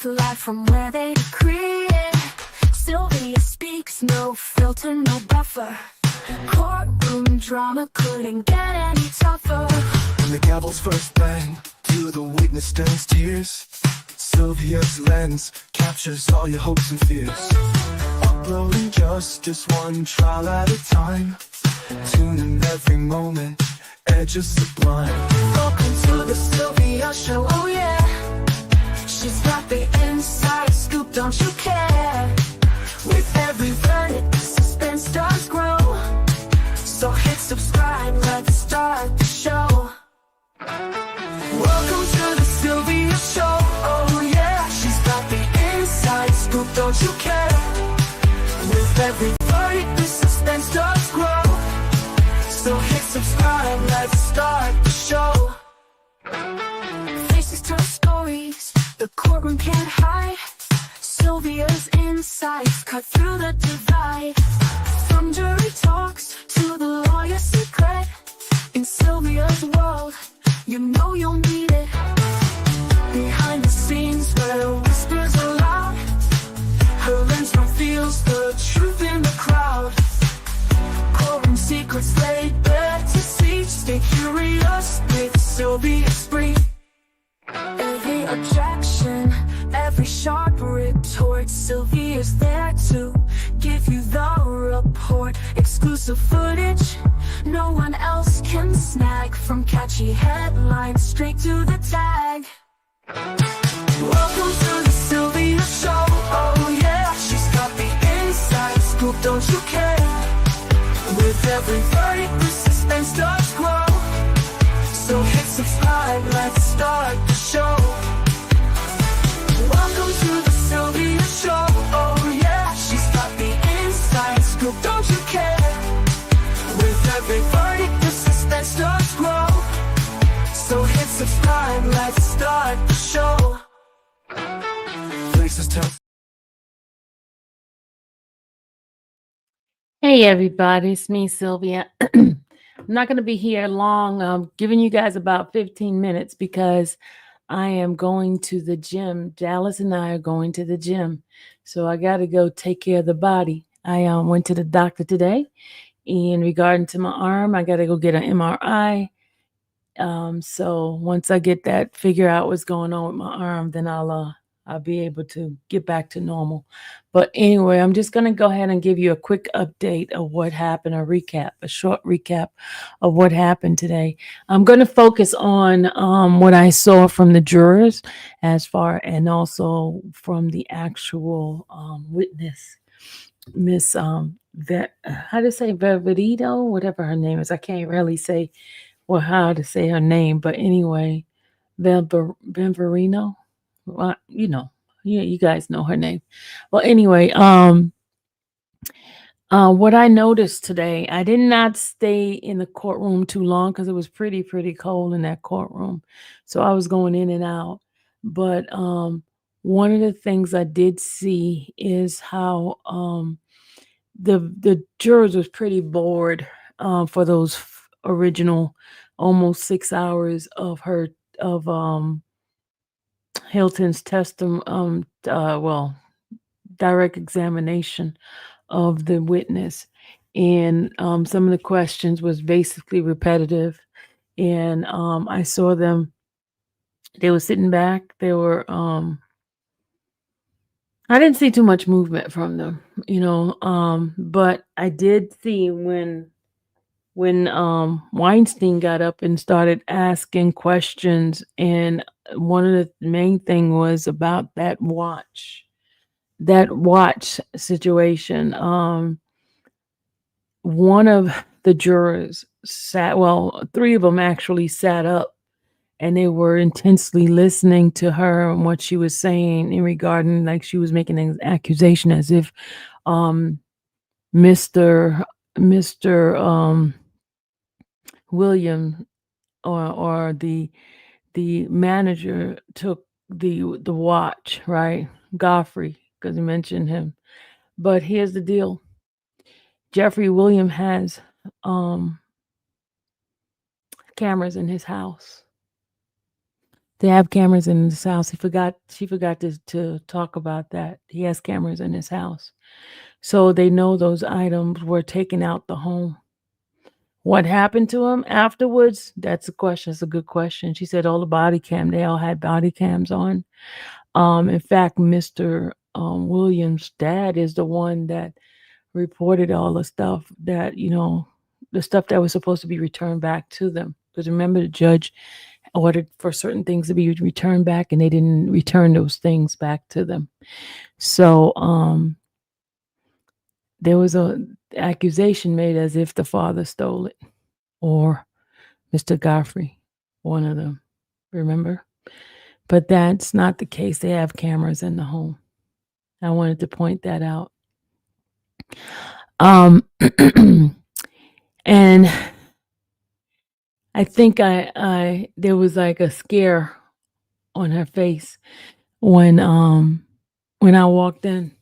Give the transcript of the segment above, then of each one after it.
truth live from where they decree it. Sylvia speaks, no filter, no buffer. Courtroom drama couldn't get any tougher. When the gavel's first bang, to the witness turns tears. Sylvia's lens captures all your hopes and fears. Uploading justice one trial at a time. Tune in every moment, edges sublime. Welcome to the Sylvia show, oh yeah. She's got the inside scoop, don't you care? With every verdict, the suspense does grow. So hit subscribe, let's start the show. Welcome to the Sylvia show, oh yeah. She's got the inside scoop, don't you care? With every verdict, the suspense does grow. So hit subscribe, let's start the show. Faces turn stories, the courtroom can't hide. Sylvia's insights cut through the divide. From jury talks to the lawyer's secret. In Sylvia's world, you know you'll need it. Behind the scenes where whispers are loud, her lens reveals the truth in the crowd. Courtroom secrets laid bare to see. Stay curious with Sylvia Spree. Every objection, every sharp retort, Sylvia's there to give you the report. Exclusive footage no one else can snag. From catchy headlines straight to the tag. Welcome to the Sylvia show, oh yeah. She's got the inside scoop, don't you care? With every verdict, the suspense does grow. So hit subscribe, let's start the show. Welcome to the Sylvia show, oh yeah. She's got the inside scoop, don't you care? With every verdict, the suspense does grow. So hit subscribe, let's start the show. Faces tell. Hey everybody, it's me, Sylvia. I'm not going to be here long. I'm giving you guys about 15 minutes because I am going to the gym. Dallas and I are going to the gym. So I got to go take care of the body. I went to the doctor today in regarding to my arm. I got to go get an MRI. So once I get that, figure out what's going on with my arm, then I'll be able to get back to normal. But anyway, I'm just going to go ahead and give you a quick update of what happened, a short recap of what happened today. I'm going to focus on what I saw from the jurors and also from the actual witness, Miss how to say Ververito, whatever her name is. I can't really say how to say her name, but anyway, Benverino. Well, you guys know her name. Well, anyway, what I noticed today, I did not stay in the courtroom too long because it was pretty cold in that courtroom. So I was going in and out. But one of the things I did see is how the jurors was pretty bored for those original almost 6 hours of Hilton's direct examination of the witness. And some of the questions was basically repetitive. And I saw them, they were sitting back. They were, I didn't see too much movement from them, but I did see when Weinstein got up and started asking questions, and one of the main thing was about that watch situation. One of the jurors three of them actually sat up, and they were intensely listening to her and what she was saying in regarding, like she was making an accusation as if Mr. William or the manager took the watch, right? Godfrey, because he mentioned him. But here's the deal. Jeffrey William has cameras in his house. They have cameras in his house. She forgot to talk about that. He has cameras in his house. So they know those items were taken out the home. What happened to him afterwards? That's a question. It's a good question. She said they all had body cams on. In fact, Mr. Williams' dad is the one that reported all the stuff that, the stuff that was supposed to be returned back to them. Because remember, the judge ordered for certain things to be returned back, and they didn't return those things back to them. So there was a accusation made as if the father stole it, or Mr. Godfrey, one of them. Remember? But that's not the case. They have cameras in the home. I wanted to point that out. And I think I there was like a scare on her face when I walked in.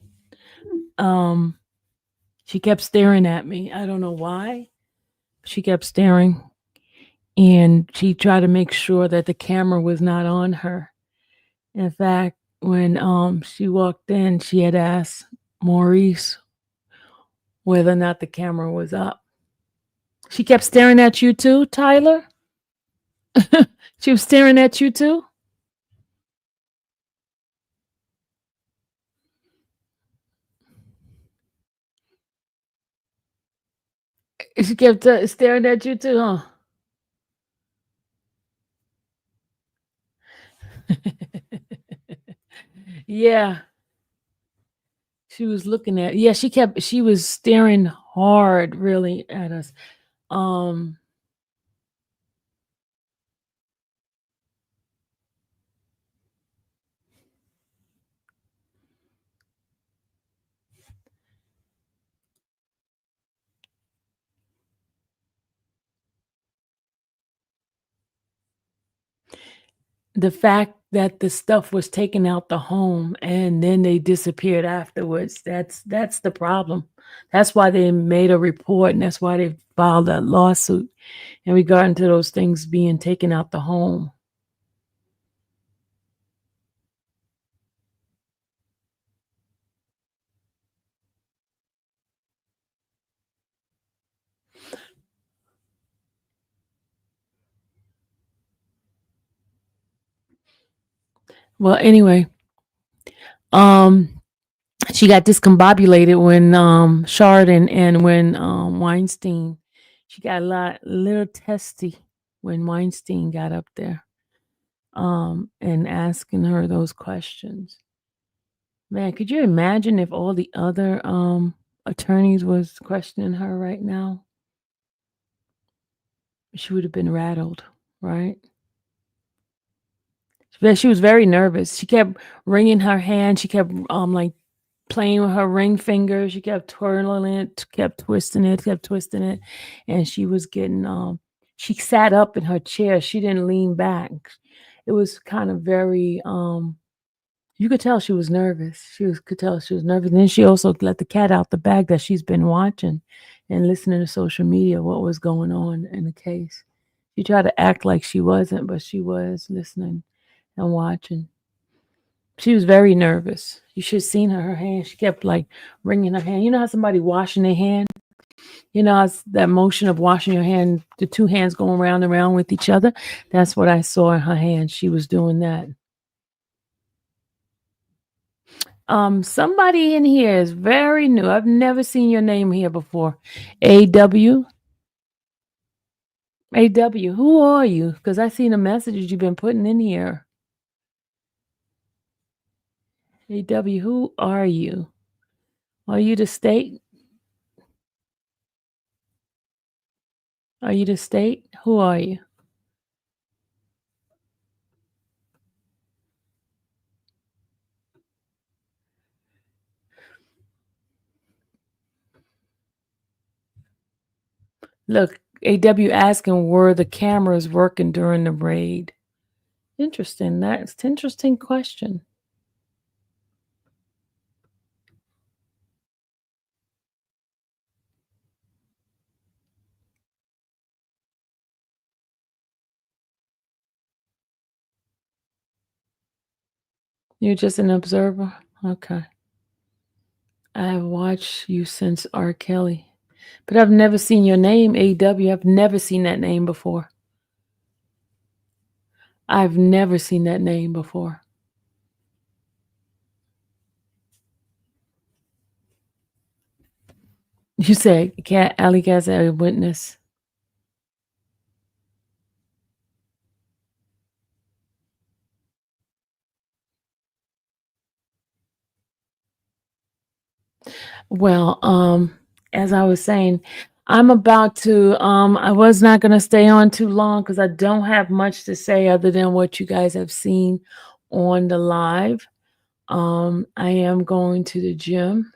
She kept staring at me. I don't know why. She kept staring, and she tried to make sure that the camera was not on her. In fact, when she walked in, she had asked Maurice whether or not the camera was up. She kept staring at you too, Tyler? She was staring at you too? She kept staring at you too, huh? Yeah, she was looking at. Yeah, she was staring hard really at us. Um the fact that the stuff was taken out the home and then they disappeared afterwards, that's the problem. That's why they made a report, and that's why they filed a lawsuit in regard to those things being taken out the home. Well, anyway, um she got discombobulated when Shard and when Weinstein. She got little testy when Weinstein got up there and asking her those questions. Man, could you imagine if all the other attorneys was questioning her right now? She would have been rattled, right? But she was very nervous. She kept wringing her hand. She kept like playing with her ring finger. She kept twirling it, kept twisting it, and she was getting she sat up in her chair. She didn't lean back. It was kind of very you could tell she was nervous. Could tell she was nervous. And then she also let the cat out the bag that she's been watching and listening to social media what was going on in the case. She tried to act like she wasn't, but she was listening and watching. She was very nervous. You should have seen her hand. She kept like wringing her hand. You know how somebody washing their hand? You know, it's that motion of washing your hand, the two hands going round and round with each other. That's what I saw in her hand. She was doing that. Somebody in here is very new. I've never seen your name here before. AW. AW, who are you? Because I seen the messages you've been putting in here. AW, who are you? Are you the state? Are you the state? Who are you? Look, AW asking were the cameras working during the raid? Interesting. That's an interesting question. You're just an observer? Okay. I have watched you since R. Kelly. But I've never seen your name, AW. I've never seen that name before. I've never seen that name before. You say Cat Alley Cat's a witness. Well, as I was saying, I'm about to I was not gonna stay on too long because I don't have much to say other than what you guys have seen on the live. I am going to the gym.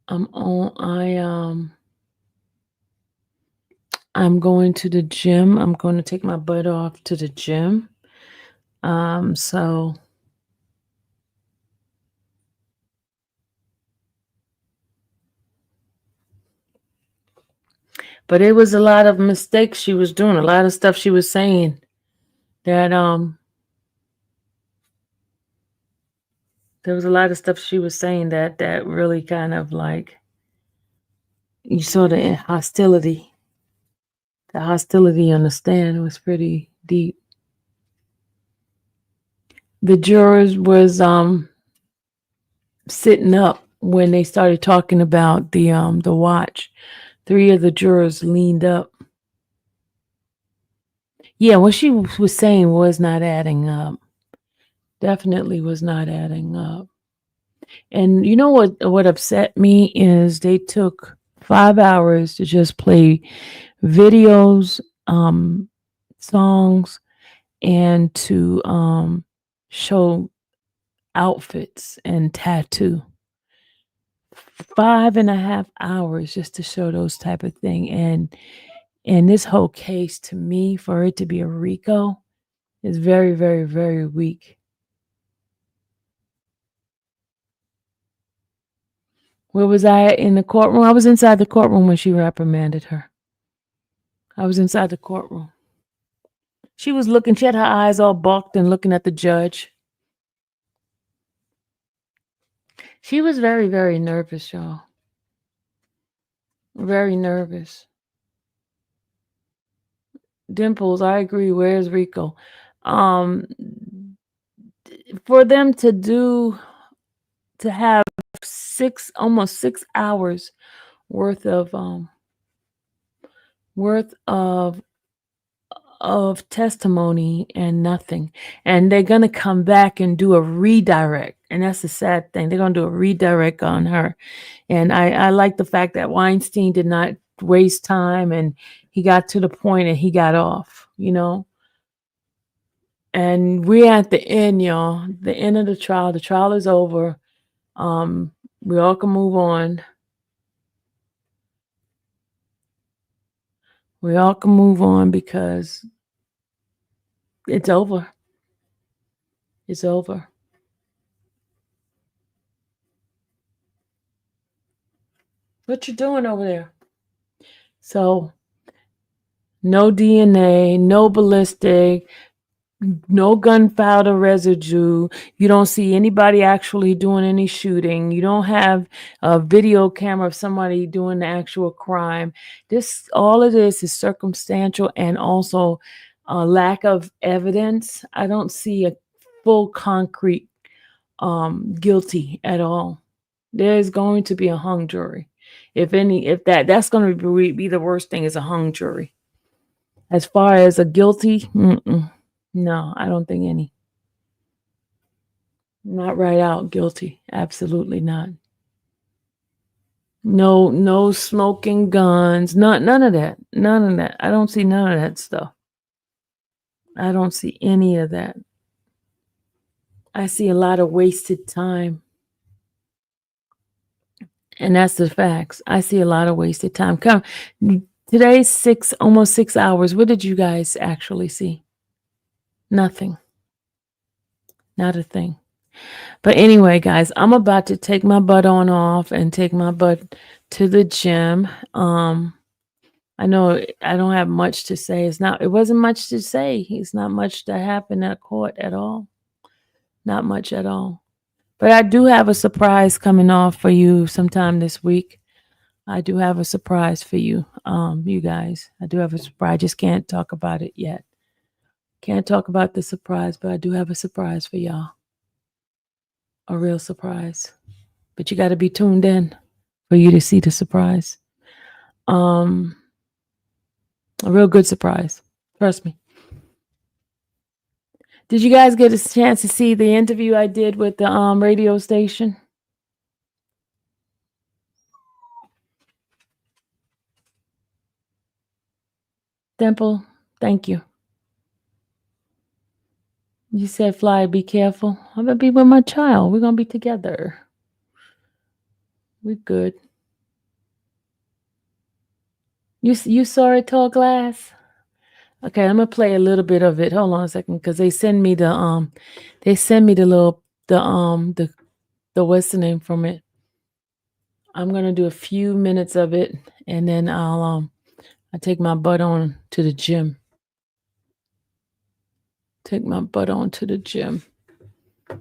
I'm going to the gym. I'm going to take my butt off to the gym. So but it was a lot of mistakes she was doing, a lot of stuff she was saying that there was a lot of stuff she was saying that really kind of like you saw the hostility. The hostility on the stand was pretty deep. The jurors was sitting up when they started talking about the watch. 3 of the jurors leaned up. Yeah, what she was saying was not adding up. Definitely was not adding up. And you know what upset me is they took 5 hours to just play videos, songs, and to show outfits and tattoo. 5.5 hours just to show those type of thing. And this whole case, to me, for it to be a RICO, is very, very, very weak. Where was I in the courtroom? I was inside the courtroom when she reprimanded her. I was inside the courtroom. She was looking, she had her eyes all bulked and looking at the judge. She was very, very nervous, y'all. Very nervous. Dimples, I agree. Where's Rico? For them to have almost 6 hours worth of testimony and nothing, and they're gonna come back and do a redirect, and that's the sad thing. They're gonna do a redirect on her, and I like the fact that Weinstein did not waste time, and he got to the point and he got off, and we're at the end, y'all. The end of the trial. The trial is over. We all can move on. We all can move on because it's over. It's over. What you doing over there? So, no DNA, no ballistic, no gunpowder residue. You don't see anybody actually doing any shooting. You don't have a video camera of somebody doing the actual crime. All of this is circumstantial and also a lack of evidence. I don't see a full concrete guilty at all. There's going to be a hung jury. If that's going to be the worst thing, is a hung jury. As far as a guilty, no, I don't think any. Not right out guilty. Absolutely not. No smoking guns. None of that. None of that. I don't see none of that stuff. I don't see any of that. I see a lot of wasted time. And that's the facts. I see a lot of wasted time. Today's almost 6 hours. What did you guys actually see? Nothing. Not a thing. But anyway, guys, I'm about to take my butt on off and take my butt to the gym. I know I don't have much to say. It wasn't much to say. It's not much that happened at court at all. Not much at all. But I do have a surprise coming off for you sometime this week. I do have a surprise for you, you guys. I do have a surprise. I just can't talk about it yet. Can't talk about the surprise, but I do have a surprise for y'all. A real surprise. But you got to be tuned in for you to see the surprise. A real good surprise. Trust me. Did you guys get a chance to see the interview I did with the radio station? Dimple, thank you. You said, Fly, be careful. I'm going to be with my child. We're going to be together. We're good. You saw it, Tall Glass? Okay, I'm going to play a little bit of it. Hold on a second, because they send me the what's the name from it. I'm going to do a few minutes of it, and then I'll take my butt on to the gym. Take my butt on to the gym. I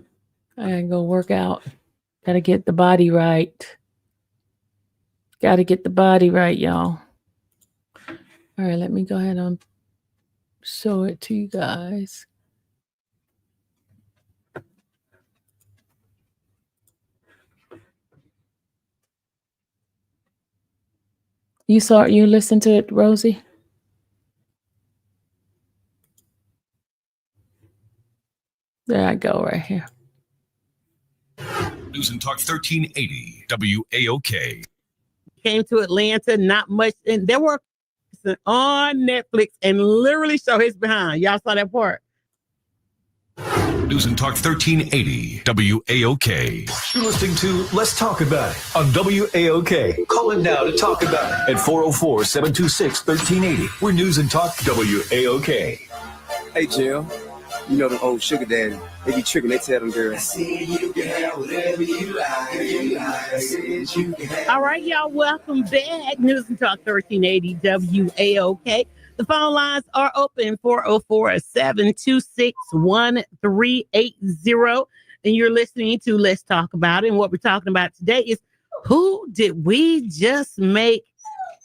gotta go work out. Gotta get the body right. Gotta get the body right, y'all. All right, let me go ahead and show it to you guys. You listened to it, Rosie? There I go, right here. News and Talk 1380 WAOK. Came to Atlanta, not much, and there were on Netflix and literally show his behind. Y'all saw that part. News and Talk 1380 WAOK. You're listening to Let's Talk About It on WAOK. Call in now to talk about it at 404-726-1380. We're News and Talk WAOK. Hey, Jill. You know the old sugar daddy. They be tricking. They tell them girls. I see you can have whatever you like. All right, y'all. Welcome back. News and Talk 1380 WAOK. The phone lines are open 404-726-1380. And you're listening to Let's Talk About It. And what we're talking about today is who did we just make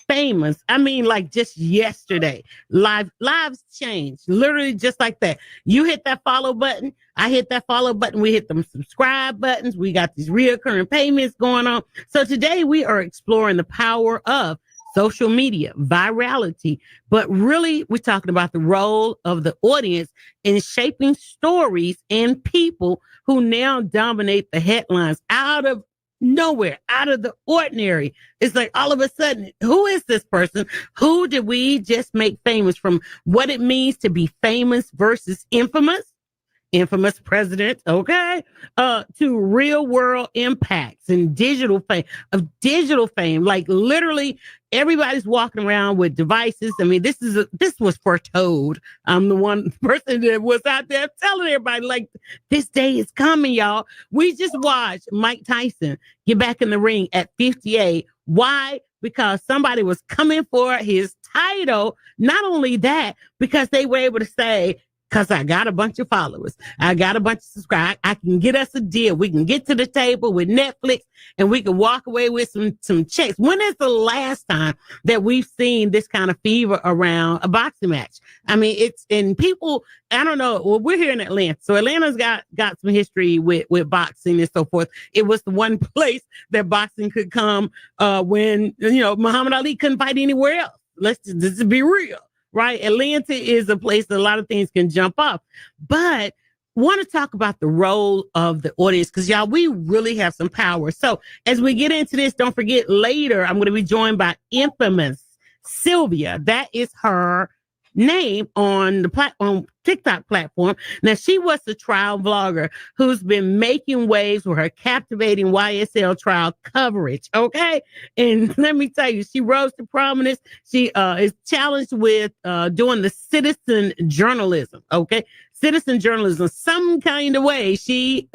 famous? I mean, like just yesterday. Lives change. Literally just like that. You hit that follow button. I hit that follow button. We hit them subscribe buttons. We got these reoccurring payments going on. So today we are exploring the power of social media, virality, but really we're talking about the role of the audience in shaping stories and people who now dominate the headlines out of nowhere, out of the ordinary. It's like all of a sudden, who is this person? Who did we just make famous? From what it means to be famous versus infamous president, okay, to real world impacts and digital fame. Like literally everybody's walking around with devices. I mean, this was foretold. I'm the one person that was out there telling everybody, like, this day is coming, y'all. We just watched Mike Tyson get back in the ring at 58. Why? Because somebody was coming for his title. Not only that, because they were able to say, because I got a bunch of followers, I got a bunch of subscribers, I can get us a deal. We can get to the table with Netflix and we can walk away with some checks. When is the last time that we've seen this kind of fever around a boxing match? I mean, it's in people, I don't know. Well, we're here in Atlanta. So Atlanta's got some history with boxing and so forth. It was the one place that boxing could come when, Muhammad Ali couldn't fight anywhere else. Let's just be real. Right? Atlanta is a place that a lot of things can jump off. But want to talk about the role of the audience because, y'all, we really have some power. So as we get into this, don't forget later, I'm going to be joined by infamous Sylvia. That is her name on the TikTok platform. Now, she was the trial vlogger who's been making waves with her captivating YSL trial coverage. Okay. And let me tell you, she rose to prominence. She is challenged with doing the citizen journalism. Okay. Citizen journalism, some kind of way. She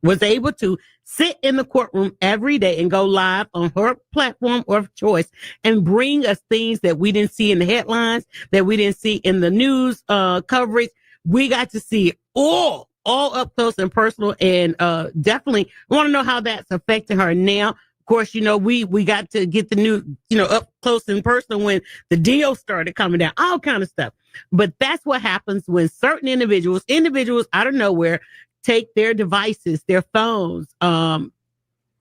was able to sit in the courtroom every day and go live on her platform of choice and bring us things that we didn't see in the headlines, that we didn't see in the news coverage. We got to see it all up close and personal, and definitely want to know how that's affecting her now. Of course, we got to get the new, up close and personal when the deal started coming down, all kind of stuff. But that's what happens when certain individuals out of nowhere take their devices, their phones,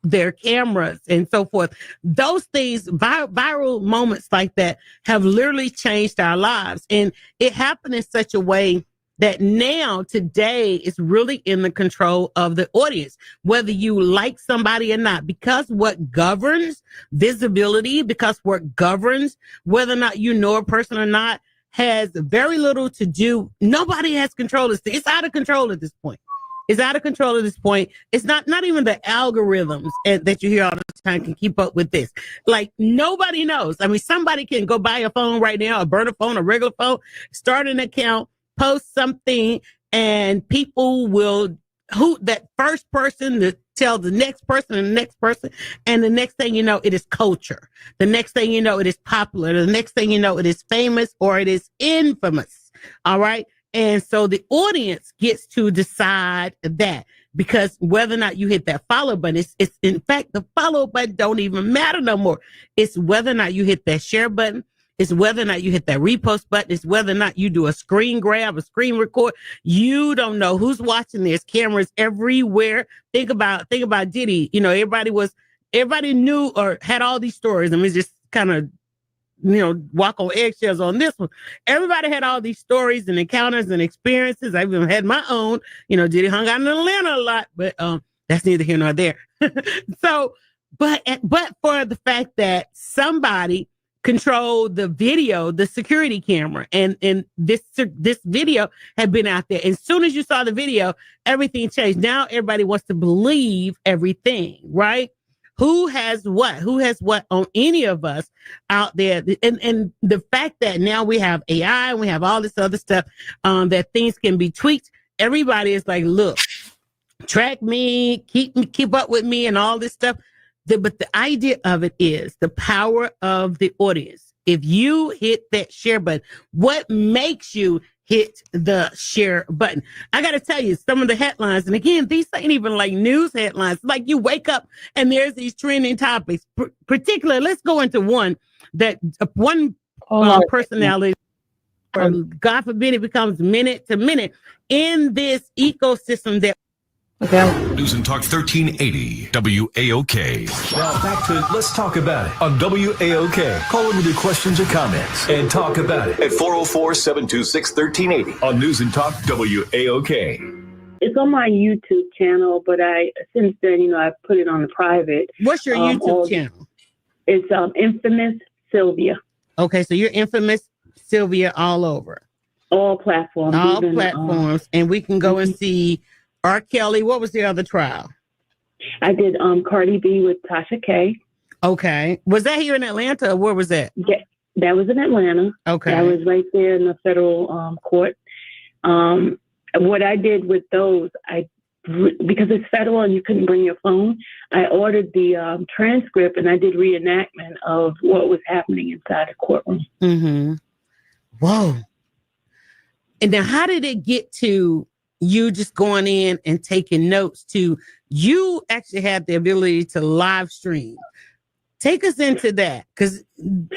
their cameras, and so forth. Those things, viral moments like that, have literally changed our lives. And it happened in such a way that now, today, is really in the control of the audience, whether you like somebody or not, because what governs visibility, because what governs whether or not you know a person or not, has very little to do. Nobody has control. It's out of control at this point. It's out of control at this point. It's not even the algorithms that you hear all the time can keep up with this. Like, nobody knows. I mean, somebody can go buy a phone right now, a burner phone, a regular phone, start an account, post something, and people will, that first person to tell the next person and the next person. And the next thing you know, it is culture. The next thing you know, it is popular. The next thing you know, it is famous or it is infamous. All right. And so the audience gets to decide that, because whether or not you hit that follow button, it's in fact, the follow button don't even matter no more. It's whether or not you hit that share button. It's whether or not you hit that repost button. It's whether or not you do a screen grab, a screen record. You don't know who's watching. There's cameras everywhere. Think about Diddy. Everybody knew or had all these stories. I mean, just kind of, walk on eggshells on this one. Everybody had all these stories and encounters and experiences. I even had my own. Diddy hung out in Atlanta a lot, but that's neither here nor there. So, but for the fact that somebody controlled the video, the security camera, and this video had been out there. As soon as you saw the video, everything changed. Now everybody wants to believe everything, right? Who has what on any of us out there? And the fact that now we have AI and we have all this other stuff, that things can be tweaked. Everybody is like, look, track me, keep up with me and all this stuff. But the idea of it is the power of the audience. If you hit that share button, what makes you hit the share button? I got to tell you, some of the headlines, and again, these ain't even like news headlines. Like, you wake up and there's these trending topics. Particularly, let's go into one that one personality, or God forbid it becomes minute to minute in this ecosystem that. Okay. News and Talk 1380 WAOK. Now back to Let's Talk About It on WAOK. Call in with your questions or comments and talk about it at 404-726-1380 on News and Talk WAOK. It's on my YouTube channel, but since then, I put it on the private. What's your YouTube channel? It's Infamous Sylvia. Okay, so you're Infamous Sylvia all over. All platforms. And we can go and see R. Kelly. What was the other trial? I did Cardi B with Tasha K. Okay. Was that here in Atlanta, or where was that? Yeah, that was in Atlanta. Okay. That was right there in the federal court. What I did with those, because it's federal and you couldn't bring your phone, I ordered the transcript and I did reenactment of what was happening inside the courtroom. Mm-hmm. Whoa. And then how did it get to you just going in and taking notes to you actually had the ability to live stream? Take us into that, because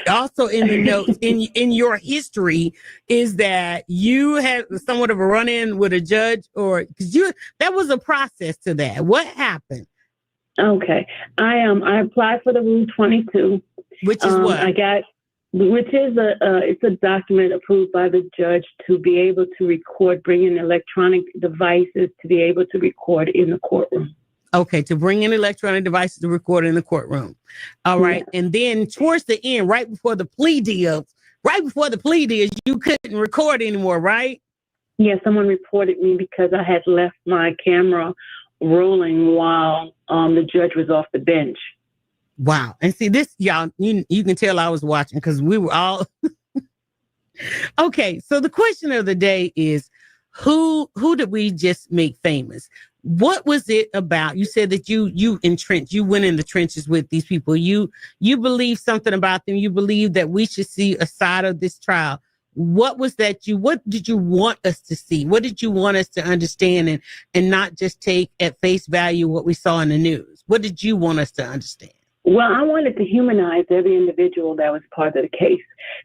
also in the notes in your history is that you had somewhat of a run-in with a judge, or because that was a process to that. What happened? Okay, I applied for the Rule 22, which is what it's a document approved by the judge to be able to record, bring in electronic devices to be able to record in the courtroom. Okay, to bring in electronic devices to record in the courtroom. All right. Yeah. And then towards the end, right before the plea deals, you couldn't record anymore, right? Yeah, someone reported me because I had left my camera rolling while the judge was off the bench. Wow. And see this, y'all, you can tell I was watching because we were all. Okay. So the question of the day is, who did we just make famous? What was it about? You said that you went in the trenches with these people. You believe something about them. You believe that we should see a side of this trial. What was that what did you want us to see? What did you want us to understand and not just take at face value what we saw in the news? What did you want us to understand? Well, I wanted to humanize every individual that was part of the case.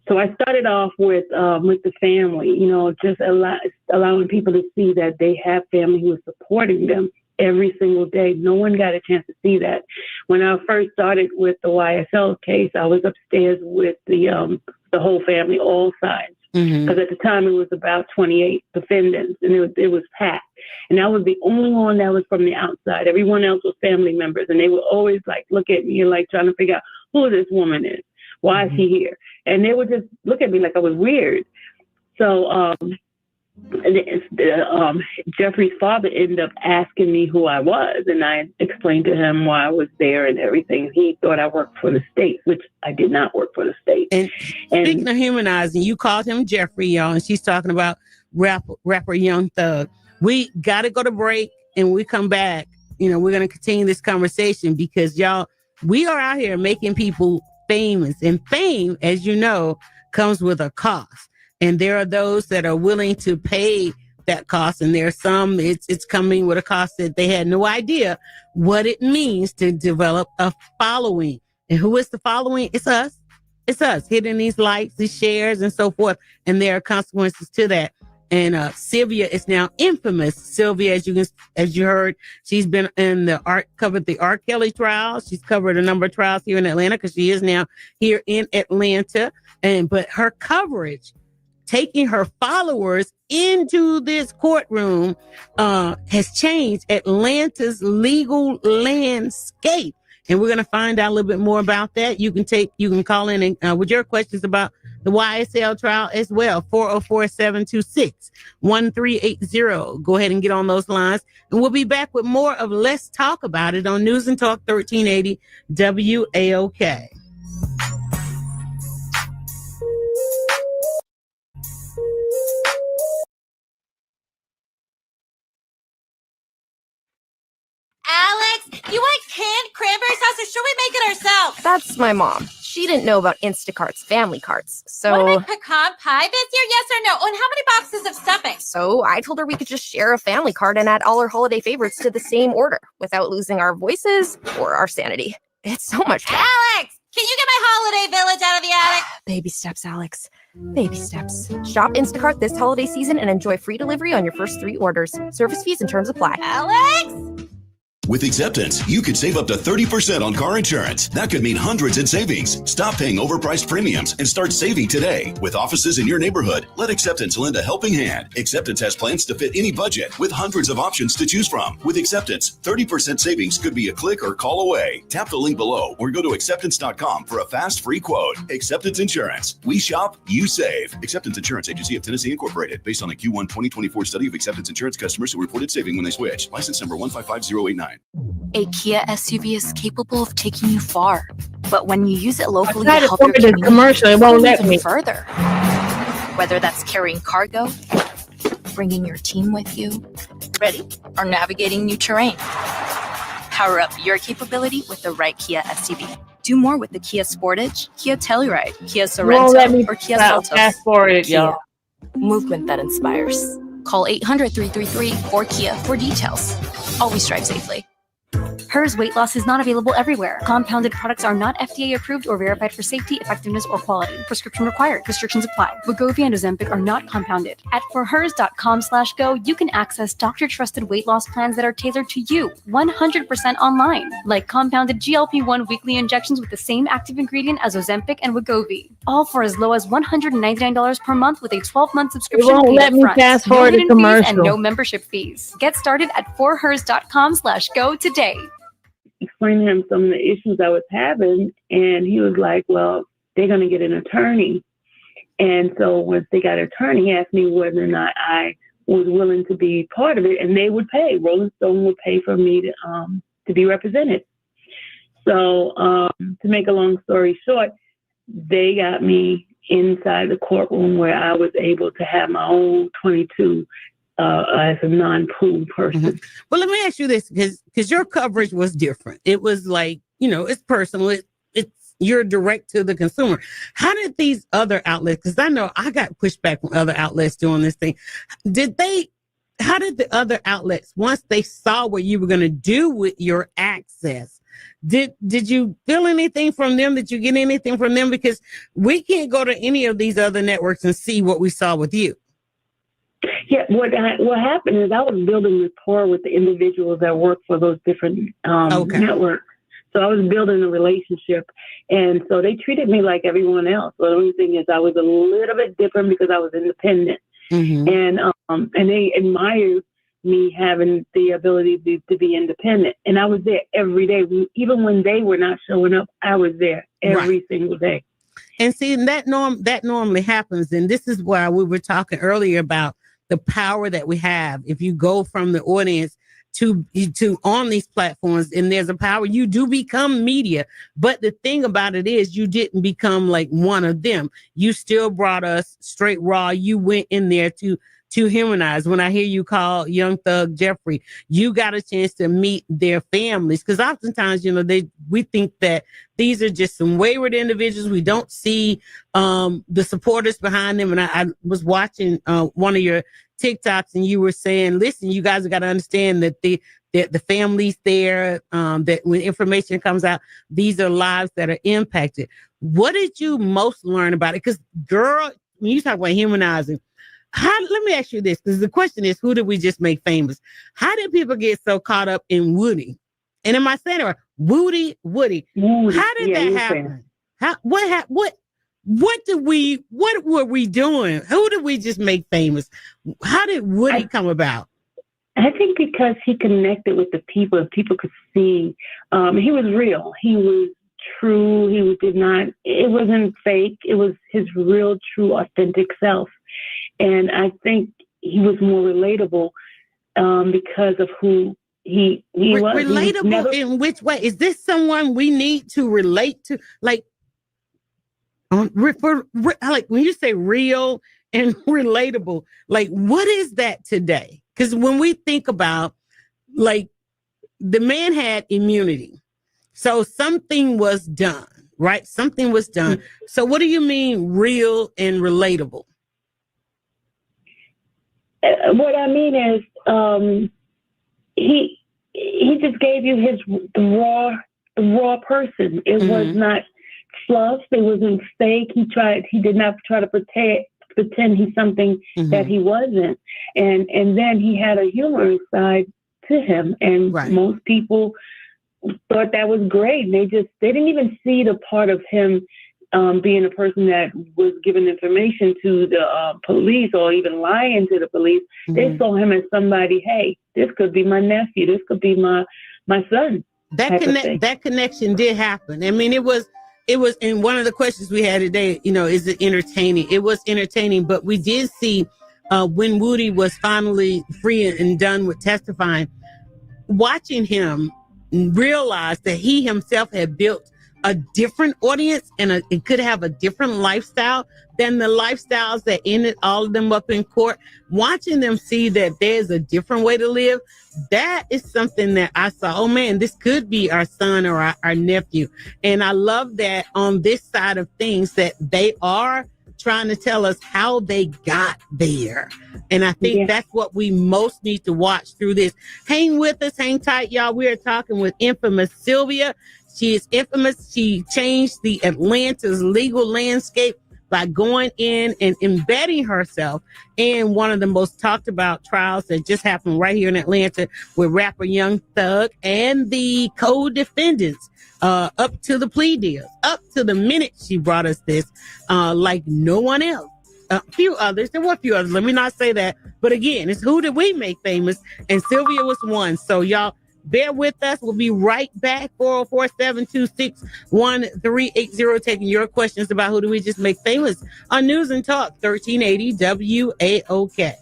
So I started off with the family, you know, just allowing people to see that they have family who is supporting them every single day. No one got a chance to see that. When I first started with the YSL case, I was upstairs with the whole family, all sides. Because at the time it was about 28 defendants, and it was packed. And I was the only one that was from the outside. Everyone else was family members, and they would always like look at me and like trying to figure out who this woman is. Why is she here? And they would just look at me like I was weird. So Jeffrey's father ended up asking me who I was, and I explained to him why I was there and everything. He thought I worked for the state, which I did not work for the state. And speaking of humanizing, you called him Jeffrey, y'all, and she's talking about rapper Young Thug. We got to go to break, and when we come back, you know, we're going to continue this conversation because, y'all, we are out here making people famous, and fame, as you know, comes with a cost. And there are those that are willing to pay that cost. And there are some, it's coming with a cost that they had no idea what it means to develop a following. And who is the following? It's us. It's us hitting these likes, these shares, and so forth. And there are consequences to that. And Sylvia is now infamous. Sylvia, as you heard, she's been in covered the R. Kelly trial. She's covered a number of trials here in Atlanta because she is now here in Atlanta. But her coverage, taking her followers into this courtroom, has changed Atlanta's legal landscape. And we're going to find out a little bit more about that. You can call in and with your questions about the YSL trial as well. 404-726-1380. Go ahead and get on those lines. And we'll be back with more of Let's Talk About It on News and Talk 1380 WAOK. Alex, you want canned cranberry sauce or should we make it ourselves? That's my mom. She didn't know about Instacart's family carts, so... Want to make pecan pie this year, yes or no? And how many boxes of stuffing? So I told her we could just share a family cart and add all our holiday favorites to the same order without losing our voices or our sanity. It's so much fun. Alex, can you get my holiday village out of the attic? Baby steps, Alex. Baby steps. Shop Instacart this holiday season and enjoy free delivery on your first 3 orders. Service fees and terms apply. Alex? With Acceptance, you could save up to 30% on car insurance. That could mean hundreds in savings. Stop paying overpriced premiums and start saving today. With offices in your neighborhood, let Acceptance lend a helping hand. Acceptance has plans to fit any budget with hundreds of options to choose from. With Acceptance, 30% savings could be a click or call away. Tap the link below or go to acceptance.com for a fast, free quote. Acceptance Insurance. We shop, you save. Acceptance Insurance Agency of Tennessee Incorporated. Based on a Q1 2024 study of Acceptance Insurance customers who reported saving when they switched. License number 155089. A Kia SUV is capable of taking you far, but when you use it locally to I help tried to your forward the commercial, it won't let even me. further. Whether that's carrying cargo, bringing your team with you, ready, or navigating new terrain. Power up your capability with the right Kia SUV. Do more with the Kia Sportage, Kia Telluride, Kia Won't let me Sorento, or Kia Seltos. fast forward it, Kia. y'all. Movement that inspires. Call 800-333-4KIA for details. Always drive safely. HERS weight loss is not available everywhere. Compounded products are not FDA approved or verified for safety, effectiveness, or quality. Prescription required. Restrictions apply. Wegovy and Ozempic are not compounded. At forhers.com/go, you can access doctor-trusted weight loss plans that are tailored to you 100% online, like compounded GLP-1 weekly injections with the same active ingredient as Ozempic and Wegovy. All for as low as $199 per month with a 12-month subscription. It won't paid let me upfront. fast No forward the hidden fees and commercial. no membership fees. Get started at forhers.com/go today. Explained to him some of the issues I was having, and he was like, well, they're going to get an attorney. And so once they got an attorney, he asked me whether or not I was willing to be part of it, and they would pay. Rolling Stone would pay for me to be represented. So to make a long story short, they got me inside the courtroom where I was able to have my own 22 as a non-prune person. Mm-hmm. Well, let me ask you this, because your coverage was different. It was like, it's personal. It's you're direct to the consumer. How did these other outlets, because I know I got pushback from other outlets doing this thing. How did the other outlets, once they saw what you were going to do with your access, did you feel anything from them? Did you get anything from them? Because we can't go to any of these other networks and see what we saw with you. Yeah, what happened is I was building rapport with the individuals that work for those different networks. So I was building a relationship, and so they treated me like everyone else. But the only thing is I was a little bit different because I was independent. Mm-hmm. And they admired me having the ability to be independent. And I was there every day. Even when they were not showing up, I was there every single day. And see, that normally happens. And this is why we were talking earlier about the power that we have. If you go from the audience to on these platforms, and there's a power, you do become media. But the thing about it is you didn't become like one of them. You still brought us straight raw. You went in there to humanize. When I hear you call Young Thug Jeffrey, you got a chance to meet their families. Because oftentimes, we think that these are just some wayward individuals. We don't see the supporters behind them. And I was watching one of your TikToks, and you were saying, listen, you guys have got to understand that the families there, that when information comes out, these are lives that are impacted. What did you most learn about it? Because, girl, when you talk about humanizing, let me ask you this, because the question is, who did we just make famous? How did people get so caught up in Woody? And am I saying it right? Woody. How did that happen? What were we doing? Who did we just make famous? How did Woody come about? I think because he connected with the people, and people could see he was real. He was true. It wasn't fake. It was his real, true, authentic self. And I think he was more relatable because of who he was. Relatable in which way? Is this someone we need to relate to? Like, like when you say real and relatable, like what is that today? Because when we think about, like, the man had immunity, so something was done, right? Something was done. Mm-hmm. So what do you mean real and relatable? What I mean is, he just gave you the raw person. It was not fluff. It wasn't fake. He did not try to pretend he's something that he wasn't. And then he had a humorous side to him. And most people thought that was great. They didn't even see the part of him being a person that was giving information to the police or even lying to the police. They saw him as somebody, hey, this could be my nephew. This could be my son. That connection did happen. I mean, it was in one of the questions we had today, is it entertaining? It was entertaining, but we did see when Woody was finally free and done with testifying, watching him realize that he himself had built a different audience and it could have a different lifestyle than the lifestyles that ended all of them up in court. Watching them see that there's a different way to live, that is something that I saw, oh man, this could be our son or our nephew. And I love that on this side of things that they are trying to tell us how they got there. And I think that's what we most need to watch through this. Hang with us, hang tight, y'all. We are talking with infamous Sylvia. She is infamous. She changed the Atlanta's legal landscape by going in and embedding herself in one of the most talked about trials that just happened right here in Atlanta with rapper Young Thug and the co-defendants up to the plea deals, up to the minute she brought us this, like no one else. A few others. There were a few others. Let me not say that. But again, it's who did we make famous? And Sylvia was one. So y'all, bear with us. We'll be right back. 404-726-1380, taking your questions about who do we just make famous on News and Talk 1380 WAOK.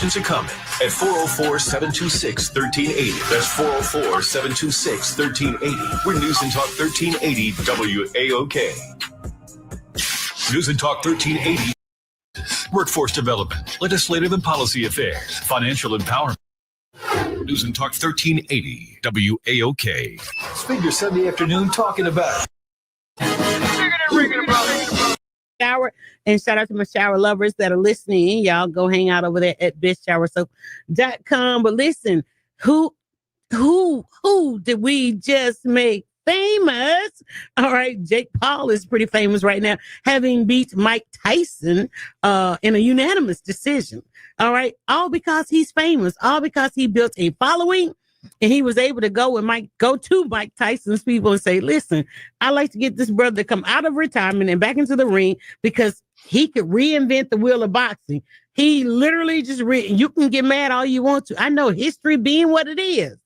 questions or comments at 404-726-1380. That's 404-726-1380. We're News and Talk 1380 WAOK. News and Talk 1380. Workforce development, legislative and policy affairs, financial empowerment. News and Talk 1380 WAOK. Spend your Sunday afternoon talking about shower, and shout out to my shower lovers that are listening. Y'all go hang out over there at bestshowersoap.com. But listen, who did we just make famous? All right, Jake Paul is pretty famous right now, having beat Mike Tyson in a unanimous decision. All right, all because he's famous, all because he built a following. And he was able to go to Mike Tyson's people and say, listen, I like to get this brother to come out of retirement and back into the ring because he could reinvent the wheel of boxing. He literally just you can get mad all you want to. I know history being what it is,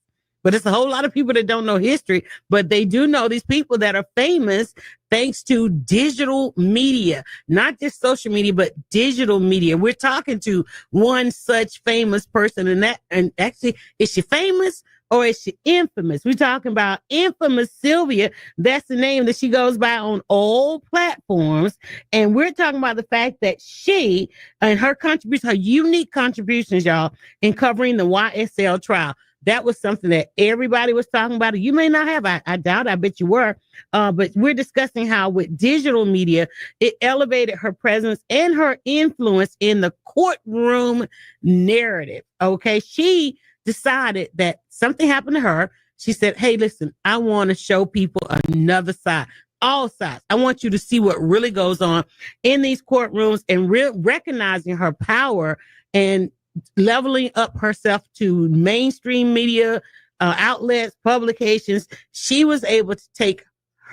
but it's a whole lot of people that don't know history, but they do know these people that are famous thanks to digital media, not just social media, but digital media. We're talking to one such famous person, and actually, is she famous or is she infamous? We're talking about infamous Sylvia. That's the name that she goes by on all platforms. And we're talking about the fact that she and her contributions, her unique contributions, y'all, in covering the YSL trial. That was something that everybody was talking about. You may not have. I doubt. I bet you were. But we're discussing how with digital media, it elevated her presence and her influence in the courtroom narrative. Okay. She decided that something happened to her. She said, hey, listen, I want to show people another side. All sides. I want you to see what really goes on in these courtrooms and recognizing her power and leveling up herself to mainstream media outlets, publications. She was able to take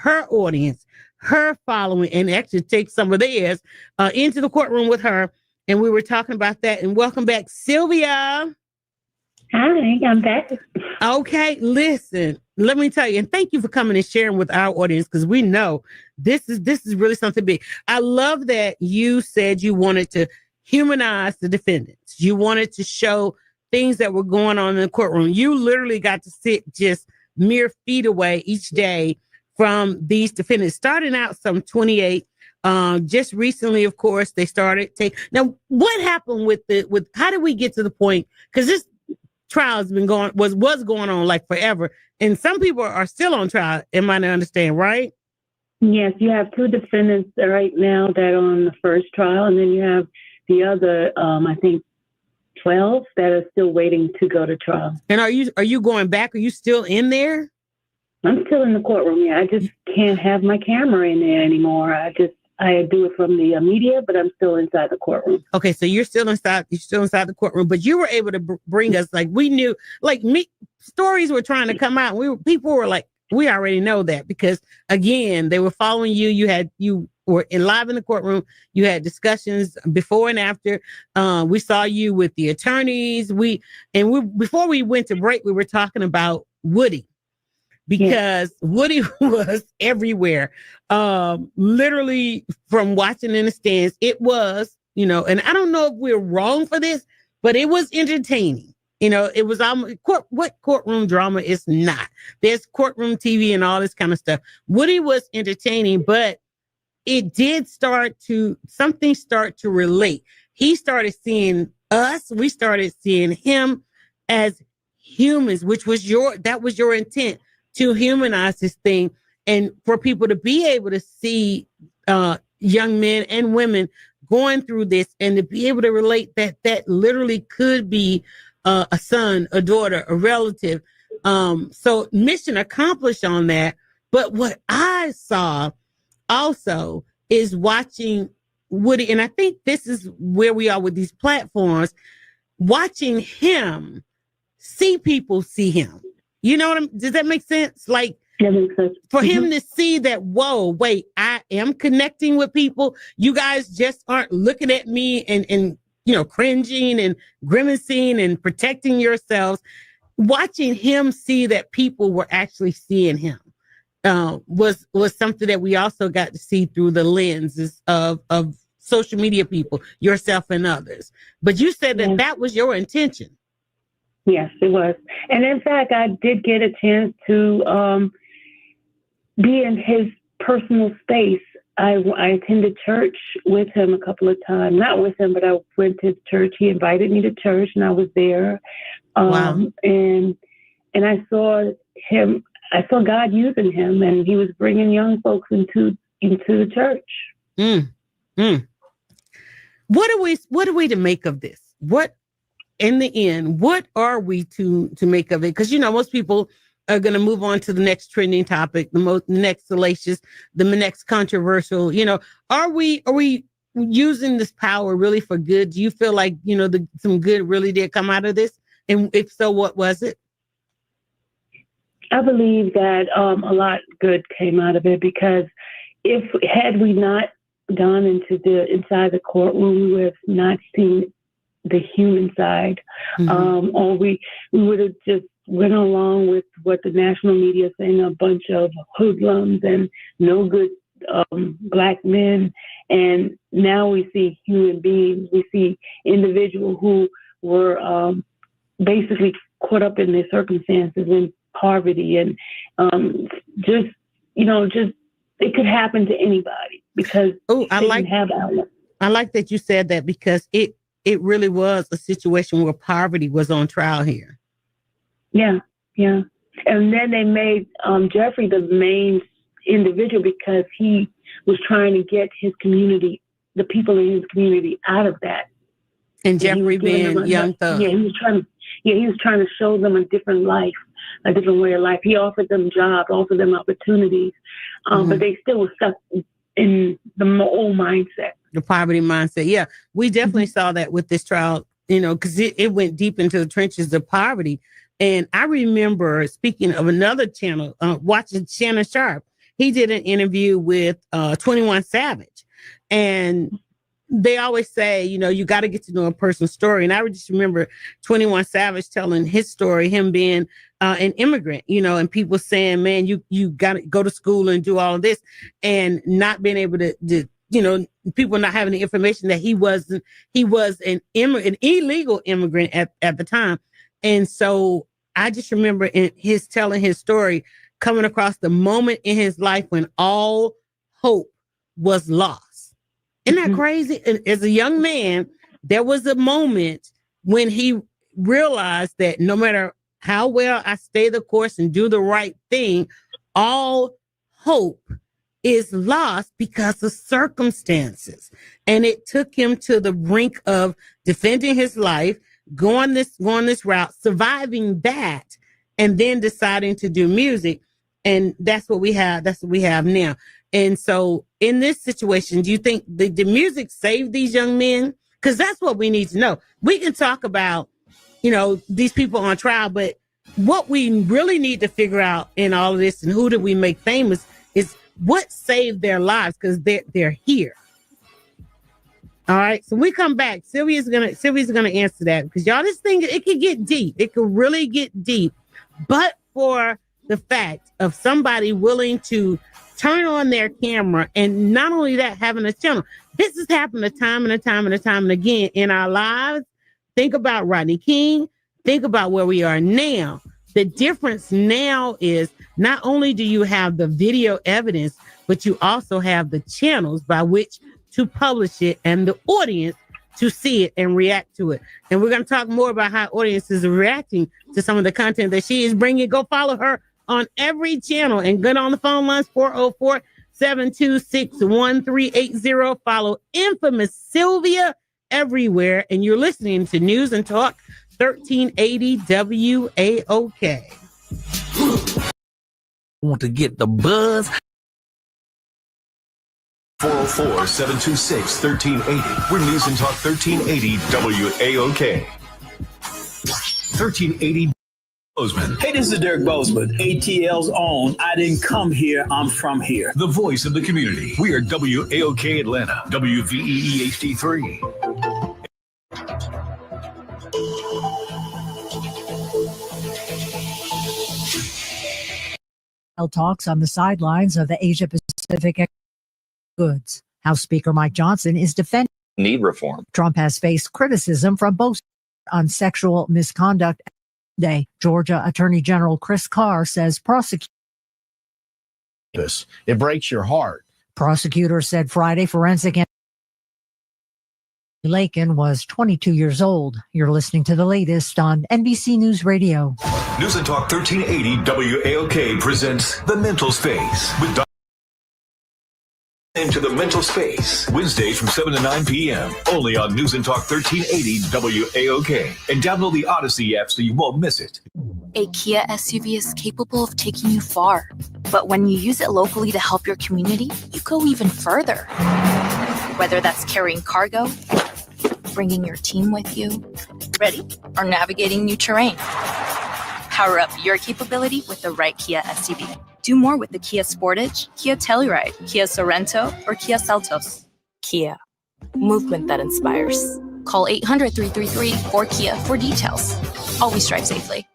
her audience, her following, and actually take some of theirs into the courtroom with her. And we were talking about that. And welcome back, Sylvia. Hi, I'm back. Okay, listen, let me tell you, and thank you for coming and sharing with our audience, because we know this is really something big. I love that you said you wanted to humanize the defendants. You wanted to show things that were going on in the courtroom. You literally got to sit just mere feet away each day from these defendants, starting out some 28. Just recently, of course, they started Now, what happened with how did we get to the point? Because this trial has been was going on like forever, and some people are still on trial. Am I to understand, right? Yes, you have two defendants right now that are on the first trial, and then you have the other, I think, 12 that are still waiting to go to trial. And are you going back? Are you still in there? I'm still in the courtroom. Yeah, I just can't have my camera in there anymore. I do it from the media, but I'm still inside the courtroom. Okay, so you're still inside the courtroom, but you were able to bring us, like, we knew, like, stories were trying to come out. People were like, we already know that, because again, they were following you. You were live in the courtroom. You had discussions before and after. We saw you with the attorneys. Before we went to break, we were talking about Woody, because Woody was everywhere. Literally from watching in the stands, it was, and I don't know if we're wrong for this, but it was entertaining. It was what courtroom drama is not. There's courtroom TV and all this kind of stuff. Woody was entertaining, but it did something start to relate. He started seeing us. We started seeing him as humans, which was your intent, to humanize this thing, and for people to be able to see young men and women going through this, and to be able to relate that literally could be a son, a daughter, a relative. So mission accomplished on that. But what I saw also is watching Woody, and I think this is where we are with these platforms, watching him see people see him. You know does that make sense? Like, for him to see that, whoa, wait, I am connecting with people. You guys just aren't looking at me and cringing and grimacing and protecting yourselves. Watching him see that people were actually seeing him was something that we also got to see through the lenses of social media people, yourself and others. But you said that that was your intention. Yes, it was. And in fact, I did get a chance to be in his personal space. I attended church with him a couple of times. Not with him, but I went to church. He invited me to church, and I was there. Wow. And I saw him. I saw God using him, and he was bringing young folks into the church. What are we to make of this? What, in the end, what are we to make of it? Because, you know, most people are going to move on to the next trending topic, the next salacious, the next controversial. You know, are we using this power really for good? Do you feel like, you know, some good really did come out of this? And if so, what was it? I believe that a lot good came out of it, because had we not gone inside the courtroom, we would have not seen the human side, or we would have just went along with what the national media is saying, a bunch of hoodlums and no good Black men. And now we see human beings. We see individuals who were basically caught up in their circumstances and poverty, and just it could happen to anybody, because I like that you said that, because it really was a situation where poverty was on trial here. Yeah. And then they made Jeffrey the main individual, because he was trying to get his community, the people in his community, out of that. And Jeffrey being Young Thug. Yeah, he was trying to show them a different life, a different way of life. He offered them jobs, offered them opportunities, but they still were stuck in the old mindset. The poverty mindset. Yeah, we definitely saw that with this trial, you know, because it went deep into the trenches of poverty. And I remember, speaking of another channel, watching Shannon Sharp, he did an interview with 21 Savage. And they always say, you know, you got to get to know a person's story. And I just remember 21 Savage telling his story, him being an immigrant, you know, and people saying, man, you got to go to school and do all of this, and not being able to you know, people not having the information that he was an illegal immigrant at the time. And so I just remember his telling his story, coming across the moment in his life when all hope was lost. Isn't that crazy? And as a young man, there was a moment when he realized that no matter how well I stay the course and do the right thing, all hope is lost because of circumstances. And it took him to the brink of defending his life, going this route, surviving that, and then deciding to do music. And that's what we have. That's what we have now. And so in this situation, do you think the music saved these young men? Because that's what we need to know. We can talk about, you know, these people on trial, but what we really need to figure out in all of this, and who did we make famous, is what saved their lives, because they're here. All right. So we come back. Sylvia's gonna answer that, because y'all, this thing, it can get deep. It can really get deep. But for the fact of somebody willing to turn on their camera, and not only that, having a channel. This has happened time and again in our lives. Think about Rodney King. Think about where we are now. The difference now is not only do you have the video evidence, but you also have the channels by which to publish it and the audience to see it and react to it. And we're going to talk more about how audiences are reacting to some of the content that she is bringing. Go follow her on every channel and get on the phone lines, 404-726-1380. Follow infamous Sylvia everywhere. And you're listening to News and Talk 1380 WAOK. Want to get the buzz? 404-726-1380. We're News and Talk 1380 WAOK. 1380 Bozeman. Hey, this is Derek Bozeman, ATL's own. I didn't come here, I'm from here. The voice of the community. We are WAOK Atlanta, WVEE HD3. Talks on the sidelines of the Asia Pacific goods. House Speaker Mike Johnson is defending need reform. Trump has faced criticism from both on sexual misconduct. Today, Georgia Attorney General Chris Carr says prosecutors. It breaks your heart. Prosecutors said Friday forensic Lakin was 22 years old. You're listening to the latest on NBC News Radio. News and Talk 1380 WAOK presents The Mental Space with into the Mental Space, Wednesdays from 7 to 9 p.m. Only on News and Talk 1380 WAOK. And download the Odyssey app so you won't miss it. A Kia SUV is capable of taking you far. But when you use it locally to help your community, you go even further. Whether that's carrying cargo, bringing your team with you, ready, or navigating new terrain. Power up your capability with the right Kia SUV. Do more with the Kia Sportage, Kia Telluride, Kia Sorento, or Kia Seltos. Kia. Movement that inspires. Call 800-333-4KIA for details. Always drive safely.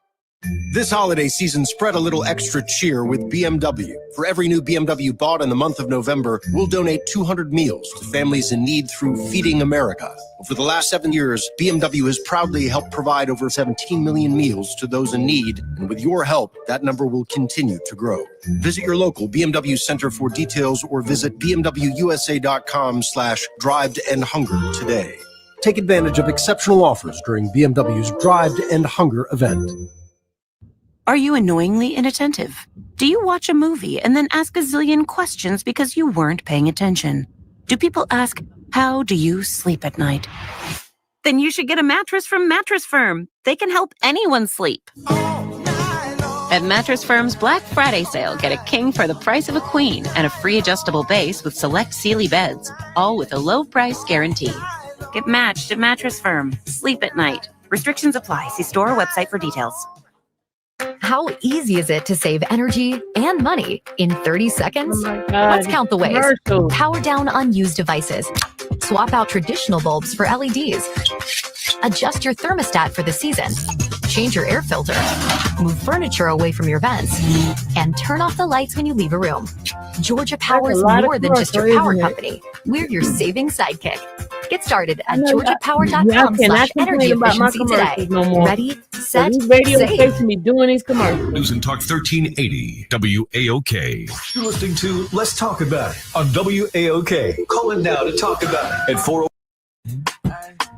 This holiday season, spread a little extra cheer with BMW. For every new BMW bought in the month of November, we'll donate 200 meals to families in need through Feeding America. Over the last 7 years, BMW has proudly helped provide over 17 million meals to those in need, and with your help, that number will continue to grow. Visit your local BMW Center for details or visit bmwusa.com/Drive to End Hunger today. Take advantage of exceptional offers during BMW's Drive to End Hunger event. Are you annoyingly inattentive? Do you watch a movie and then ask a zillion questions because you weren't paying attention? Do people ask, how do you sleep at night? Then you should get a mattress from Mattress Firm. They can help anyone sleep. At Mattress Firm's Black Friday sale, get a king for the price of a queen and a free adjustable base with select Sealy beds, all with a low price guarantee. Get matched at Mattress Firm. Sleep at night. Restrictions apply. See store or website for details. How easy is it to save energy and money in 30 seconds? Let's count the ways. Power down unused devices. Swap out traditional bulbs for LEDs. Adjust your thermostat for the season. Change your air filter. Move furniture away from your vents. And turn off the lights when you leave a room. Georgia Power is more than just your power company. We're your saving sidekick. Get started at georgiapower.com/energy efficiency today. Ready, set, save. Me doing these commercials. News and Talk 1380 WAOK. You're listening to Let's Talk About It on WAOK. Call in now to talk about it at 40.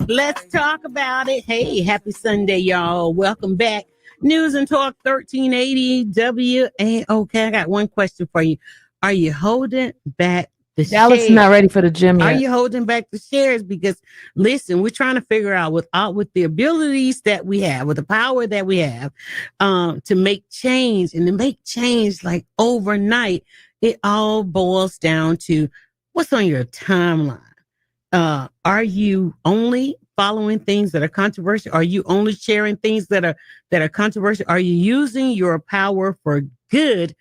Let's talk about it. Hey, happy Sunday, y'all. Welcome back. News and Talk 1380 WAOK. I got one question for you. Are you holding back the Dallas shares? is not ready for the gym yet. Are you holding back the shares? Because listen, we're trying to figure out with the abilities that we have, with the power that we have, to make change, and to make change like overnight. It all boils down to what's on your timeline. Are you only following things that are controversial? Are you only sharing things that are controversial? Are you using your power for good?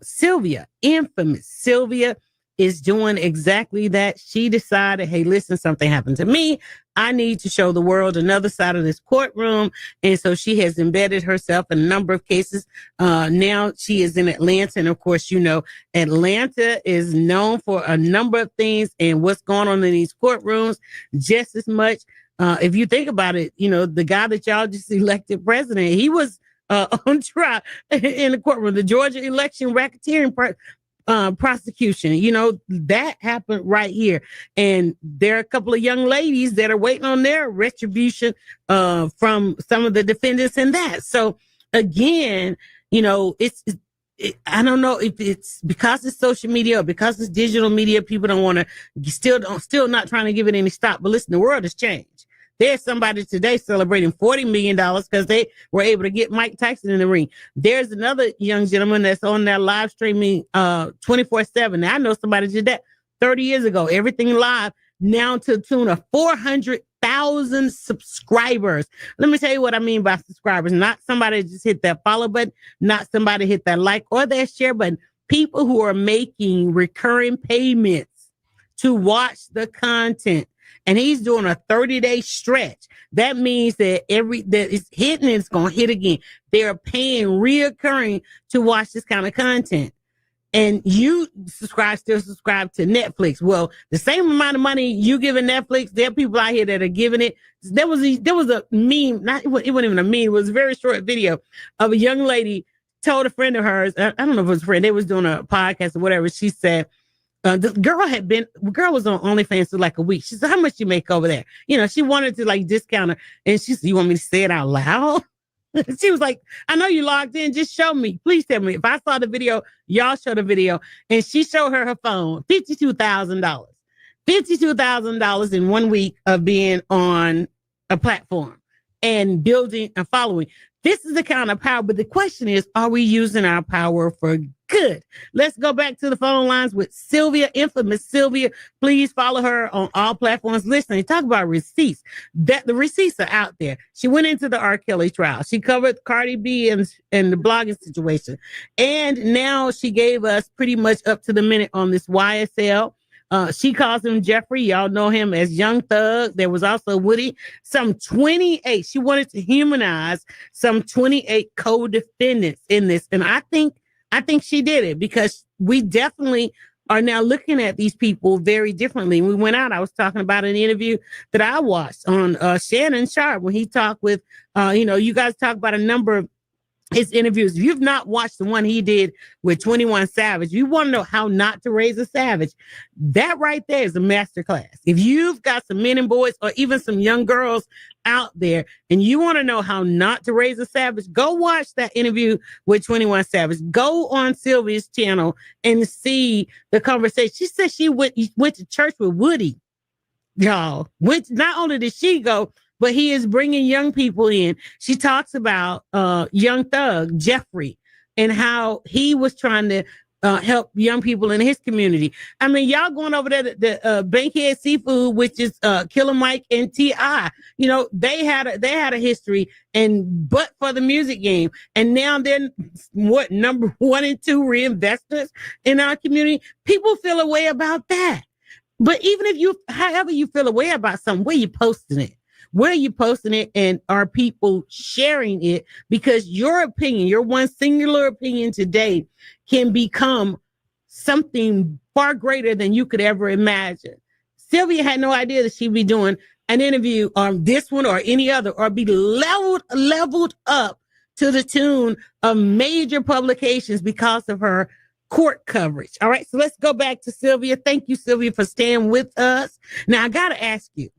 Sylvia, infamous Sylvia, is doing exactly that. She decided, hey, listen, something happened to me. I need to show the world another side of this courtroom. And so she has embedded herself in a number of cases. Now she is in Atlanta. And of course, you know, Atlanta is known for a number of things and what's going on in these courtrooms just as much. If you think about it, you know, the guy that y'all just elected president, he was on trial in the courtroom. The Georgia election racketeering prosecution, you know, that happened right here. And there are a couple of young ladies that are waiting on their retribution from some of the defendants in that. So again, you know, I don't know if it's because it's social media or because it's digital media, people don't want to, still not trying to give it any stop. But listen, the world has changed. There's somebody today celebrating $40 million because they were able to get Mike Tyson in the ring. There's another young gentleman that's on there live streaming 24/7. Now, I know somebody did that 30 years ago. Everything live, now to the tune of 400,000 subscribers. Let me tell you what I mean by subscribers. Not somebody just hit that follow button, not somebody hit that like or that share button. People who are making recurring payments to watch the content. And he's doing a 30-day stretch. That means that that it's hitting, it's going to hit again. They're paying reoccurring to watch this kind of content. and you still subscribe to Netflix. Well, the same amount of money you giving Netflix, there are people out here that are giving it. There was a meme, it wasn't even a meme, it was a very short video of a young lady told a friend of hers, I don't know if it was a friend, they was doing a podcast or whatever. She said, the girl was on OnlyFans for like a week. She said, how much you make over there? You know, she wanted to like discount her. And she said, you want me to say it out loud? She was like, I know you logged in. Just show me. Please tell me. If I saw the video, y'all show the video. And she showed her phone, $52,000. $52,000 in 1 week of being on a platform and building and following. This is the kind of power. But the question is, are we using our power for good? Let's go back to the phone lines with Sylvia, infamous Sylvia. Please follow her on all platforms. Listen, talk about receipts. The receipts are out there. She went into the R. Kelly trial. She covered Cardi B and the blogging situation. And now she gave us pretty much up to the minute on this YSL. She calls him Jeffrey. Y'all know him as Young Thug. There was also Woody. Some 28. She wanted to humanize some 28 co-defendants in this. And I think she did it because we definitely are now looking at these people very differently. We went out. I was talking about an interview that I watched on Shannon Sharp when he talked with, you guys talk about a number of his interviews. If you've not watched the one he did with 21 Savage, you want to know how not to raise a savage. That right there is a masterclass. If you've got some men and boys or even some young girls out there and you want to know how not to raise a savage, go watch that interview with 21 Savage. Go on Sylvia's channel and see the conversation. She said she went to church with Woody. Y'all, not only did she go, but he is bringing young people in. She talks about Young Thug, Jeffrey, and how he was trying to help young people in his community. I mean, y'all going over there to Bankhead Seafood, which is Killer Mike and T.I. You know, they had a history, but for the music game. And now they're number 1 and 2 reinvestors in our community. People feel a way about that. But even if however you feel a way about something, where you posting it? Where are you posting it, and are people sharing it? Because your opinion, your one singular opinion today can become something far greater than you could ever imagine. Sylvia had no idea that she'd be doing an interview on this one or any other, or be leveled up to the tune of major publications because of her court coverage. All right, so let's go back to Sylvia. Thank you, Sylvia, for staying with us. Now, I got to ask you,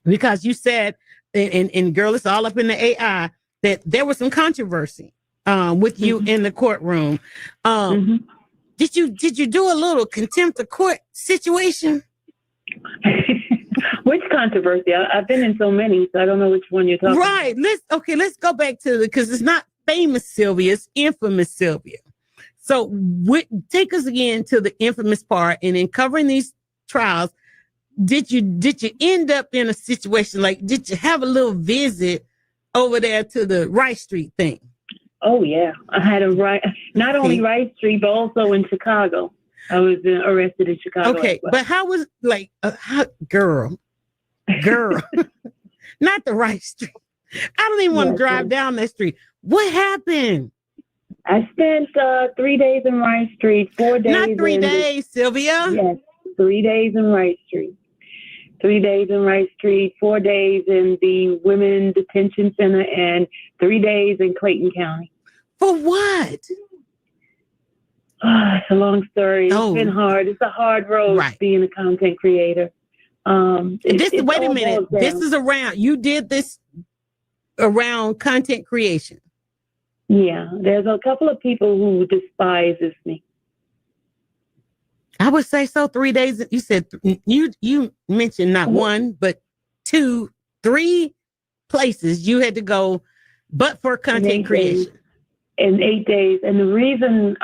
because you said, and girl, it's all up in the AI, that there was some controversy with you in the courtroom. Did you do a little contempt of court situation? Which controversy? I've been in so many, so I don't know which one you're talking about. Right. Let's go back to because it's not famous Sylvia, it's infamous Sylvia. So take us again to the infamous part, and in covering these trials, did you end up in a situation like, did you have a little visit over there to the Rice Street thing? Oh yeah, I had not only Rice Street but also in Chicago. I was arrested in Chicago. Okay, but how was girl, not the Rice Street. I don't even want to drive down that street. What happened? I spent 3 days in Rice Street, 4 days. Not 3 days, Sylvia. Yes, 3 days in Rice Street. 3 days in Rice Street, 4 days in the Women's Detention Center, and 3 days in Clayton County. For what? It's a long story. It's been hard. It's a hard road being a content creator. Wait a minute. This is you did this around content creation. Yeah, there's a couple of people who despises me. I would say so. 3 days. You said you mentioned not one, but 2, 3 places you had to go, but for content creation. In 8 days. And the reason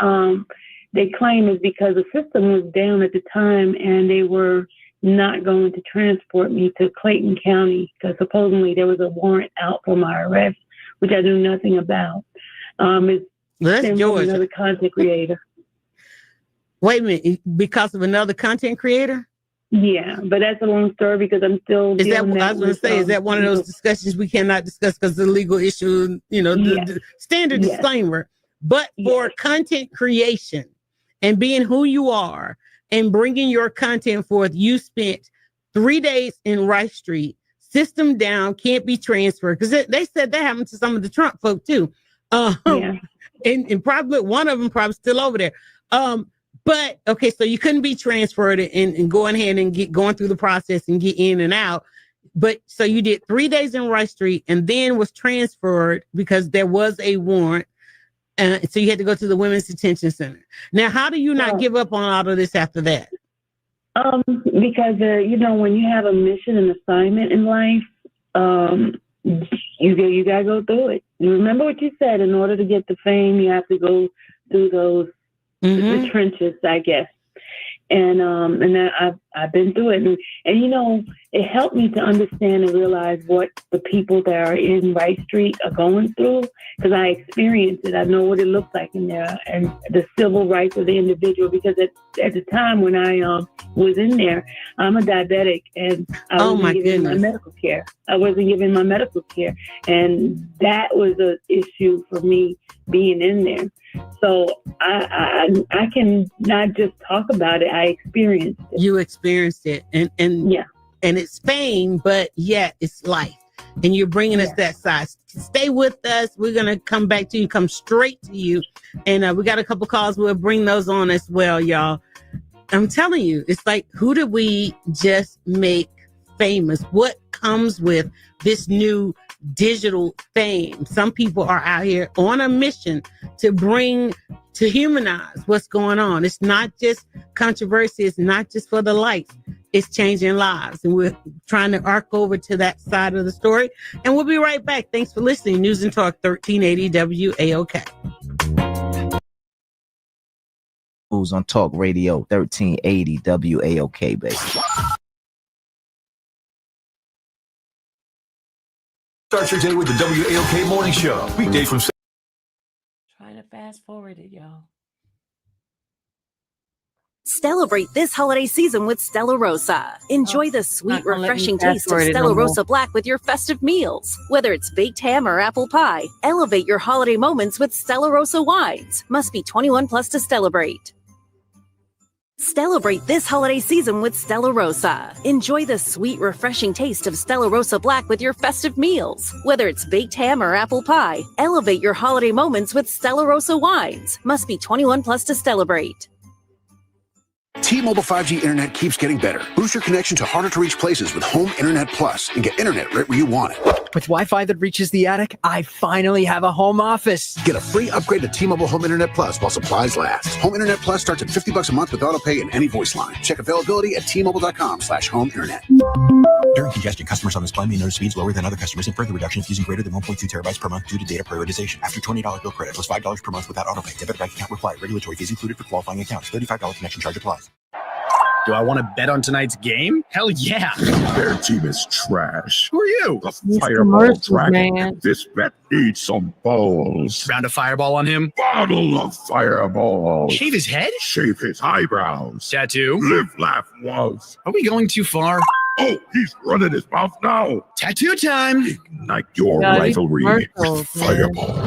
they claim is because the system was down at the time and they were not going to transport me to Clayton County because supposedly there was a warrant out for my arrest, which I knew nothing about. That's Georgia. Another content creator. Wait a minute, because of another content creator? Yeah, but that's a long story because I'm still. Is that what I was going to say? Is that one of those discussions we cannot discuss because of the legal issue? You know, the standard disclaimer. But for content creation and being who you are and bringing your content forth, you spent 3 days in Rice Street, system down, can't be transferred. Because they said that happened to some of the Trump folk too. And probably one of them probably still over there. But okay, so you couldn't be transferred and going ahead and going through the process and get in and out. But so you did 3 days in Rice Street and then was transferred because there was a warrant. So you had to go to the Women's Detention Center. Now, how do you not give up on all of this after that? Because when you have a mission and assignment in life, you gotta go through it. You remember what you said. In order to get the fame, you have to go through those the trenches, I guess. And I've been through it, and it helped me to understand and realize what the people that are in Rice Street are going through, because I experienced it. I know what it looks like in there, and the civil rights of the individual. Because at the time when I was in there, I'm a diabetic, and I wasn't given my medical care. I wasn't given my medical care, and that was an issue for me being in there. So I can not just talk about it. I experienced it. You experienced it, and it's fame, but yet it's life. And you're bringing us that side. Stay with us. We're gonna come back to you. Come straight to you. And we got a couple calls. We'll bring those on as well, y'all. I'm telling you, it's like, who did we just make famous? What comes with this new digital fame? Some people are out here on a mission to humanize what's going on. It's not just controversy. It's not just for the likes. It's changing lives. And we're trying to arc over to that side of the story. And we'll be right back. Thanks for listening. News and Talk 1380 WAOK. Who's on Talk Radio 1380 WAOK, baby. Start your day with the WAOK Morning Show. Weekday from Trying to fast forward it, y'all. Celebrate this holiday season with Stella Rosa. Enjoy the sweet, refreshing taste of Stella Rosa Black with your festive meals. Whether it's baked ham or apple pie, elevate your holiday moments with Stella Rosa wines. Must be 21 plus to celebrate. Celebrate this holiday season with Stella Rosa. Enjoy the sweet, refreshing taste of Stella Rosa Black with your festive meals. Whether it's baked ham or apple pie, elevate your holiday moments with Stella Rosa wines. Must be 21 plus to celebrate. T-Mobile 5G internet keeps getting better. Boost your connection to harder to reach places with Home Internet Plus and get internet right where you want it. With Wi-Fi that reaches the attic, I finally have a home office. Get a free upgrade to T-Mobile Home Internet Plus while supplies last. Home Internet Plus starts at $50 a month with autopay and any voice line. Check availability at T-Mobile.com/home internet. During congestion, customers on this plan may notice speeds lower than other customers and further reductions using greater than 1.2 terabytes per month due to data prioritization. After $20 bill credit plus $5 per month without autopay. Debit bank account required. Regulatory fees included for qualifying accounts. $35 connection charge applies. Do I want to bet on tonight's game? Hell yeah. Their team is trash. Who are you? The Fireball Dragon. Man. This bet needs some balls. Found a fireball on him? Bottle of Fireball. Shave his head? Shave his eyebrows. Tattoo? Live, laugh, was. Are we going too far? Oh, he's running his mouth now. Tattoo time. Ignite your rivalry with Fireball.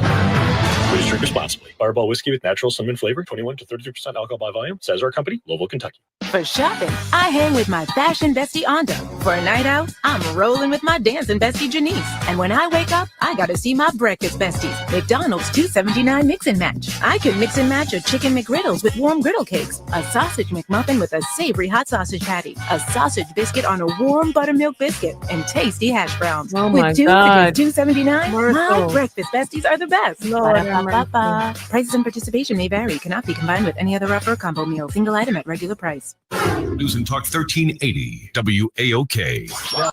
Please drink responsibly. Fireball whiskey with natural cinnamon flavor, 21 to 33% alcohol by volume. Says our company, Louisville, Kentucky. For shopping, I hang with my fashion bestie Ando. For a night out, I'm rolling with my dancing bestie Janice. And when I wake up, I gotta see my breakfast besties. McDonald's $2.79 mix and match. I can mix and match a chicken McGriddles with warm griddle cakes, a sausage McMuffin with a savory hot sausage patty, a sausage biscuit on a warm buttermilk biscuit, and tasty hash browns. Oh with my two God. for just $2.79, my Myrtle. breakfast besties are the best. Lord Ba-da-ba-ba-ba. Prices and participation may vary. Cannot be combined with any other offer or combo meal. Single item at regular price. News and Talk 1380 WAOK.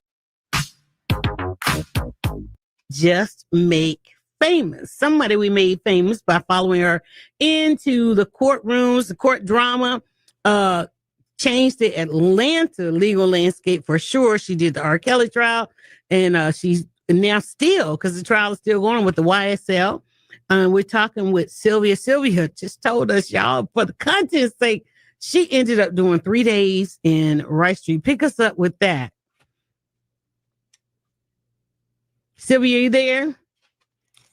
Just make famous. Somebody we made famous by following her into the courtrooms, the court drama, changed the Atlanta legal landscape for sure. She did the R. Kelly trial, and she's now still, because the trial is still going on with the YSL. We're talking with Sylvia. Sylvia just told us, y'all, for the content's sake, she ended up doing 3 days in Rice Street. Pick us up with that. Sylvia, you there?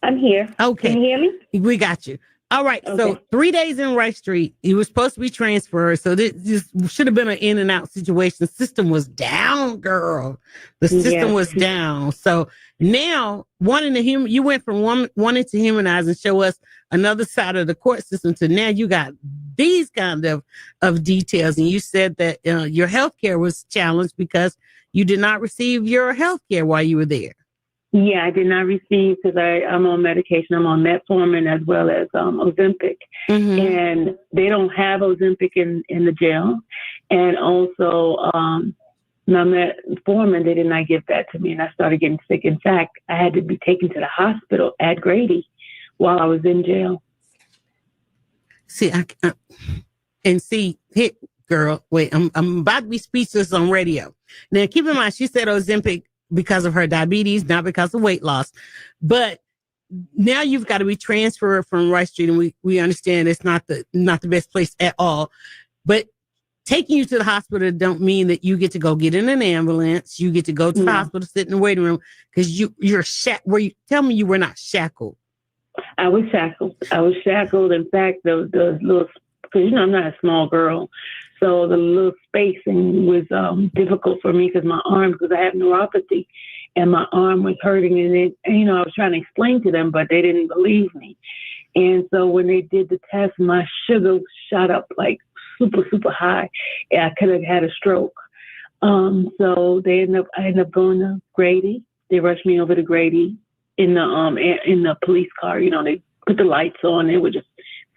I'm here. Okay. Can you hear me? We got you. All right. Okay. So 3 days in Rice Street, he was supposed to be transferred. So this should have been an in and out situation. The system was down, girl. The system was down. So now you went from wanting to humanize and show us another side of the court system to now you got these kind of details. And you said that your health care was challenged because you did not receive your health care while you were there. Yeah, I did not receive because I'm on medication. I'm on metformin as well as Ozempic. And they don't have Ozempic in the jail. And also my metformin, they did not give that to me. And I started getting sick. In fact, I had to be taken to the hospital at Grady while I was in jail. See, girl, wait, I'm about to be speechless on radio. Now, keep in mind, she said Ozempic because of her diabetes, not because of weight loss. But now you've got to be transferred from Rice Street, and we understand it's not the best place at all. But taking you to the hospital don't mean that you get to go get in an ambulance. You get to go to the hospital, sit in the waiting room because you're shackled. Tell me you were not shackled. I was shackled. In fact, the little, because I'm not a small girl. So the little spacing was difficult for me because my arm, because I have neuropathy, and my arm was hurting. And I was trying to explain to them, but they didn't believe me. And so when they did the test, my sugar shot up like super, super high. I could have had a stroke. So I ended up going to Grady. They rushed me over to Grady in the police car. They put the lights on. They were just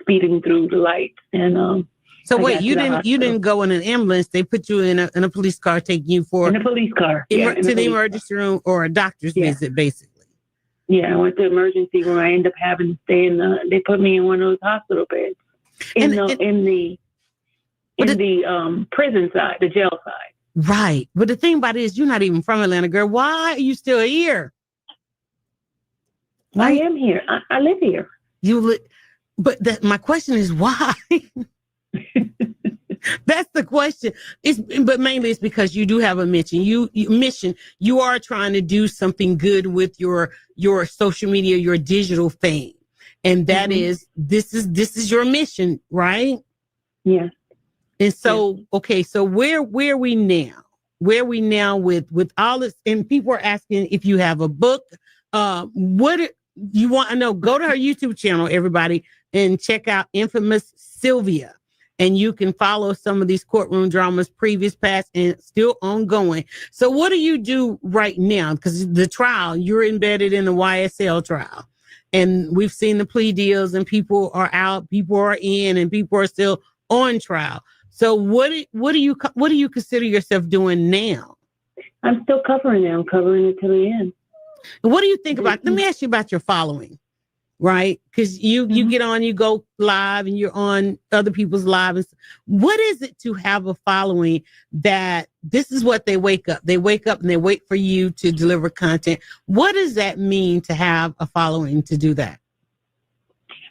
speeding through the lights. And so wait, you didn't go in an ambulance. They put you in a police car, taking you in a police car to the emergency room or a doctor's visit, basically. Yeah, I went to the emergency room. I ended up having to stay they put me in one of those hospital beds in the prison side, the jail side. Right. But the thing about it is you're not even from Atlanta, girl. Why are you still here? I am here. I live here. But my question is why? That's the question. But mainly it's because you do have a mission. You are trying to do something good with your social media, your digital fame, and that is this is your mission, right? Yeah. And so, okay, so where are we now? Where are we now with all this? And people are asking if you have a book. What you want to know? Go to her YouTube channel, everybody, and check out Infamous Sylvia. And you can follow some of these courtroom dramas, previous, past, and still ongoing. So what do you do right now? Because the trial, you're embedded in the YSL trial. And we've seen the plea deals, and people are out, people are in, and people are still on trial. So what do you consider yourself doing now? I'm still covering it. I'm covering it till the end. And what do you think about, let me ask you about your following. Right? Because you get on, you go live, and you're on other people's lives. What is it to have a following that this is what they wake up? They wake up and they wait for you to deliver content. What does that mean to have a following to do that?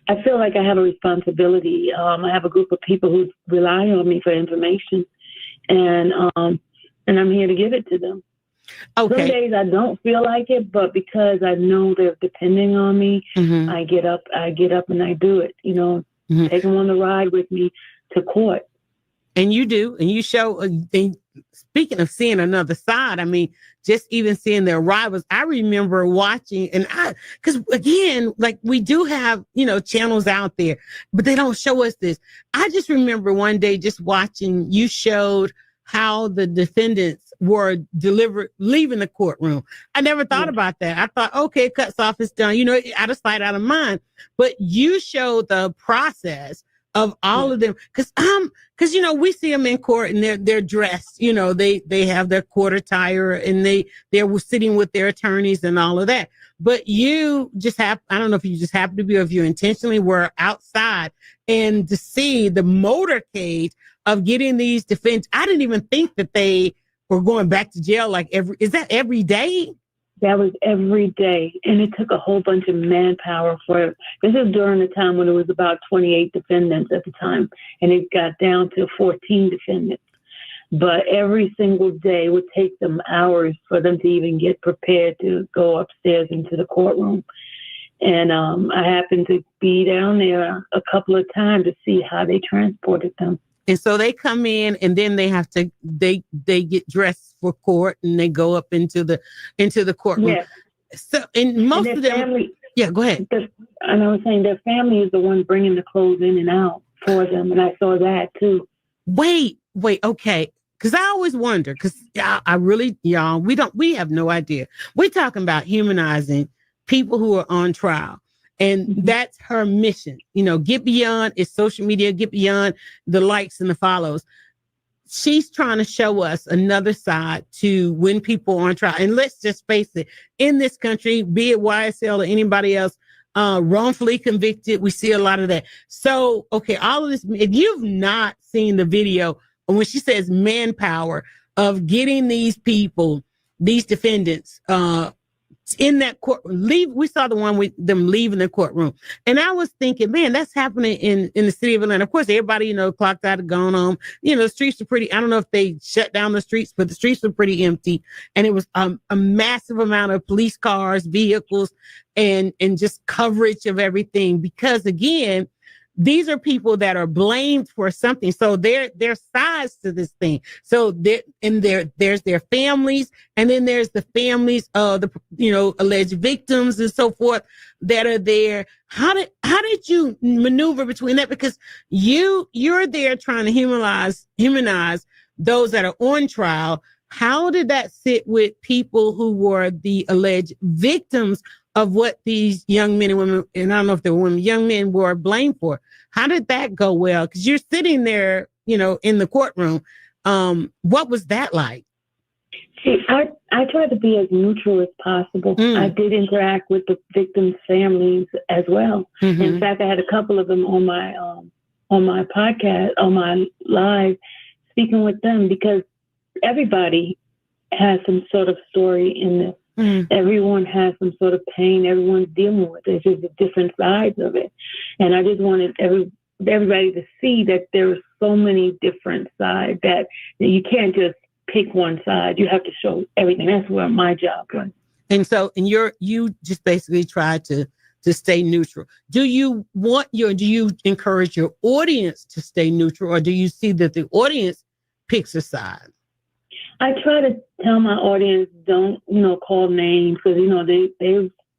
I feel like I have a responsibility. I have a group of people who rely on me for information, and I'm here to give it to them. Okay. Some days I don't feel like it, but because I know they're depending on me, I get up and I do it. Take them on the ride with me to court. And you do, and you show. And speaking of seeing another side, I mean, just even seeing the arrivals. I remember watching, because again, like we do have, channels out there, but they don't show us this. I just remember one day just watching. You showed how the defendants were leaving the courtroom. I never thought about that. I thought, okay, it cuts off, it's done, out of sight, out of mind. But you showed the process of all of them. Cause we see them in court and they're dressed, they have their court attire and they were sitting with their attorneys and all of that. But you just I don't know if you just happen to be, or if you intentionally were outside, and to see the motorcade of getting these defendants. I didn't even think that they were going back to jail is that every day? That was every day. And it took a whole bunch of manpower this is during the time when it was about 28 defendants at the time. And it got down to 14 defendants. But every single day would take them hours for them to even get prepared to go upstairs into the courtroom. And I happened to be down there a couple of times to see how they transported them. And so they come in, and then they have to they get dressed for court, and they go up into the courtroom. Yeah. So, and most of them, family, yeah, go ahead. And I was saying their family is the one bringing the clothes in and out for them, and I saw that too. Wait, okay. Because I always wonder, because we have no idea. We're talking about humanizing people who are on trial. And that's her mission, get beyond it's social media, get beyond the likes and the follows. She's trying to show us another side to when people are on trial. And let's just face it, in this country, be it YSL or anybody else, wrongfully convicted, we see a lot of that. So, okay, all of this, if you've not seen the video when she says manpower of getting these people, these defendants, in that court, we saw the one with them leaving the courtroom. And I was thinking, man, that's happening in the city of Atlanta. Of course, everybody, clocked out and gone home. The streets are pretty, I don't know if they shut down the streets, but the streets were pretty empty. And it was a massive amount of police cars, vehicles, and just coverage of everything. Because again, these are people that are blamed for something. So there's sides to this thing. So there's their families, and then there's the families of the alleged victims and so forth that are there. How did you maneuver between that? Because you're there trying to humanize those that are on trial. How did that sit with people who were the alleged victims of what these young men and women, and I don't know if they were women, young men were blamed for? How did that go well? Because you're sitting there, in the courtroom. What was that like? See, I tried to be as neutral as possible. I did interact with the victims' families as well. Mm-hmm. In fact, I had a couple of them on my podcast, on my live, speaking with them, because everybody has some sort of story in this. Everyone has some sort of pain everyone's dealing with. There's just different sides of it. And I just wanted everybody to see that there are so many different sides that you can't just pick one side. You have to show everything. That's where my job was. And so, you just basically try to stay neutral. Do you encourage your audience to stay neutral, or do you see that the audience picks a side? I try to tell my audience, don't, call names, because,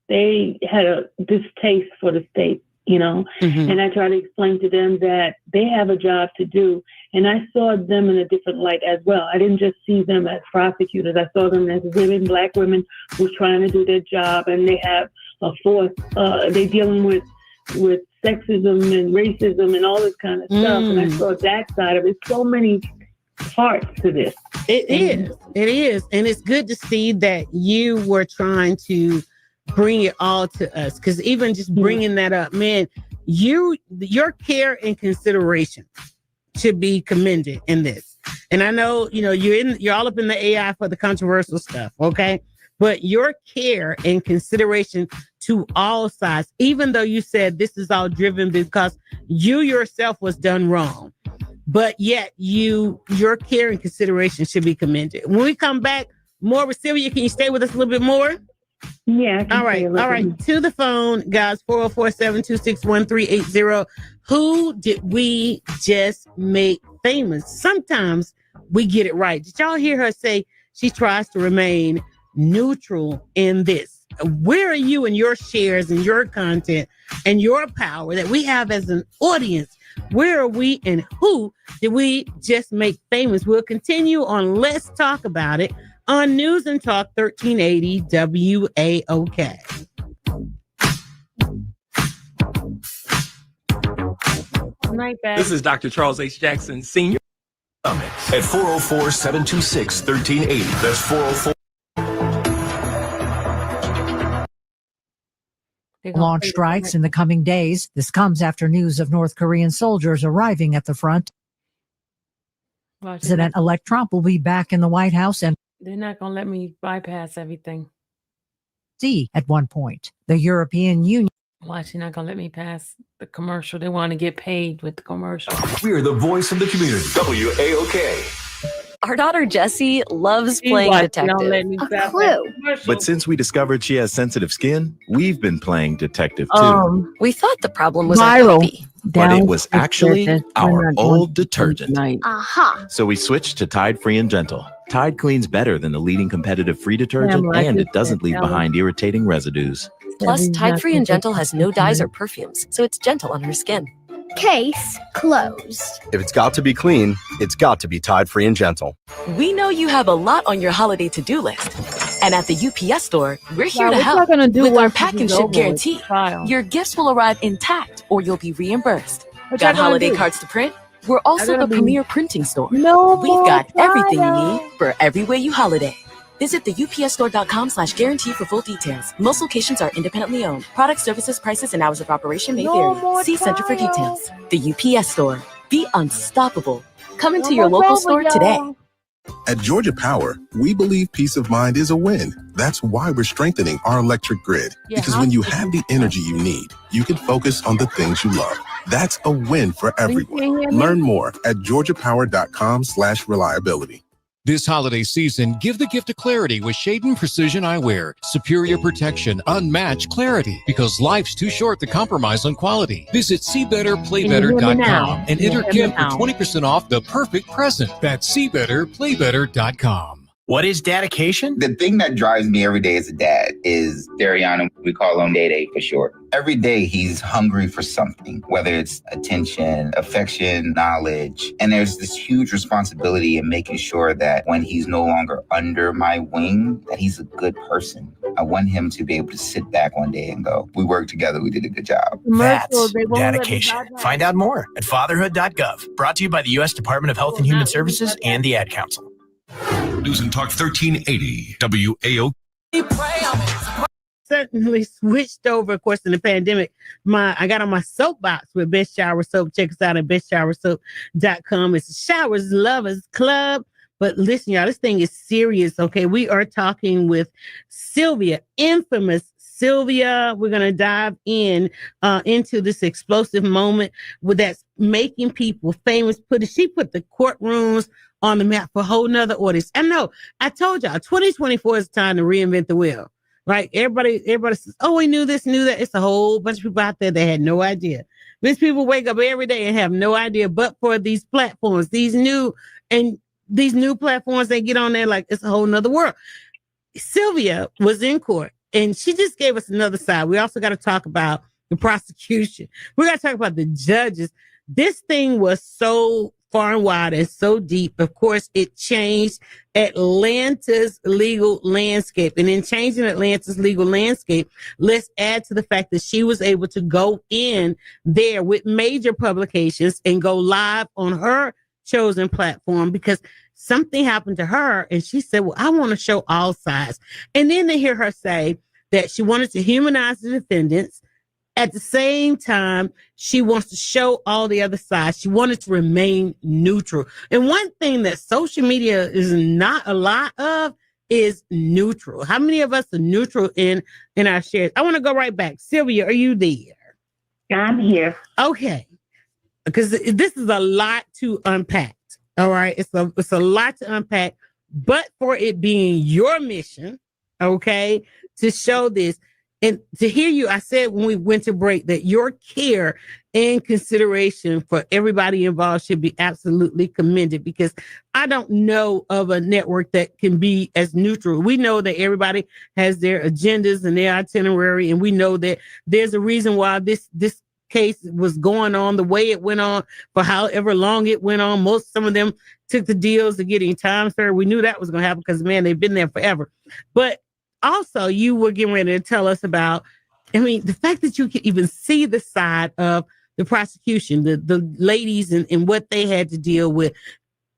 they had a distaste for the state, and I try to explain to them that they have a job to do. And I saw them in a different light as well. I didn't just see them as prosecutors. I saw them as women, Black women who are trying to do their job, and they have a force. They're dealing with sexism and racism and all this kind of stuff. And I saw that side of it. So many parts to this. It is. And it's good to see that you were trying to bring it all to us. Because even just bringing that up, man, your care and consideration should be commended in this. And I know, you're all up in the AI for the controversial stuff, okay? But your care and consideration to all sides, even though you said this is all driven because you yourself was done wrong. But yet your care and consideration should be commended. When we come back, more with Sylvia, can you stay with us a little bit more? Yeah. All right. To the phone, guys, 404-726-1380. Who did we just make famous? Sometimes we get it right. Did y'all hear her say she tries to remain neutral in this? Where are you in your shares and your content and your power that we have as an audience? Where are we, and who did we just make famous? We'll continue on Let's Talk About It on News and Talk 1380 WAOK. This is Dr. Charles H. Jackson, Sr. At 404-726-1380. That's 404. Launch strikes in the coming days. This comes after news of North Korean soldiers arriving at the front. President-elect Trump will be back in the White House, and they're not going to let me bypass everything. See, at one point, the European Union. Why is she not going to let me pass the commercial? They want to get paid with the commercial. We are the voice of the community. WAOK. Our daughter Jessie loves playing detective. A clue. But since we discovered she has sensitive skin, we've been playing detective too. We thought the problem was Viral. our puppy. But it was actually our old detergent. Aha. So we switched to Tide Free and Gentle. Tide cleans better than the leading competitive free detergent, and it doesn't leave behind irritating residues. Plus, Tide Free and Gentle has no dyes or perfumes, so it's gentle on her skin. Case closed. If it's got to be clean, it's got to be Tide Free and Gentle. We know you have a lot on your holiday to-do list. And at the UPS store, we're here to What help. y'all gonna do With our once pack this and is ship over with? guarantee, Trial. your gifts will arrive intact or you'll be reimbursed. What y'all Got gonna holiday do? cards to print? We're also gotta the be- premier printing store. No We've more got everything you trial. need for every way you holiday. Visit the upsstore.com/guarantee for full details. Most locations are independently owned. Product services, prices, and hours of operation may No vary. more See Center for trial. details. The UPS store. Be unstoppable. Come into No your more local trouble, store today. y'all. At Georgia Power, we believe peace of mind is a win. That's why we're strengthening our electric grid. Yeah, Because when you have the energy you need, you can focus on the things you love. That's a win for everyone. hear me? Learn more at georgiapower.com/reliability. This holiday season, give the gift of clarity with Shaden Precision Eyewear. Superior protection, unmatched clarity. Because life's too short to compromise on quality. Visit SeeBetterPlayBetter.com and enter Kim for 20% off the perfect present. That's SeeBetterPlayBetter.com. What is dedication? The thing that drives me every day as a dad is Dariana. We call him Day Day for short. Every day he's hungry for something, whether it's attention, affection, knowledge. And there's this huge responsibility in making sure that when he's no longer under my wing, that he's a good person. I want him to be able to sit back one day and go, we worked together, we did a good job. That's dedication. Find out more at fatherhood.gov. Brought to you by the U.S. Department of Health and Human Services and the Ad Council. News and Talk 1380 WAOK. Certainly switched over, of course, in the pandemic. I got on my soapbox with Best Shower Soap. Check us out at bestshowersoap.com. It's a Showers Lovers Club. But listen, y'all, this thing is serious, okay? We are talking with Sylvia, infamous Sylvia. We're going to dive into this explosive moment that's making people famous. She put the courtrooms on the map for a whole nother audience. I know, I told y'all, 2024 is time to reinvent the wheel, right? Everybody says, oh, we knew this, knew that. It's a whole bunch of people out there that had no idea. These people wake up every day and have no idea, but for these platforms, these new platforms, they get on there like it's a whole nother world. Sylvia was in court and she just gave us another side. We also got to talk about the prosecution. We got to talk about the judges. This thing was so far and wide and so deep. Of course, it changed Atlanta's legal landscape. And in changing Atlanta's legal landscape, let's add to the fact that she was able to go in there with major publications and go live on her chosen platform because something happened to her. And she said, well, I want to show all sides. And then to hear her say that she wanted to humanize the defendants. At the same time, she wants to show all the other sides. She wanted to remain neutral. And one thing that social media is not a lot of is neutral. How many of us are neutral in our shares? I want to go right back. Sylvia, are you there? I'm here. Okay. Because this is a lot to unpack. All right. It's a lot to unpack, but for it being your mission, okay, to show this. And to hear you, I said when we went to break that your care and consideration for everybody involved should be absolutely commended because I don't know of a network that can be as neutral. We know that everybody has their agendas and their itinerary, and we know that there's a reason why this case was going on the way it went on for however long it went on. Some of them took the deals to getting time served. We knew that was going to happen because, man, they've been there forever. But also, you were getting ready to tell us about, the fact that you can even see the side of the prosecution, the ladies and what they had to deal with,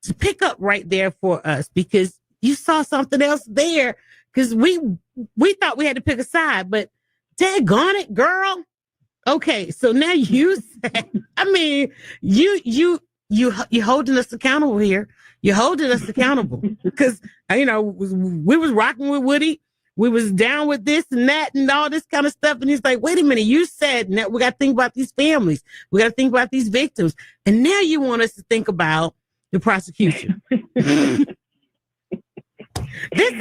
to pick up right there for us, because you saw something else there, because we thought we had to pick a side, but daggone it, girl. Okay, so now you said, you holding us accountable here. You're holding us accountable because, we was rocking with Woody. We was down with this and that and all this kind of stuff. And he's like, wait a minute, you said that we got to think about these families. We got to think about these victims. And now you want us to think about the prosecution. This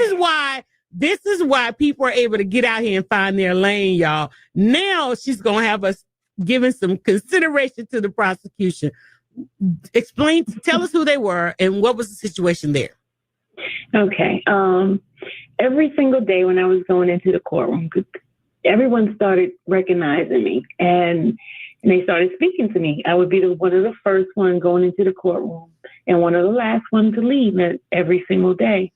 is why people are able to get out here and find their lane, y'all. Now she's going to have us giving some consideration to the prosecution. Tell us who they were and what was the situation there. Okay. Every single day when I was going into the courtroom, everyone started recognizing me and they started speaking to me. I would be one of the first one going into the courtroom and one of the last ones to leave every single day.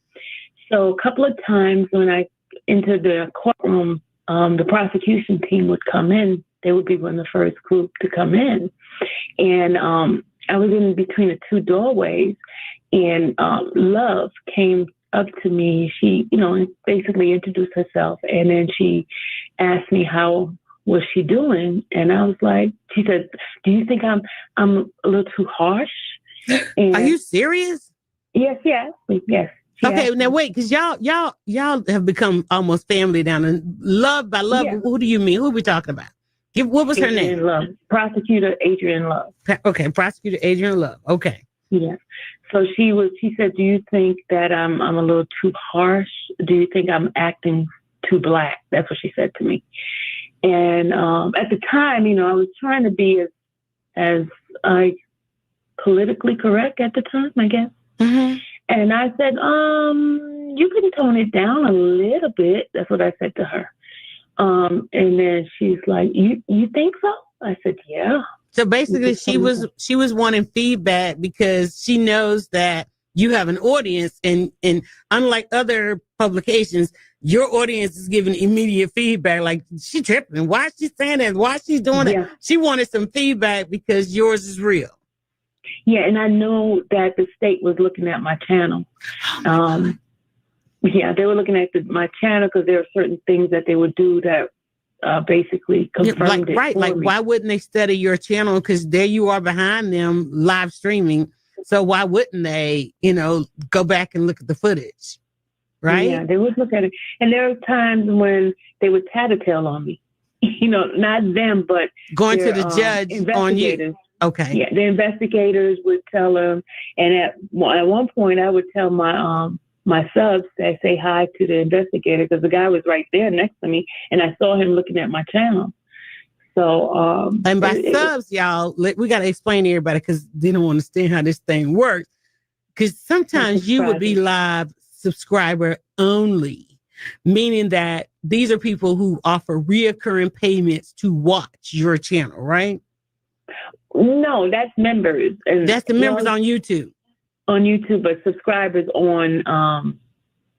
So a couple of times when I entered the courtroom, the prosecution team would come in. They would be one of the first group to come in. And I was in between the two doorways, and Love came up to me. She, basically introduced herself, and then she asked me how was she doing, and I was like, she said, "Do you think I'm a little too harsh?" And are you serious? Yes. Okay, now wait, because y'all have become almost family down in Love. By Love, Who do you mean? Who are we talking about? What was her name? Love. Prosecutor Adrian Love. Okay, Prosecutor Adrian Love. Okay. Yeah. So she said, "Do you think that I'm a little too harsh? Do you think I'm acting too black?" That's what she said to me. And at the time, I was trying to be as politically correct at the time, I guess. Mm-hmm. And I said, "You can tone it down a little bit." That's what I said to her. And then she's like, "You think so?" I said, "Yeah." So basically, she was wanting feedback because she knows that you have an audience, and unlike other publications, your audience is giving immediate feedback. Like, she tripping. Why is she saying that? Why is she doing that? She wanted some feedback because yours is real. Yeah, and I know that the state was looking at my channel. They were looking at my channel because there are certain things that they would do that basically confirmed it. Right. Like, why wouldn't they study your channel? Because there you are behind them live streaming. So why wouldn't they, go back and look at the footage? Right? Yeah, they would look at it. And there were times when they would tattletale on me. Not them, but going to the judge on you. Okay. Yeah, the investigators would tell them. And at one point, I would tell my subs to say hi to the investigator because the guy was right there next to me, and I saw him looking at my channel. So, and by subs, y'all, we got to explain to everybody because they don't understand how this thing works. Because sometimes you would be live subscriber only, meaning that these are people who offer reoccurring payments to watch your channel, right? No, that's members. And that's the members on YouTube. On YouTube, but subscribers on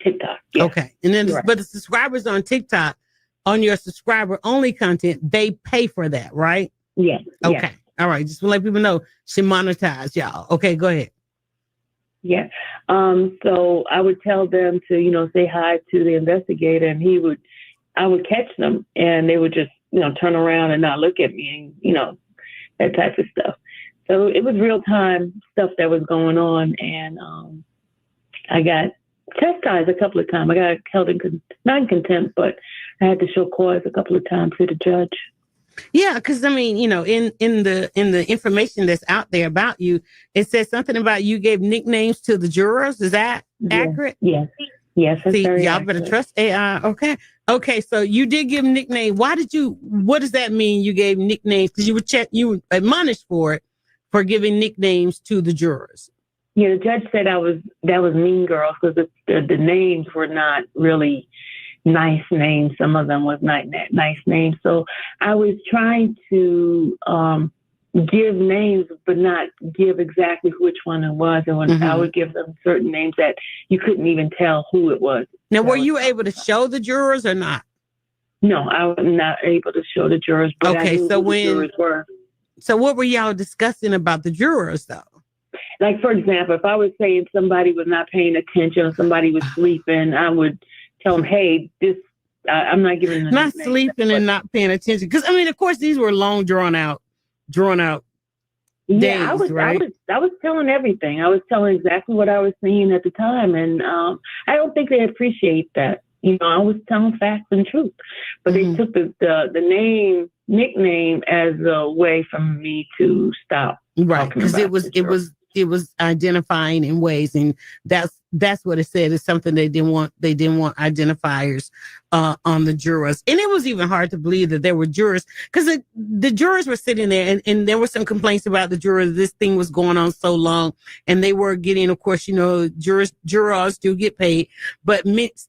TikTok. Yes. Okay. And then, but the subscribers on TikTok, on your subscriber only content, they pay for that, right? Yes. Okay. Yes. All right. Just to let people know, she monetized y'all. Okay, go ahead. Yeah. So I would tell them to, say hi to the investigator, and I would catch them, and they would just, turn around and not look at me, and, that type of stuff. So it was real time stuff that was going on, and I got chastised a couple of times. I got held not in contempt, but I had to show cause a couple of times to the judge. Yeah, because in the information that's out there about you, it says something about you gave nicknames to the jurors. Is that accurate? Yes. Yes. See, y'all accurate. better trust AI. Okay. So you did give nicknames. What does that mean? You gave nicknames because you were admonished for giving nicknames to the jurors. Yeah, the judge said that was Mean Girls because the names were not really nice names. Some of them was not nice names. So I was trying to give names, but not give exactly which one it was. And when I would give them certain names that you couldn't even tell who it was. Now, were you able to show the jurors or not? No, I was not able to show the jurors. But okay, I knew who the jurors were. So what were y'all discussing about the jurors, though? Like, for example, if I was saying somebody was not paying attention or somebody was sleeping, I would tell them, "Hey, I'm not giving them not sleeping and not paying attention." Because of course, these were long, drawn out days, yeah, right? I was telling everything. I was telling exactly what I was seeing at the time, and I don't think they appreciate that. I was telling facts and truth, but they took nickname as a way for me to stop. Right, because it it was identifying in ways, and that's what it said. It's something they didn't want identifiers on the jurors. And it was even hard to believe that there were jurors, because the jurors were sitting there, and there were some complaints about the jurors. This thing was going on so long, and they were getting, of course, jurors do get paid, but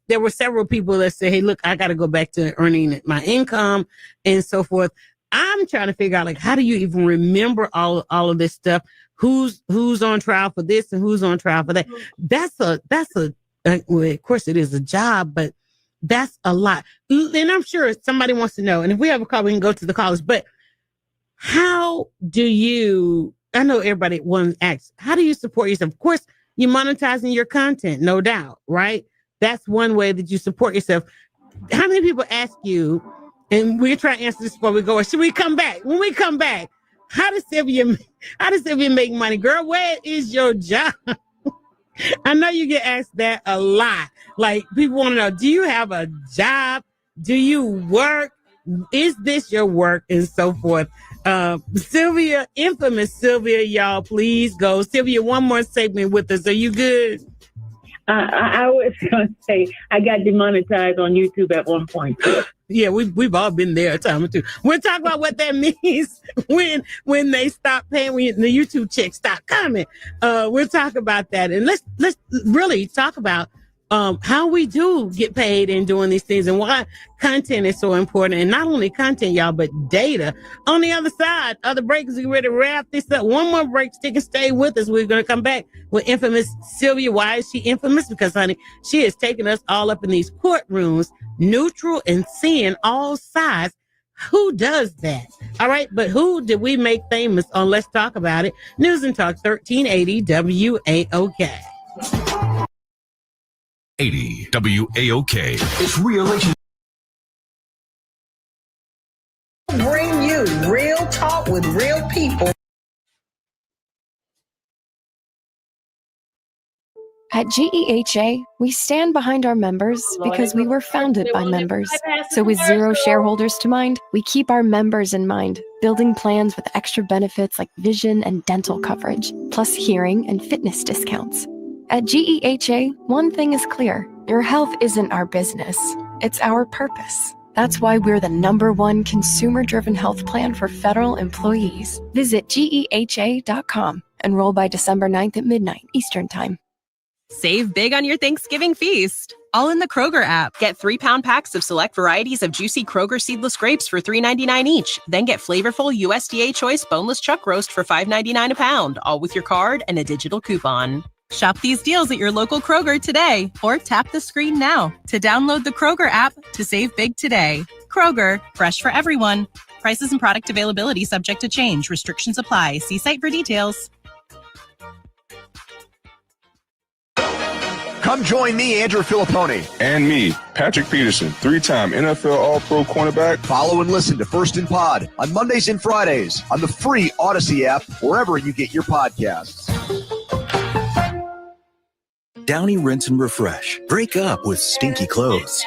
there were several people that said, hey, look, I got to go back to earning my income and so forth. I'm trying to figure out, like, how do you even remember all of this stuff? Who's on trial for this and who's on trial for that? That's well, of course it is a job, but that's a lot. And I'm sure somebody wants to know, and if we have a call, we can go to the callers, but how do you, I know everybody wants to ask, how do you support yourself? Of course, you're monetizing your content, no doubt, right? That's one way that you support yourself. How many people ask you, and we're trying to answer this before we go, or should we come back? When we come back, how does Sylvia make money? Girl, where is your job? I know you get asked that a lot. Like, people want to know, do you have a job? Do you work? Is this your work? And so forth. Sylvia, infamous Sylvia, y'all, please go. Sylvia, one more segment with us. Are you good? I was going to say, I got demonetized on YouTube at one point. Yeah, we've all been there a time or two. We'll talk about what that means when they stop paying, when the YouTube checks stop coming. We'll talk about that, and let's really talk about how we do get paid in doing these things, and why content is so important. And not only content, y'all, but data. On the other side, other breaks, we ready to wrap this up. One more break, stick and stay with us. We're going to come back with infamous Sylvia. Why is she infamous? Because, honey, she has taken us all up in these courtrooms, neutral and seeing all sides. Who does that? All right, but who did we make famous on Let's Talk About It? News and Talk 1380 WAOK. 80 WAOK. It's real. Bring you real talk with real people. At GEHA, we stand behind our members because we were founded by members. So with zero shareholders to mind, we keep our members in mind, building plans with extra benefits like vision and dental coverage, plus hearing and fitness discounts. At GEHA, one thing is clear. Your health isn't our business. It's our purpose. That's why we're the #1 consumer-driven health plan for federal employees. Visit GEHA.com. Enroll by December 9th at midnight Eastern Time. Save big on your Thanksgiving feast, all in the Kroger app. Get 3-pound packs of select varieties of juicy Kroger seedless grapes for $3.99 each. Then get flavorful USDA Choice boneless chuck roast for $5.99 a pound, all with your card and a digital coupon. Shop these deals at your local Kroger today, or tap the screen now to download the Kroger app to save big today. Kroger, fresh for everyone. Prices and product availability subject to change. Restrictions apply. See site for details. Come join me, Andrew Filipponi. And me, Patrick Peterson, 3-time NFL All-Pro cornerback. Follow and listen to First and Pod on Mondays and Fridays on the free Odyssey app, wherever you get your podcasts. Downy Rinse and Refresh. Break up with stinky clothes.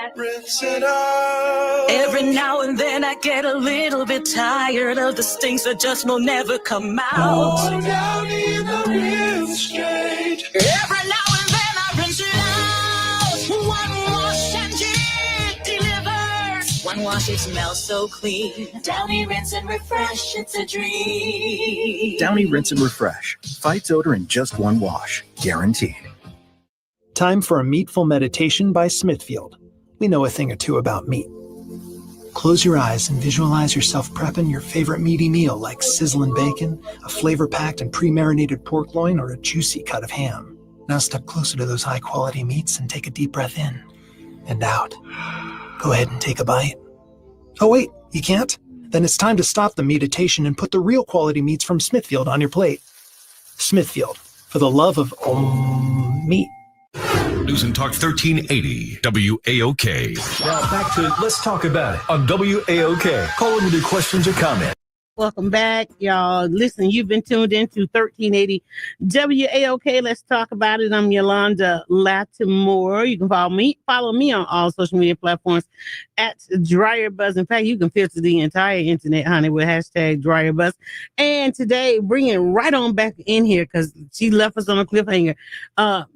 Every now and then I get a little bit tired of the stinks that just will never come out. Oh, Downy the rinse straight. Every now and then I rinse it out. One wash and it delivers. One wash, it smells so clean. Downy Rinse and Refresh, it's a dream. Downy Rinse and Refresh. Fights odor in just one wash. Guaranteed. Time for a meatful meditation by Smithfield. We know a thing or two about meat. Close your eyes and visualize yourself prepping your favorite meaty meal like sizzling bacon, a flavor-packed and pre-marinated pork loin, or a juicy cut of ham. Now step closer to those high-quality meats and take a deep breath in and out. Go ahead and take a bite. Oh wait, you can't? Then it's time to stop the meditation and put the real quality meats from Smithfield on your plate. Smithfield, for the love of meat. News and Talk 1380 WAOK. Now back to Let's Talk About It on WAOK. Call in with your questions or comments. Welcome back, y'all. Listen, you've been tuned into 1380 WAOK. Let's talk about it. I'm Yolanda Lattimore. You can follow me on all social media platforms at DryerBuzz. In fact, you can filter the entire internet, honey, with hashtag DryerBuzz. And today, bringing right on back in here because she left us on a cliffhanger.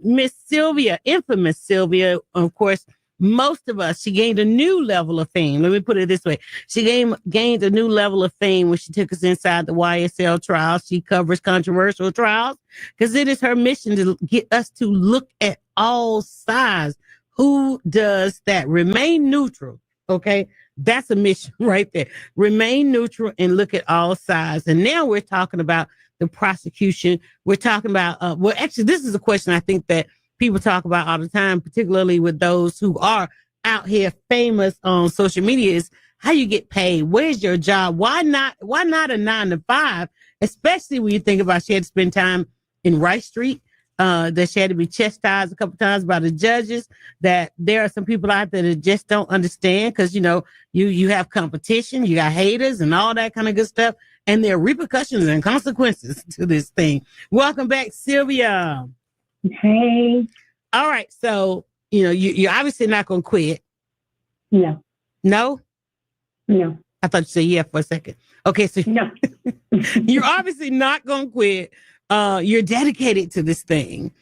Miss Sylvia, infamous Sylvia, of course. Most of us, she gained a new level of fame. Let me put it this way. She gained a new level of fame when she took us inside the YSL trials. She covers controversial trials because it is her mission to get us to look at all sides. Who does that? Remain neutral. Okay. That's a mission right there. Remain neutral and look at all sides. And now we're talking about the prosecution. We're talking about, well, actually, this is a question I think that people talk about all the time, particularly with those who are out here famous on social media, is how you get paid. Where's your job? Why not a 9-to-5? Especially when you think about she had to spend time in Rice Street, that she had to be chastised a couple times by the judges, that there are some people out there that just don't understand because, you know, you have competition, you got haters and all that kind of good stuff. And there are repercussions and consequences to this thing. Welcome back, Sylvia. Hey. All right. So, you know, you're obviously not going to quit. No. No? No. I thought you said yeah for a second. Okay. So no. You're obviously not going to quit. You're dedicated to this thing.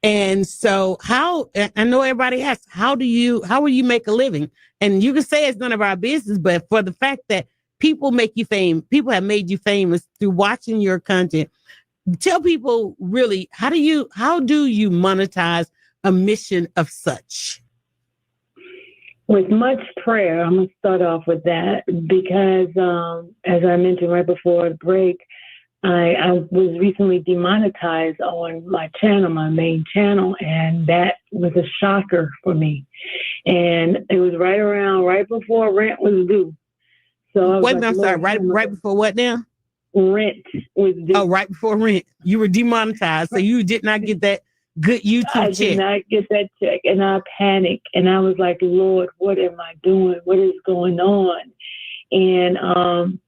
And so I know everybody asks, how will you make a living? And you can say it's none of our business, but for the fact that people make you famous, people have made you famous through watching your content. Tell people really, how do you monetize a mission of such? With much prayer, I'm going to start off with that because, as I mentioned right before the break, I was recently demonetized on my channel, my main channel, and that was a shocker for me. And it was right before rent was due. So wait a minute, I'm sorry, right before what now? Rent was due. Oh, right before rent. You were demonetized, so you did not get that good YouTube check. I did not get that check, and I panicked, and I was like, Lord, what am I doing? What is going on? And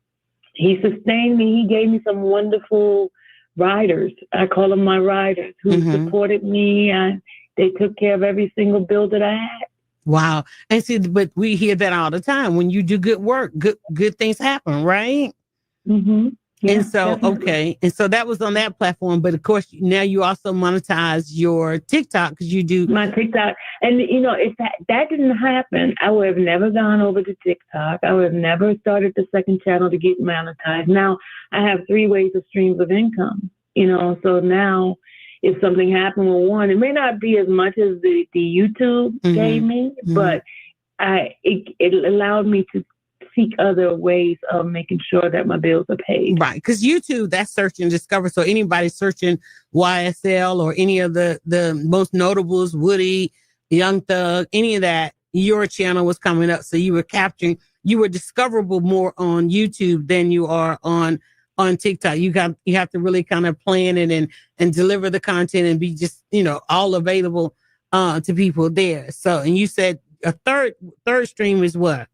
he sustained me. He gave me some wonderful riders. I call them my riders who supported me, and they took care of every single bill that I had. Wow. And see, but we hear that all the time. When you do good work, good things happen, right? Mm-hmm. Yeah, and so, definitely. okay. And so that was on that platform. But of course, now you also monetize your TikTok because you do my TikTok. And, you know, if that didn't happen, I would have never gone over to TikTok. I would have never started the second channel to get monetized. Now I have 3 ways of streams of income, you know, so now if something happened with one, it may not be as much as the YouTube gave me, but it allowed me to seek other ways of making sure that my bills are paid. Right. Because YouTube, that's search and discover. So anybody searching YSL or any of the most notables, Woody, Young Thug, any of that, your channel was coming up. So you were discoverable more on YouTube than you are on TikTok. You have to really kind of plan it and deliver the content and be just, you know, all available to people there. So, and you said a third stream is what?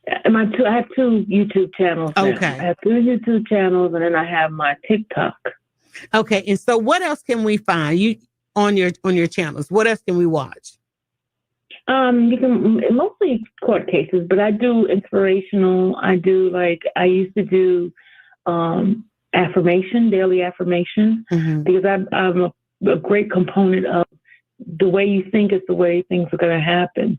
I have 2 YouTube channels. Okay. I have 2 YouTube channels, and then I have my TikTok. Okay. And so what else can we find you on your channels? What else can we watch? You can mostly court cases, but I do inspirational. I used to do daily affirmation, because I'm a great component of the way you think is the way things are going to happen.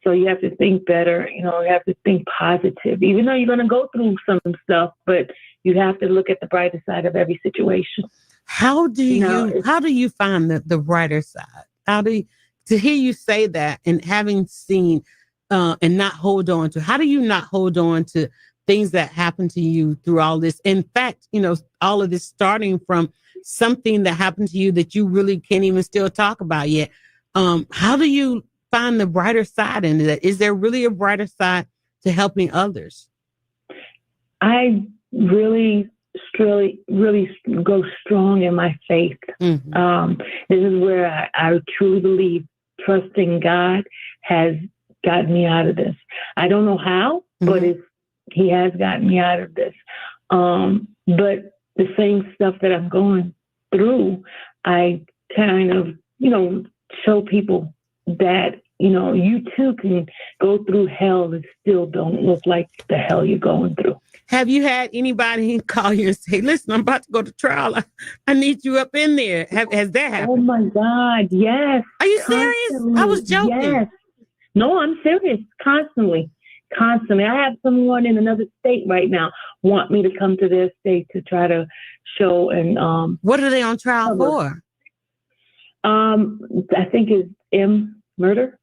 So you have to think better, you know, you have to think positive, even though you're going to go through some stuff, but you have to look at the brighter side of every situation. How do you find the brighter side? To hear you say that and having seen and not hold on to, how do you not hold on to things that happen to you through all this? In fact, you know, all of this starting from something that happened to you that you really can't even still talk about yet. How do you find the brighter side in that? Is there really a brighter side to helping others? I really go strong in my faith. This is where I truly believe trusting God has gotten me out of this. I don't know how, but he has gotten me out of this. But the same stuff that I'm going through, I kind of, show people that, you too can go through hell and still don't look like the hell you're going through. Have you had anybody call you and say, listen, I'm about to go to trial. I need you up in there. Has that happened? Oh my God, yes. Are you serious? I was joking. Yes. No, I'm serious. Constantly. I have someone in another state right now want me to come to their state to try to show and what are they on trial for? I think it's murder.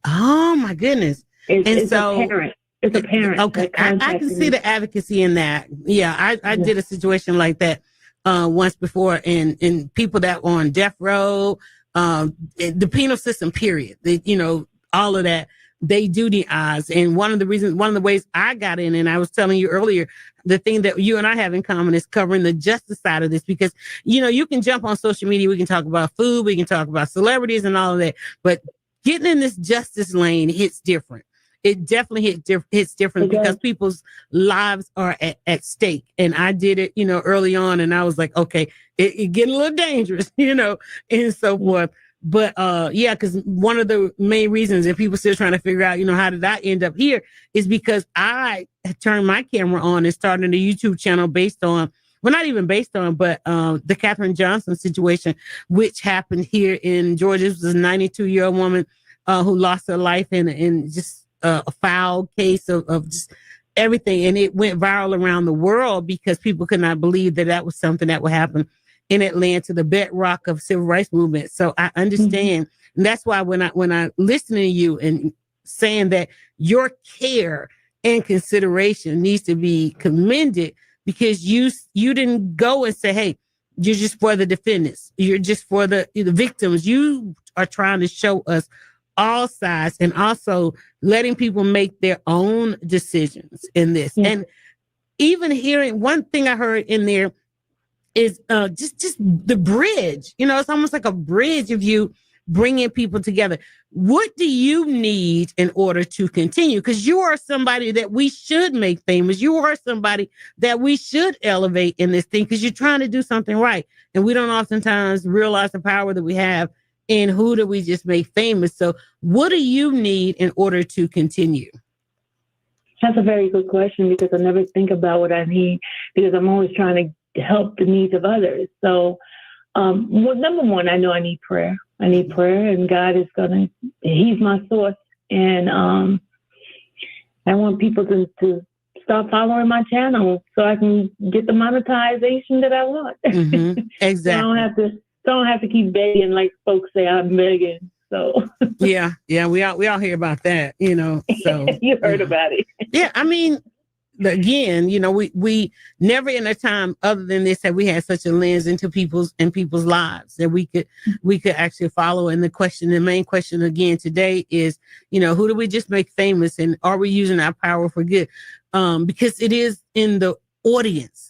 Oh my goodness. It's a parent. It's a parent. Okay. I can see the advocacy in that. Yeah, I did a situation like that once before, and people that were on death row, the penal system, period. All of that, they do the odds. And one of the ways I got in, and I was telling you earlier, the thing that you and I have in common is covering the justice side of this, because, you can jump on social media. We can talk about food. We can talk about celebrities and all of that. But getting in this justice lane hits different. It definitely hits different because people's lives are at stake. And I did it, early on, and I was like, okay, it getting a little dangerous, and so forth. But because one of the main reasons that people still trying to figure out, how did I end up here, is because I turned my camera on and started a YouTube channel based on, well, not even based on, but the Katherine Johnson situation, which happened here in Georgia. This was a 92-year-old woman who lost her life in just a foul case of just everything. And it went viral around the world because people could not believe that was something that would happen in Atlanta, the bedrock of civil rights movement. So I understand. Mm-hmm. And that's why when I listen to you and saying that your care and consideration needs to be commended, because you didn't go and say, hey, you're just for the defendants. You're just for the victims. You are trying to show us all sides, and also letting people make their own decisions in this. Yeah. And even hearing one thing I heard in there is just the bridge. It's almost like a bridge of you bringing people together. What do you need in order to continue? Because you are somebody that we should make famous. You are somebody that we should elevate in this thing, because you're trying to do something right. And we don't oftentimes realize the power that we have. And who do we just make famous? So what do you need in order to continue? That's a very good question, because I never think about what I need, because I'm always trying to help the needs of others. So, number one, I know I need prayer. I need prayer, and God is He's my source. And I want people to start following my channel so I can get the monetization that I want. Mm-hmm. Exactly. So I don't have to keep begging like folks say I'm begging. So yeah, we all hear about that, So you heard about it. Yeah, I mean, again, we never in a time other than this have we had such a lens into people's lives that we could actually follow. And the main question again today is, who do we just make famous, and are we using our power for good? Because it is in the audience.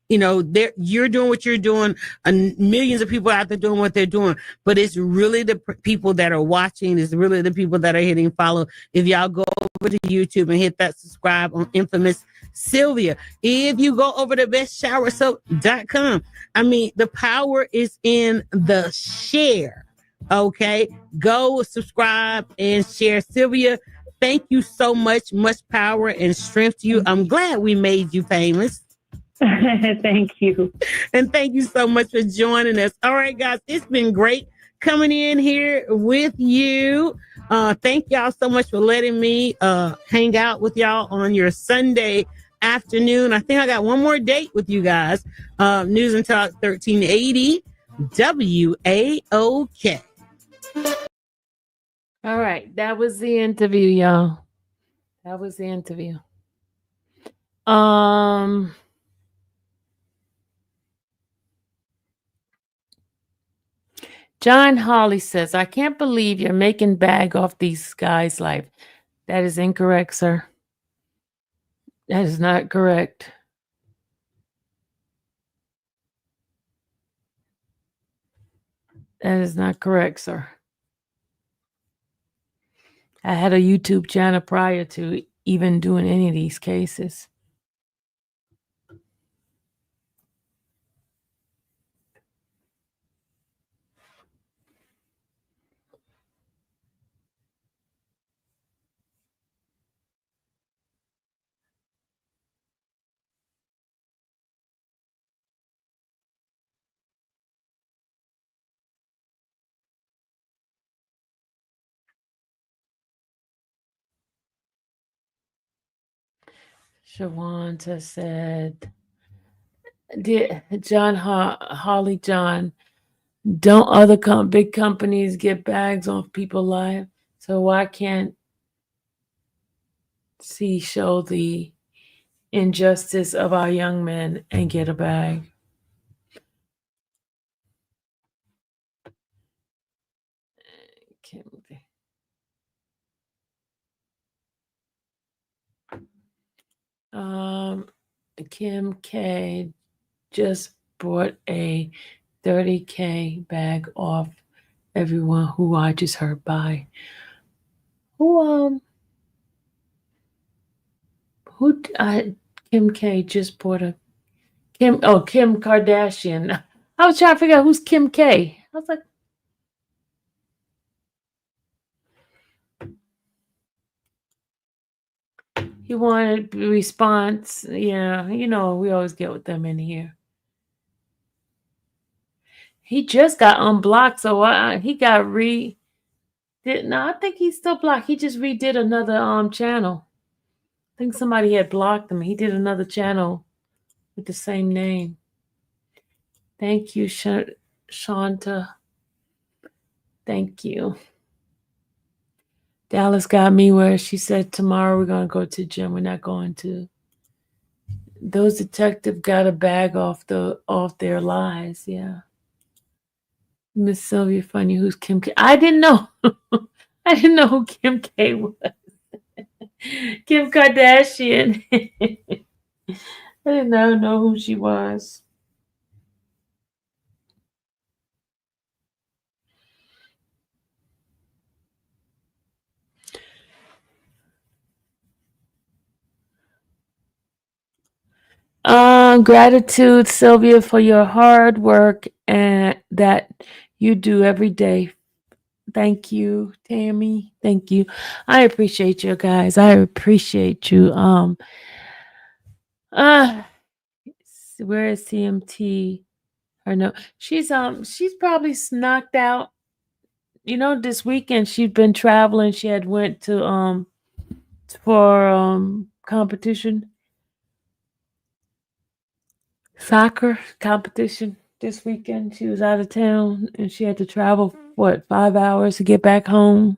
You're doing what you're doing, and millions of people out there doing what they're doing, but it's really the people that are watching. It's really the people that are hitting follow. If y'all go over to YouTube and hit that subscribe on infamous Sylvia, if you go over to bestshowersoap.com, I mean, the power is in the share. Okay, go subscribe and share. Sylvia, thank you so much. Much power and strength to you. I'm glad we made you famous. Thank you. And thank you so much for joining us. All right, guys, it's been great coming in here with you. Thank y'all so much for letting me hang out with y'all on your Sunday afternoon. I think I got one more date with you guys. News and Talk 1380 WAOK. All right, that was the interview, y'all. That was the interview. John Hawley says, I can't believe you're making bag off these guys' life. That is incorrect, sir. That is not correct. That is not correct, sir. I had a YouTube channel prior to even doing any of these cases. Shawanta said, "Did John Holly John? Don't other big companies get bags off people's lives? So why can't C show the injustice of our young men and get a bag?" Kim K just bought a 30K bag off everyone who watches her buy. Kim K just bought a Kim Kardashian. I was trying to figure out who's Kim K. I was like, he wanted a response. Yeah, we always get with them in here. He just got unblocked, so he got I think he's still blocked. He just redid another channel. I think somebody had blocked him. He did another channel with the same name. Thank you, Shanta. Thank you. Dallas got me where she said tomorrow we're going to go to the gym. We're not going to. Those detectives got a bag off their lies. Yeah. Miss Sylvia, funny. Who's Kim K? I didn't know. I didn't know who Kim K was. Kim Kardashian. I did not know who she was. Gratitude, Sylvia, for your hard work and that you do every day. Thank you, Tammy. Thank you. I appreciate you guys. I appreciate you. Where is CMT? Or no, she's probably knocked out. This weekend she's been traveling. She had went to for competition. Soccer competition this weekend. She was out of town and she had to travel 5 hours to get back home.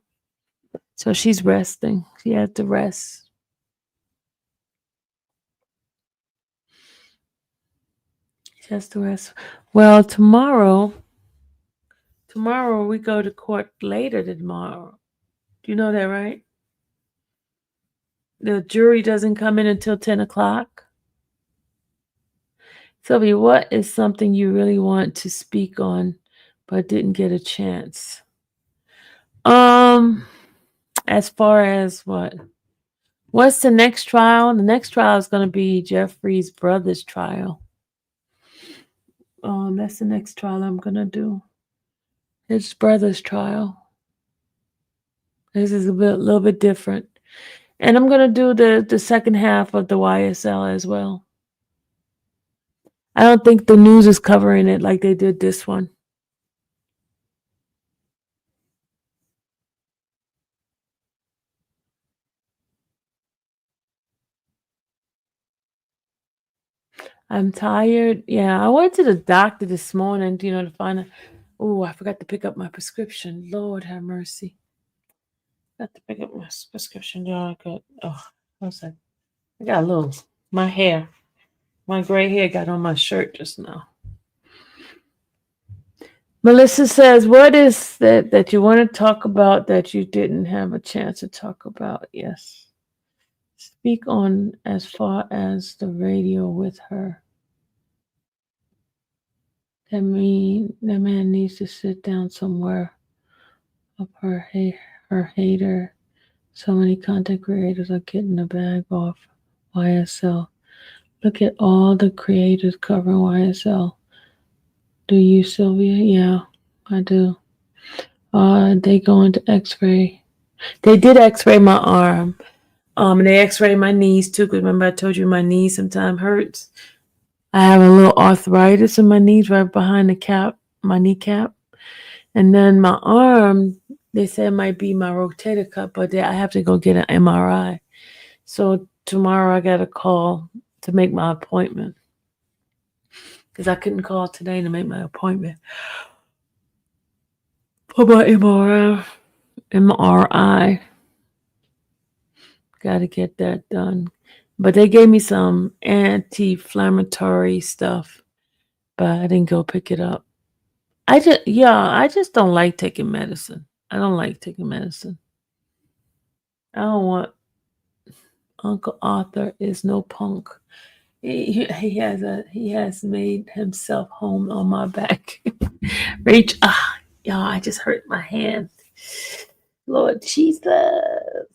So she's resting. She had to rest. She has to rest. Well, tomorrow we go to court later tomorrow. Do you know that, right? The jury doesn't come in until 10 o'clock. Sylvia, what is something you really want to speak on but didn't get a chance? As far as what's the next trial? The next trial is going to be Jeffrey's brother's trial. That's the next trial I'm going to do. His brother's trial. This is a little bit different. And I'm going to do the second half of the YSL as well. I don't think the news is covering it like they did this one. I'm tired. Yeah, I went to the doctor this morning, to find out. Oh, I forgot to pick up my prescription. Lord have mercy. Got to pick up my prescription. What's that? I got my gray hair got on my shirt just now. Melissa says, what is that you want to talk about that you didn't have a chance to talk about? Yes. Speak on as far as the radio with her. That man needs to sit down somewhere of her hater So many content creators are getting the bag off YSL. Look at all the creators covering YSL. Do you, Sylvia? Yeah, I do. They go into X-ray. They did X-ray my arm. They X-ray my knees too. Cause remember I told you my knees sometimes hurts. I have a little arthritis in my knees right behind the cap, my kneecap, and then my arm. They said it might be my rotator cuff, but I have to go get an MRI. So tomorrow I got a call to make my appointment because I couldn't call today to make my appointment for my MRI. Got to get that done. But they gave me some anti-inflammatory stuff, but I didn't go pick it up. I just don't like taking medicine. I don't like taking medicine. I don't want Uncle Arthur is no punk. He has made himself home on my back. Rach, y'all, I just hurt my hand. Lord Jesus.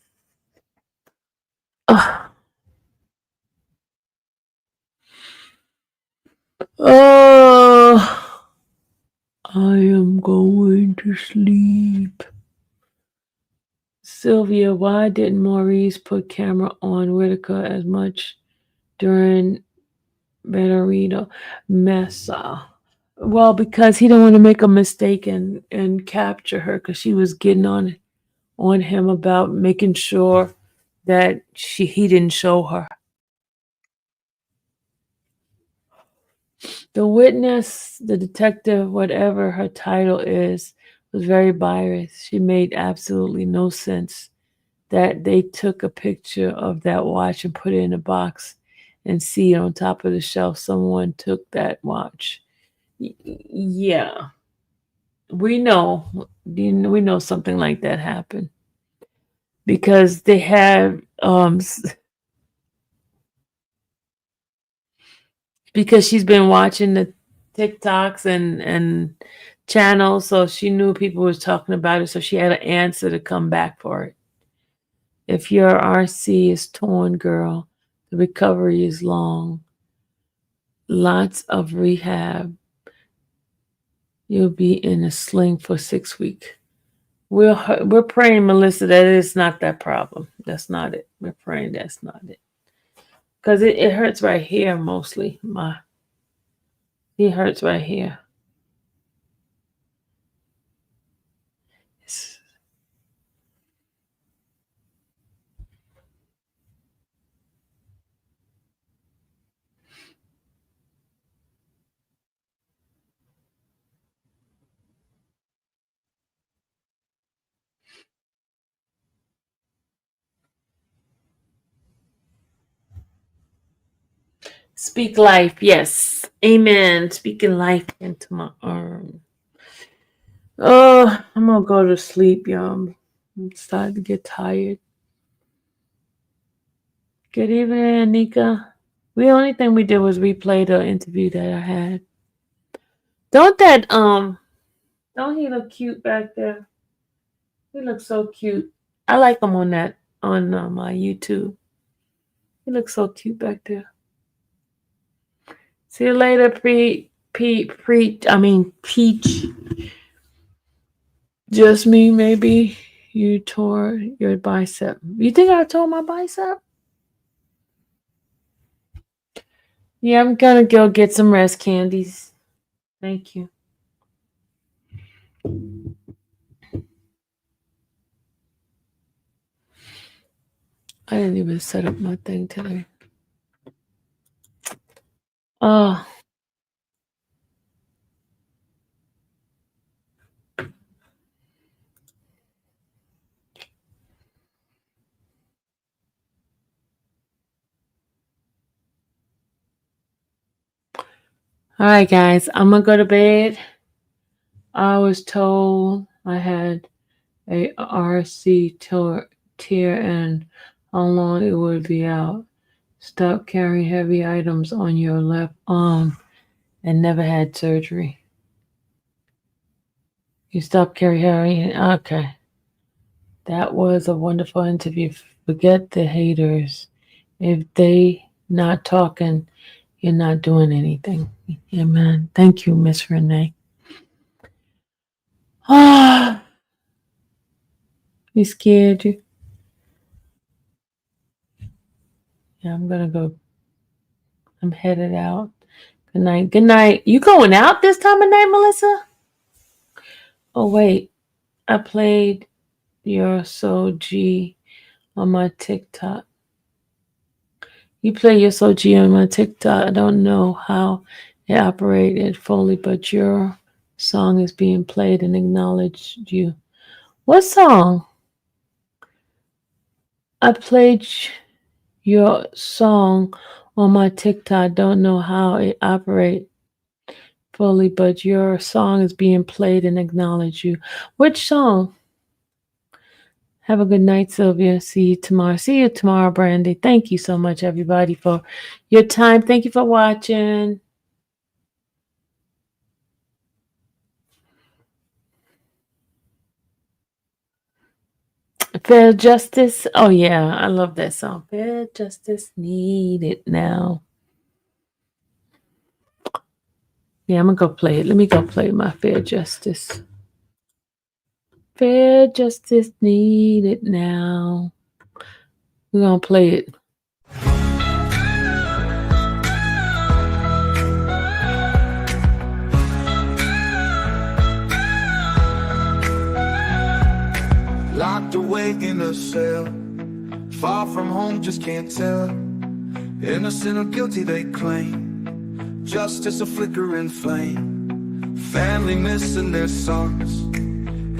Oh, I am going to sleep. Sylvia, why didn't Maurice put camera on Whitaker as much during Benarito Mesa? Well, because he didn't want to make a mistake and capture her because she was getting on him about making sure that he didn't show her. The witness, the detective, whatever her title is, was very biased. She made absolutely no sense that they took a picture of that watch and put it in a box and see it on top of the shelf. Someone took that watch. Yeah. We know something like that happened because they have because she's been watching the TikToks and channels, so she knew people was talking about it, so she had an answer to come back for it. If your RC is torn, girl, the recovery is long. Lots of rehab. You'll be in a sling for 6 weeks. We're praying, Melissa, that it's not that problem. That's not it. We're praying that's not it. Because it hurts right here mostly. It hurts right here. Speak life, yes. Amen. Speaking life into my arm. Oh, I'm gonna go to sleep, y'all. I'm starting to get tired. Good evening, Anika. The only thing we did was replay the interview that I had. Don't he look cute back there? He looks so cute. I like him on my YouTube. He looks so cute back there. See you later, Peach. Just me, maybe. You tore your bicep. You think I tore my bicep? Yeah, I'm gonna go get some rest candies. Thank you. I didn't even set up my thing today. Oh. All right, guys, I'm gonna go to bed. I was told I had a RC tear and how long it would be out. Stop carrying heavy items on your left arm and never had surgery. You stop carrying heavy. Okay. That was a wonderful interview. Forget the haters. If they not talking, you're not doing anything. Amen. Thank you, Miss Renee. Ah, you scared you? Yeah, I'm gonna go. I'm headed out. Good night. Good night. You going out this time of night, Melissa? Oh wait, I played Your So G on my TikTok. You play Your So G on my TikTok. I don't know how it operated fully, but your song is being played and acknowledged you. What song? I played your song on my TikTok. Don't know how it operates fully, but your song is being played and acknowledged you. Which song? Have a good night, Sylvia. See you tomorrow. See you tomorrow, Brandy. Thank you so much, everybody, for your time. Thank you for watching. Fair Justice. Oh, yeah. I love that song. Fair Justice needed now. Yeah, I'm going to go play it. Let me go play my Fair Justice. Fair Justice needed now. We're going to play it. Locked away in a cell, far from home, just can't tell. Innocent or guilty, they claim. Justice a flickering flame. Family missing their sons.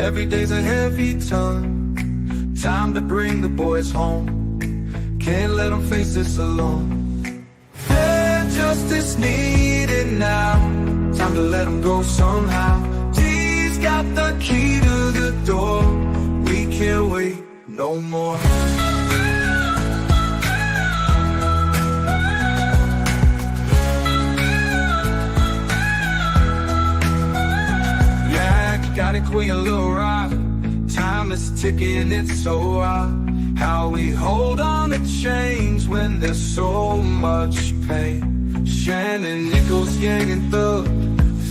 Every day's a heavy ton. Time to bring the boys home. Can't let them face this alone. Fair justice needed now. Time to let them go somehow. D's got the key to the door. We can't wait no more. Yeah, got it, Queen, a little rock. Time is ticking, it's so hard. How we hold on to change when there's so much pain. Shannon, Nichols, Yang, and Thug.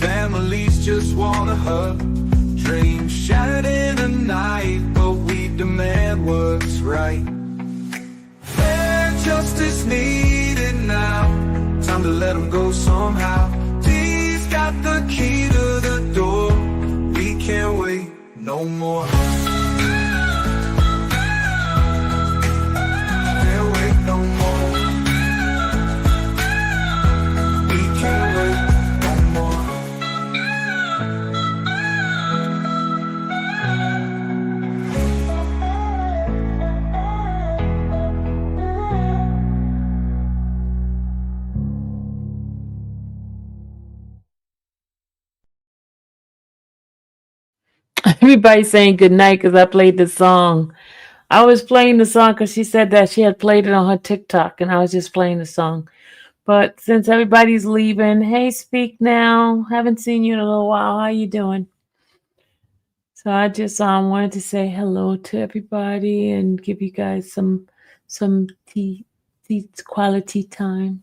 Families just want a hug. Dreams shattered in a night, but we demand what's right. Fair justice needed now. Time to let them go somehow. D's got the key to the door. We can't wait no more. Can't wait no more. We can't wait no more. Everybody's saying good night because I played the song. I was playing the song because she said that she had played it on her TikTok, and I was just playing the song. But since everybody's leaving, hey, Speak Now. Haven't seen you in a little while. How you doing? So I just wanted to say hello to everybody and give you guys some tea quality time.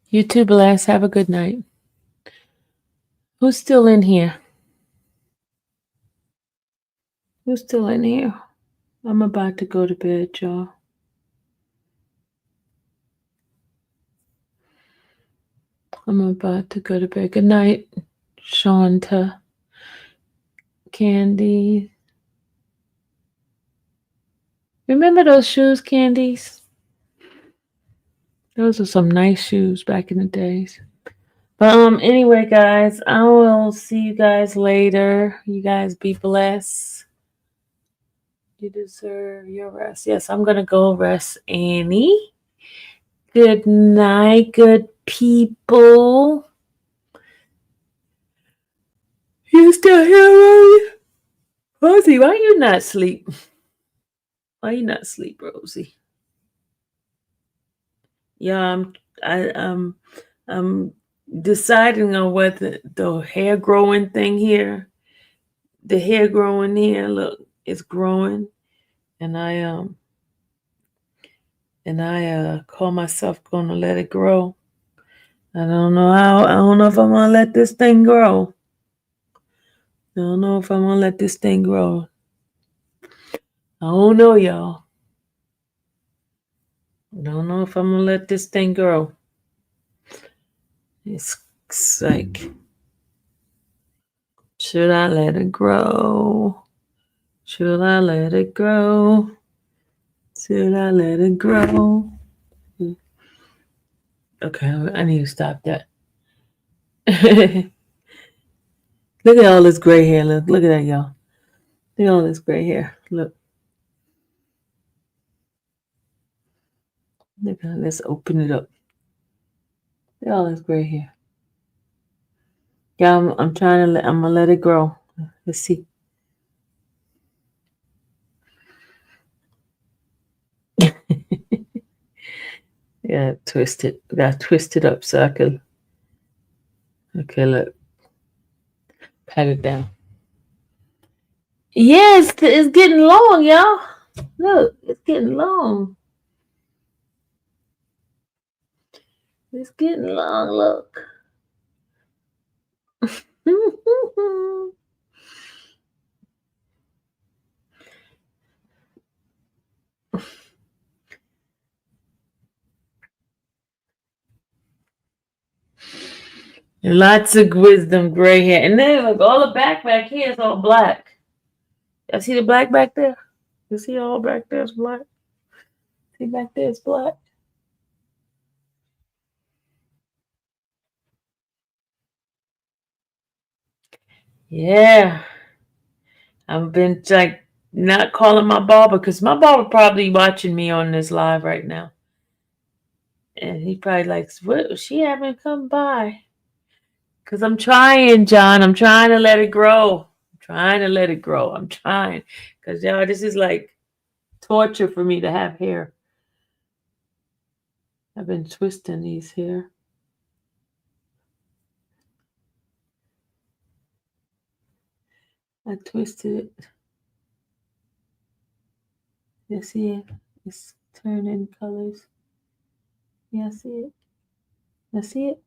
You too, Bless. Have a good night. Who's still in here? Who's still in here? I'm about to go to bed, y'all. I'm about to go to bed. Good night, Shanta, Candy. Remember those shoes, Candies? Those are some nice shoes back in the days. But anyway, guys, I will see you guys later. You guys be blessed. You deserve your rest. Yes, I'm gonna go rest, Annie. Good night, good people. You still here, Rosie? Why you not asleep? Why you not asleep, Rosie? Yeah, I'm deciding on whether the hair growing thing here, the hair growing here, look, it's growing, and I call myself gonna let it grow. I don't know how. I don't know if I'm gonna let this thing grow. I don't know if I'm gonna let this thing grow. I don't know, y'all. I don't know if I'm gonna let this thing grow. It's like, should I let it grow? Should I let it grow? Should I let it grow? Okay, I need to stop that. Look at all this gray hair. Look at that, y'all. Look at all this gray hair. Look. Look at, let's open it up. Look at all this gray hair. Yeah, I'm trying to I'm gonna let it grow. Let's see. Yeah, twist it. Got twist it up so I could. Okay, look. Pat it down. Yes, it's getting long, y'all. Look, it's getting long. It's getting long. Look. Lots of wisdom, gray hair, and then look, all the back here is all black. Y'all see the black back there? You see all back there is black? See back there is black? Yeah. I've been like not calling my barber because my barber probably watching me on this live right now. And he probably likes, what, she haven't come by. Because I'm trying, John. I'm trying to let it grow. I'm trying to let it grow. I'm trying. Because, y'all, this is like torture for me to have hair. I've been twisting these here. I twisted it. You see it? It's turning colors. Yeah, see it? I see it?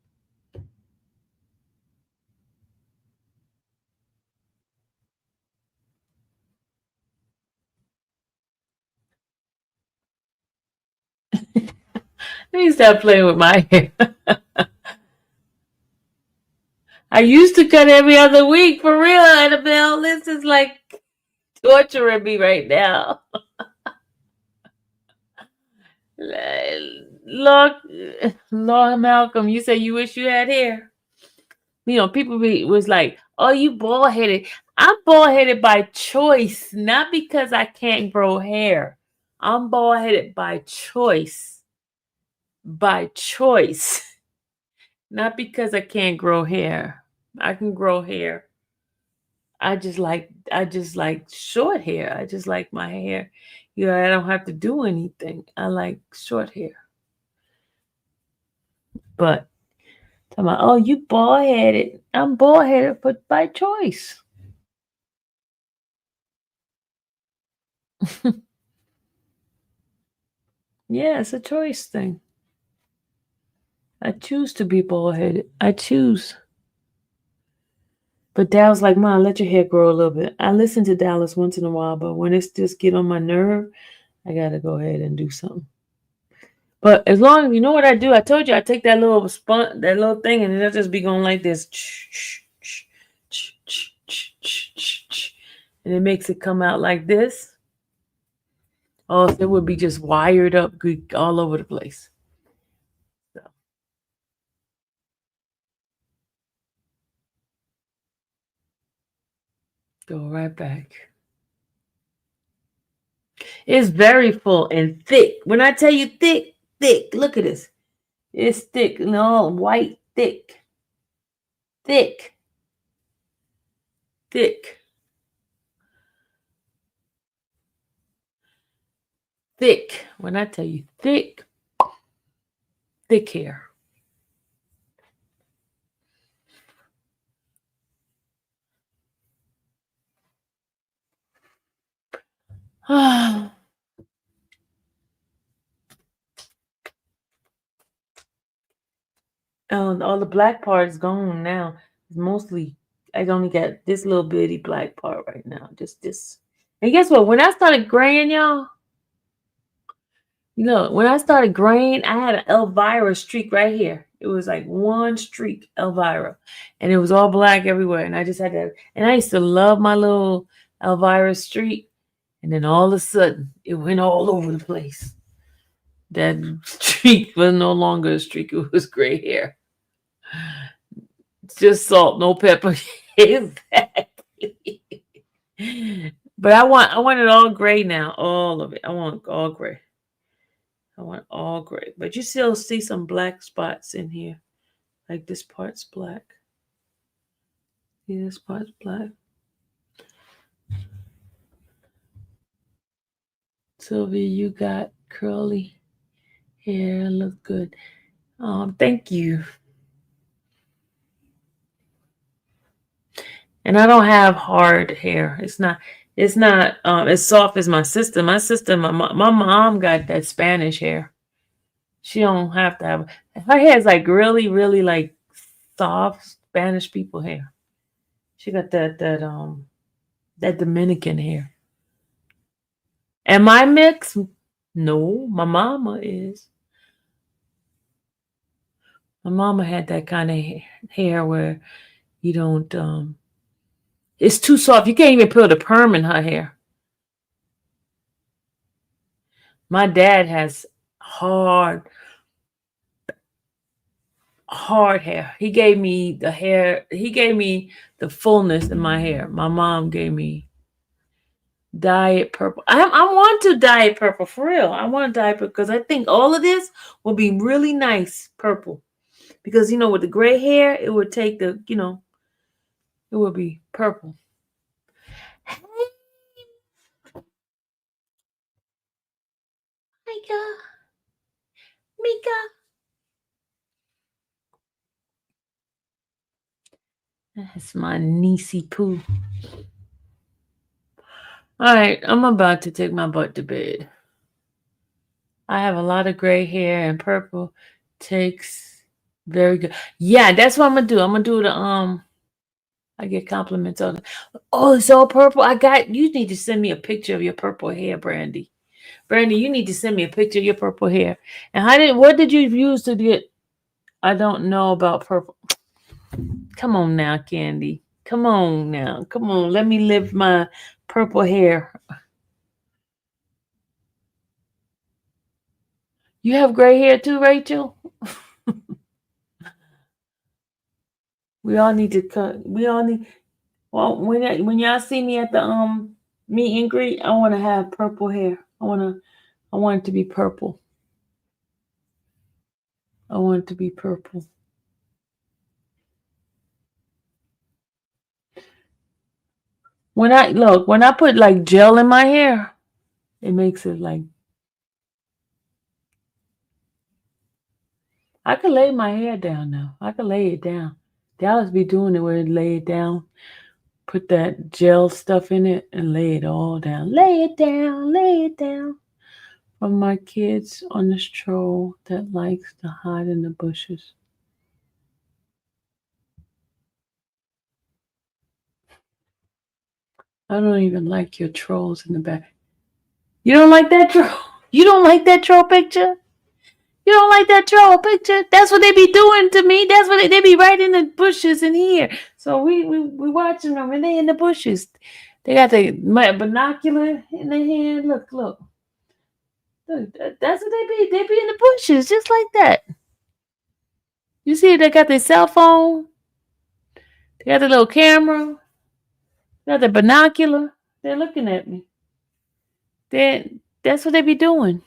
Let me stop playing with my hair. I used to cut every other week, for real, Annabelle. This is like torturing me right now. Lord Malcolm, you say you wish you had hair. You know, people was like, oh, you bald headed. I'm bald headed by choice, not because I can't grow hair. I'm bald headed by choice. By choice. Not because I can't grow hair. I can grow hair. I just like short hair. I just like my hair. You know, I don't have to do anything. I like short hair. But talking about, oh, you bald headed. I'm bald headed, but by choice. Yeah, it's a choice thing. I choose to be bald headed. I choose. But Dallas like, Mom, let your hair grow a little bit. I listen to Dallas once in a while, but when it's just get on my nerve, I gotta go ahead and do something. But as long as you know what I do, I told you I take that little that little thing, and it'll just be going like this. And it makes it come out like this. Oh, it would be just wired up all over the place. So. Go right back. It's very full and thick. When I tell you thick, look at this. It's thick, no, white, thick. Thick. Thick. Thick. When I tell you thick, thick hair. Oh, all the black part is gone now. It's mostly, I only got this little bitty black part right now. Just this. And guess what? When I started graying, y'all, when I started graying, I had an Elvira streak right here. It was like one streak, Elvira. And it was all black everywhere. And I just had that. And I used to love my little Elvira streak. And then all of a sudden, it went all over the place. That streak was no longer a streak. It was gray hair. It's just salt, no pepper. Exactly. But I want it all gray now. All of it. I want all gray. I want all gray. But you still see some black spots in here. Like this part's black. See, this part's black. Sylvia, you got curly hair. Look good. Thank you. And I don't have hard hair. It's not as soft as my sister. My sister, my mom got that Spanish hair. She don't have to have, her hair is like really, really like soft Spanish people hair. She got that Dominican hair. Am I mixed? No, my mama is. My mama had that kind of hair where you don't, it's too soft. You can't even put a perm in her hair. My dad has hard hair. He gave me the hair. He gave me the fullness in my hair. My mom gave me dye it purple. I want to dye it purple for real. I want to dye it purple because I think all of this will be really nice purple. Because with the gray hair, it would take the it would be purple. Mika. That's my niecey poo. All right, I'm about to take my butt to bed. I have a lot of gray hair and purple takes very good. Yeah, that's what I'm gonna do. I'm gonna do the I get compliments on it. Oh, it's all purple. You need to send me a picture of your purple hair, Brandy. Brandy, you need to send me a picture of your purple hair. And what did you use to get? I don't know about purple. Come on now, Candy. Come on now. Come on. Let me live my purple hair. You have gray hair too, Rachel? We all need to cut. Well, when y'all see me at the meet and greet, I want to have purple hair. I want it to be purple. I want it to be purple. When I put like gel in my hair, it makes it like, I could lay my hair down now. I could lay it down. Dallas be doing it where it lay it down, put that gel stuff in it and lay it all down. Lay it down, lay it down. From my kids on the stroll that likes to hide in the bushes. I don't even like your trolls in the back. You don't like that troll? You don't like that troll picture? You don't like that troll picture? That's what they be doing to me. That's what they be right in the bushes in here. So we watching them and they in the bushes. They got the binocular in their hand. Look. Look, that's what they be. They be in the bushes just like that. You see, they got their cell phone. They got the little camera. They got the binocular. They're looking at me. That's what they be doing.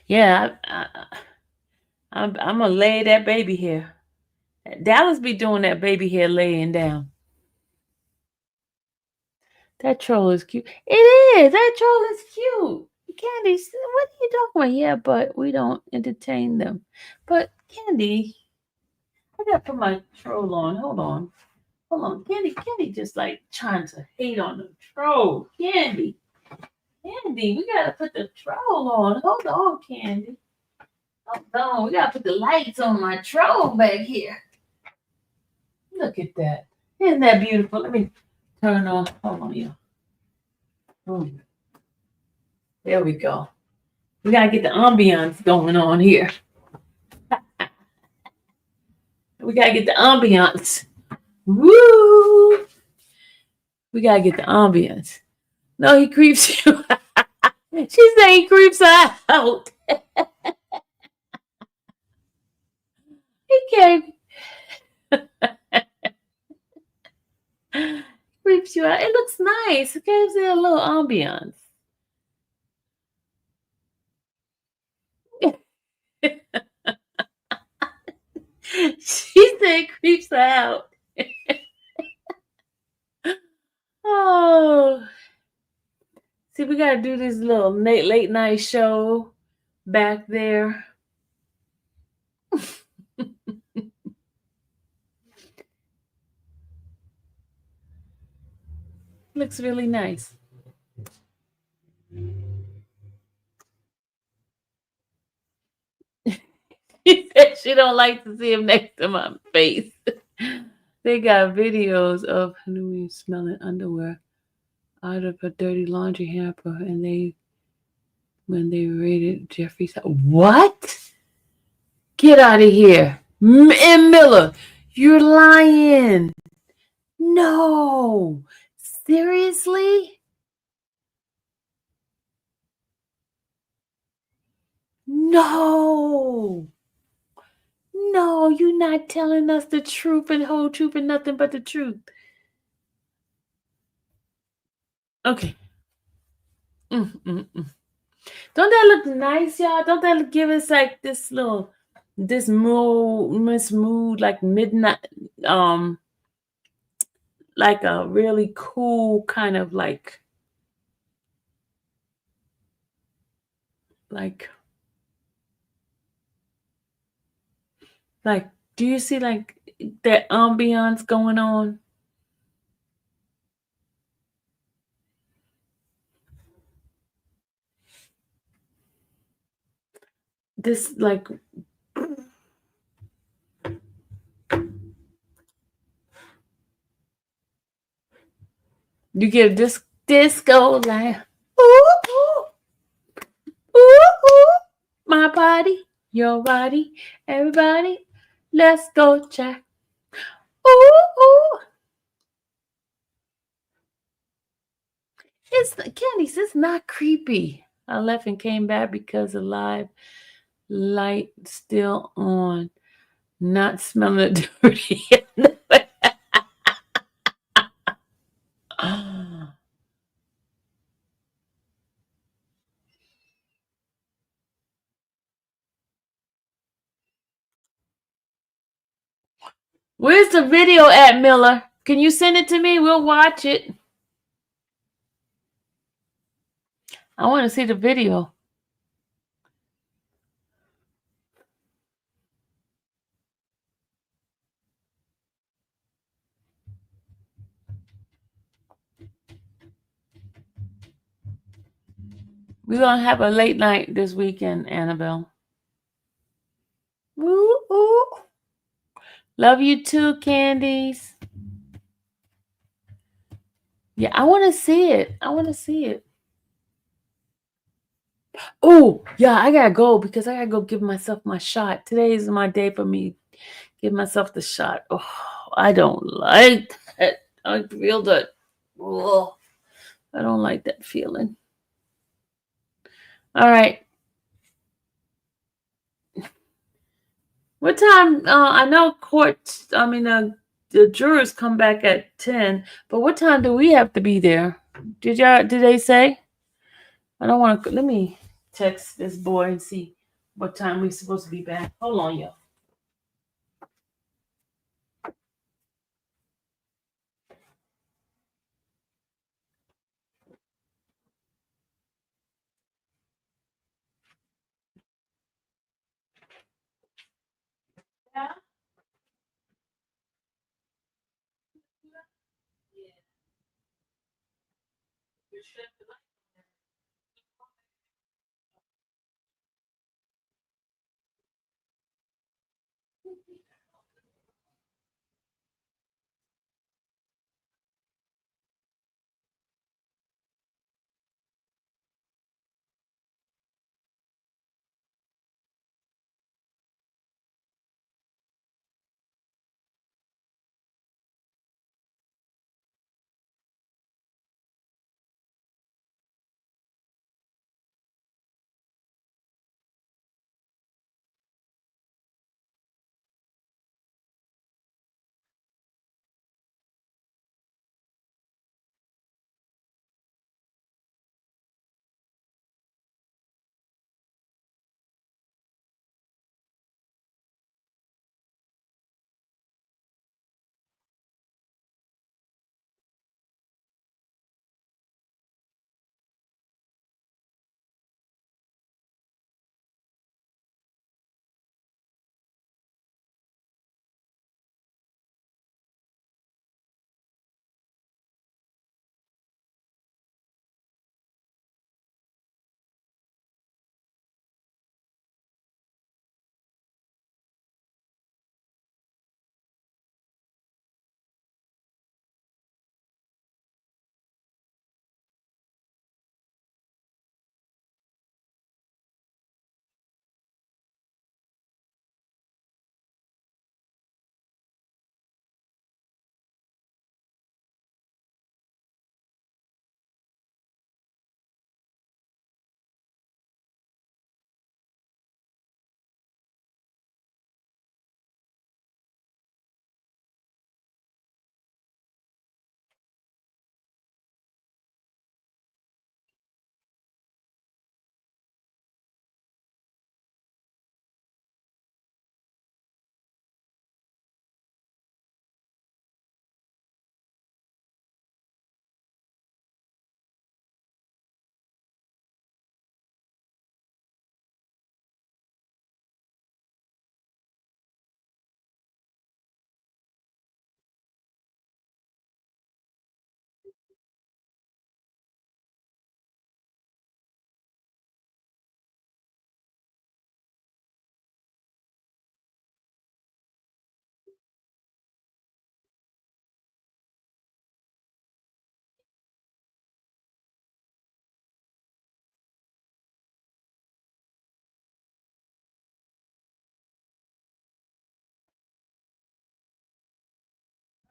Yeah, I'm gonna lay that baby hair. Dallas be doing that baby hair laying down. That troll is cute. It is. That troll is cute. Candy, what are you talking about? Yeah, but we don't entertain them. But Candy, I gotta put my troll on. Hold on. Candy just like trying to hate on the troll. Candy, we gotta put the troll on. Hold on, Candy. Hold on. We gotta put the lights on my troll back here. Look at that. Isn't that beautiful? Let me turn on. Hold on, y'all. Boom. There we go. We gotta get the ambiance going on here. We gotta get the ambiance. Woo! We gotta get the ambiance. No, he creeps you out. She said he creeps her out. He can't. Creeps you out. It looks nice. It gives it a little ambiance. She said creeps her out. Oh. See, we gotta do this little late night show back there. Looks really nice. She said she don't like to see him next to my face. They got videos of Louis smelling underwear out of a dirty laundry hamper, and when they raided Jeffrey's house. What? Get out of here. And Miller, you're lying. No. Seriously? No. No, you're not telling us the truth and whole truth and nothing but the truth. Okay. Don't that look nice, y'all? Don't that give us like this mood, like midnight, like a really cool kind of like do you see like that ambiance going on? This like you get this disco like ooh, ooh, ooh, ooh, my body, your body, everybody, let's go, Jack. Ooh, ooh. Candice, it's not creepy. I left and came back because the live light still on. Not smelling dirty. Where's the video at, Miller? Can you send it to me? We'll watch it. I want to see the video. We're going to have a late night this weekend, Annabelle. Woo, woo. Love you too, Candice. Yeah, I want to see it. Oh, yeah, I got to go because I got to go give myself my shot. Today is my day for me. Give myself the shot. Oh, I don't like that. I feel that. Oh, I don't like that feeling. All right. What time? I know the jurors come back at 10, but what time do we have to be there? Did they say? I don't want to. Let me text this boy and see what time we're supposed to be back. Hold on, y'all. All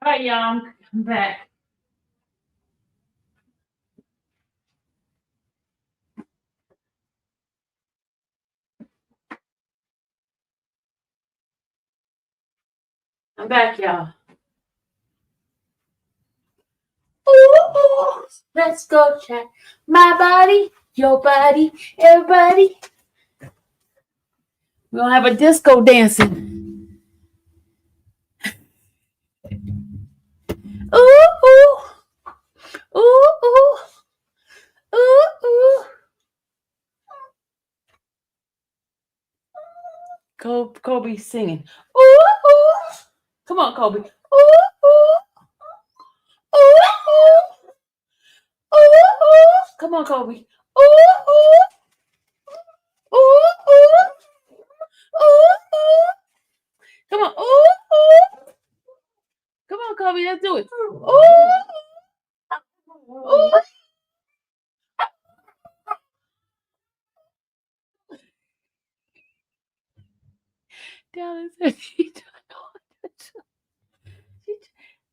right, y'all. I'm back. I'm back, y'all. Ooh, let's go check my body, your body, everybody. We're gonna have a disco dancing. Ooh, ooh, ooh, ooh, ooh, ooh. Kobe singing. Ooh, ooh. Come on, Kobe. Ooh, ooh, ooh, ooh, ooh, ooh. Come on, Kobe. Ooh, ooh, ooh, ooh, ooh, ooh. Come on. Ooh, ooh. Come on, Kobe. Let's do it. Ooh, ooh. Dallas,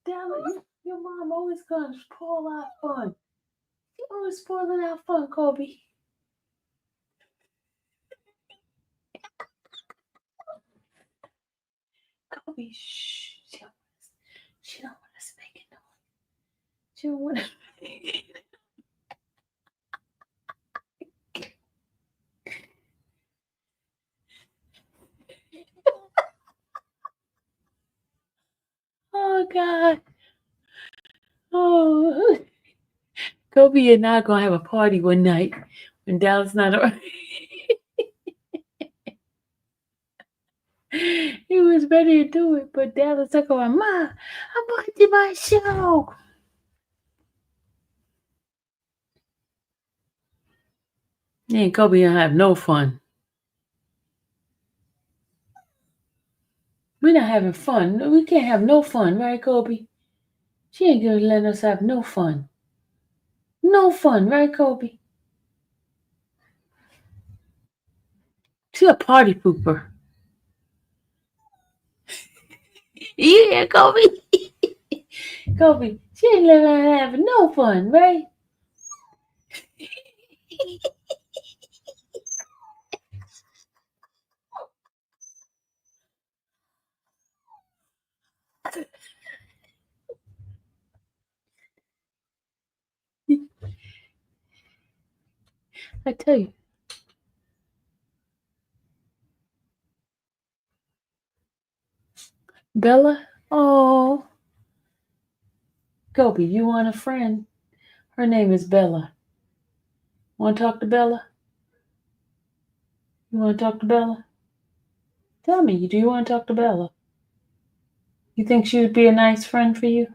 Dallas, your mom always gonna spoil our fun. She always spoiling our fun, Kobe. Kobe, shh. She don't want us making noise. She don't want us making Oh God. Oh. Kobe and I are gonna have a party one night when Dallas not around. He He was ready to do it, but Dallas took over. Ma, I'm watching my show. Me and Kobe don't have no fun. We're not having fun. We can't have no fun, right, Kobe? She ain't gonna let us have no fun. No fun, right, Kobe? She a party pooper. Yeah, Kobe. Kobe, she ain't letting us have no fun, right? I tell you. Bella? Oh. Kobe, you want a friend? Her name is Bella. Want to talk to Bella? You want to talk to Bella? Tell me, do you want to talk to Bella? You think she would be a nice friend for you?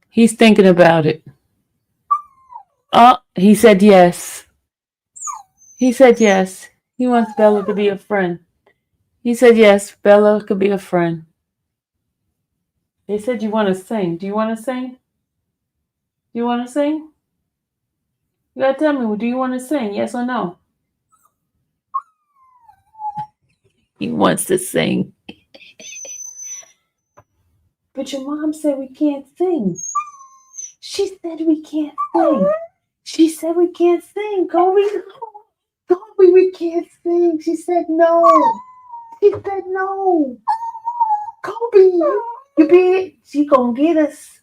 He's thinking about it. Oh, he said yes. He said yes. He wants Bella to be a friend. He said yes, Bella could be a friend. They said you want to sing. Do you want to sing? Do you want to sing? You gotta tell me, do you want to sing? Yes or no? He wants to sing. But your mom said we can't sing. She said we can't sing. She said we can't sing. Kobe, we can't sing. She said no. She said no. Kobe, she gonna get us.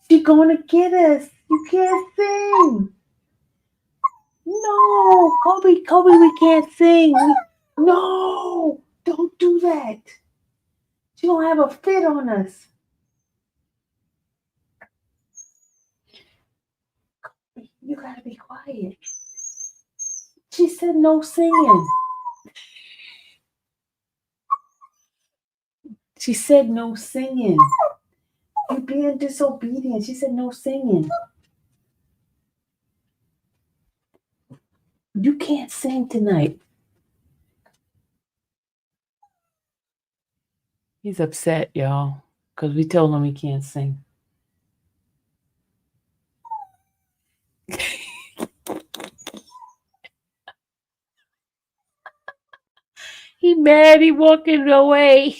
She gonna get us. You can't sing. No, Kobe, we can't sing. No, don't do that. She gonna have a fit on us. Kobe, you gotta be quiet. She said no singing. She said no singing. You're being disobedient. She said no singing. You can't sing tonight. He's upset, y'all, because we told him he can't sing. He mad. He walking away.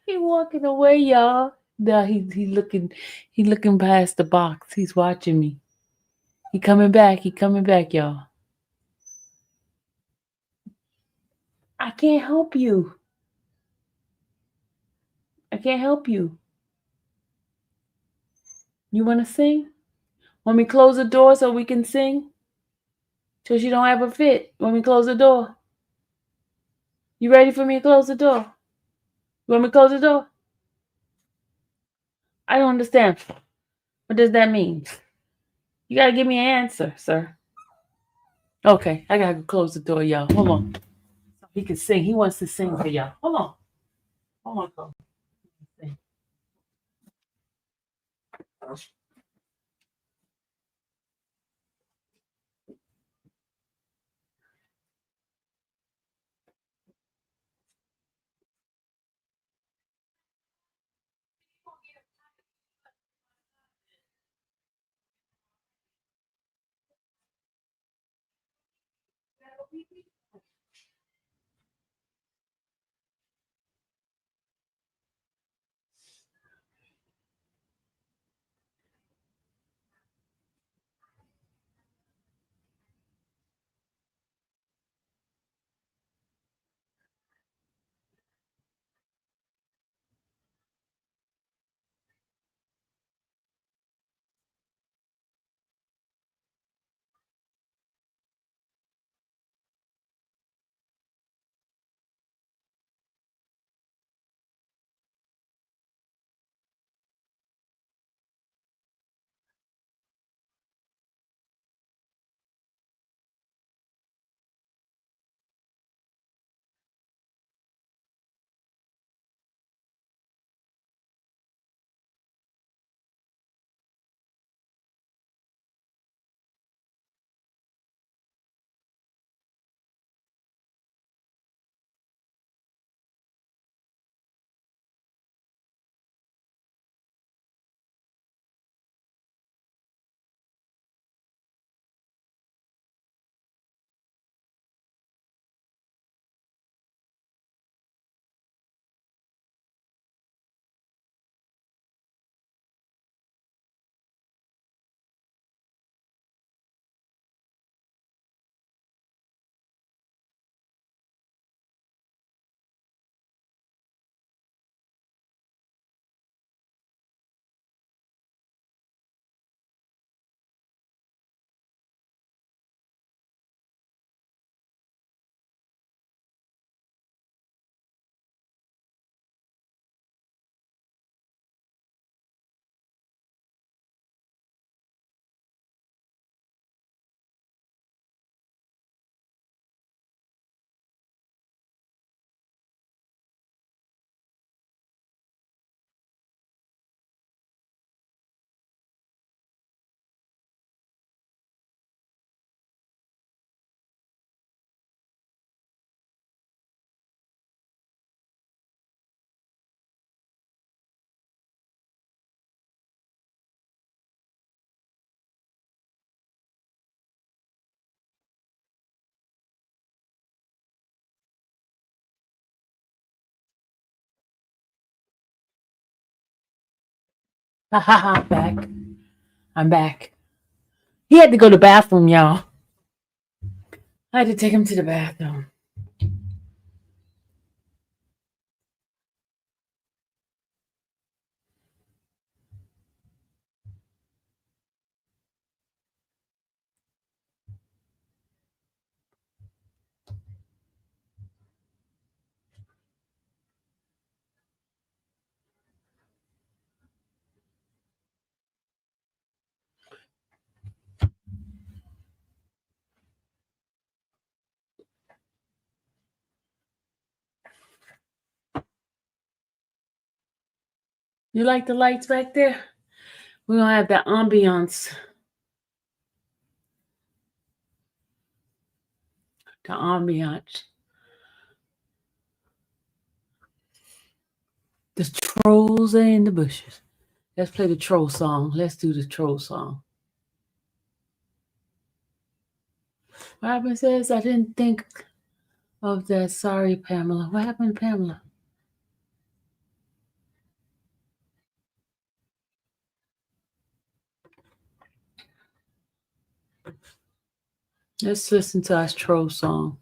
He walking away, y'all. No, he looking past the box. He's watching me. He coming back, y'all. I can't help you. I can't help you. You want to sing? Want me to close the door so we can sing? So she don't have a fit. Want me to close the door? You ready for me to close the door? You want me to close the door? I don't understand. What does that mean? You gotta give me an answer, sir. Okay, I gotta close the door, y'all. Hold on. He can sing. He wants to sing for y'all. Hold on. Hold on, Cole. Sing. I'm back. I'm back. He had to go to the bathroom, y'all. I had to take him to the bathroom. You like the lights back there? We're going to have that ambiance. The ambiance. The trolls are in the bushes. Let's play the troll song. Let's do the troll song. What happened says, I didn't think of that. Sorry, Pamela. What happened, Pamela? Let's listen to our troll song.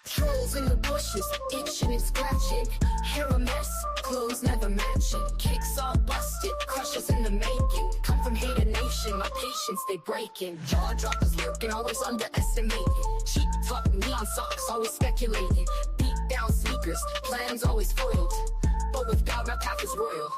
Trolls in the bushes, itching and scratching. Hair a mess, clothes never matching. Kicks all busted, crushes in the making. Come from hater nation, my patience they breaking. Jaw droppers lurking, always underestimating. Cheap talk, neon socks, always speculating. Beat down sneakers, plans always foiled. But with God, my path is royal.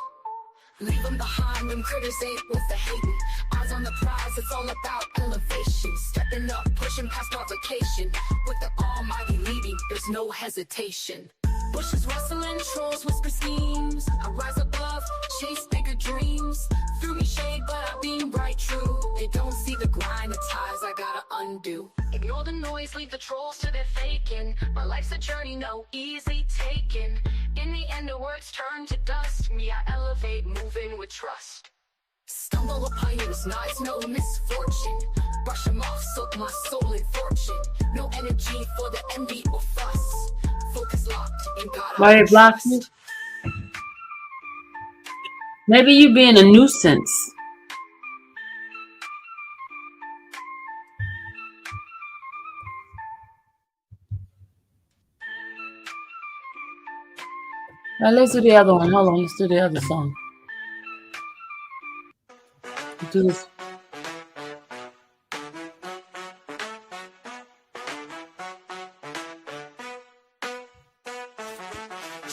Leave them behind, them critters ain't worth the hating. Eyes on the prize, it's all about elevation. Stepping up, pushing past provocation. With the almighty leading, there's no hesitation. Bushes rustling, trolls whisper schemes. I rise above, chase bigger dreams. Threw me shade, but I beam right true. They don't see the grind, the ties I gotta undo. Ignore the noise, leave the trolls to their faking. My life's a journey, no easy taking. In the end, the words turn to dust. Me, I elevate, moving with trust. Stumble upon you, it's not, it's no misfortune. Brush them off, soak my soul in fortune. No energy for the envy or fuss. Focus locked in God. Why they blocked me? Maybe you being a nuisance. Now let's do the other one. Hold on, let's do the other song. Let's do this.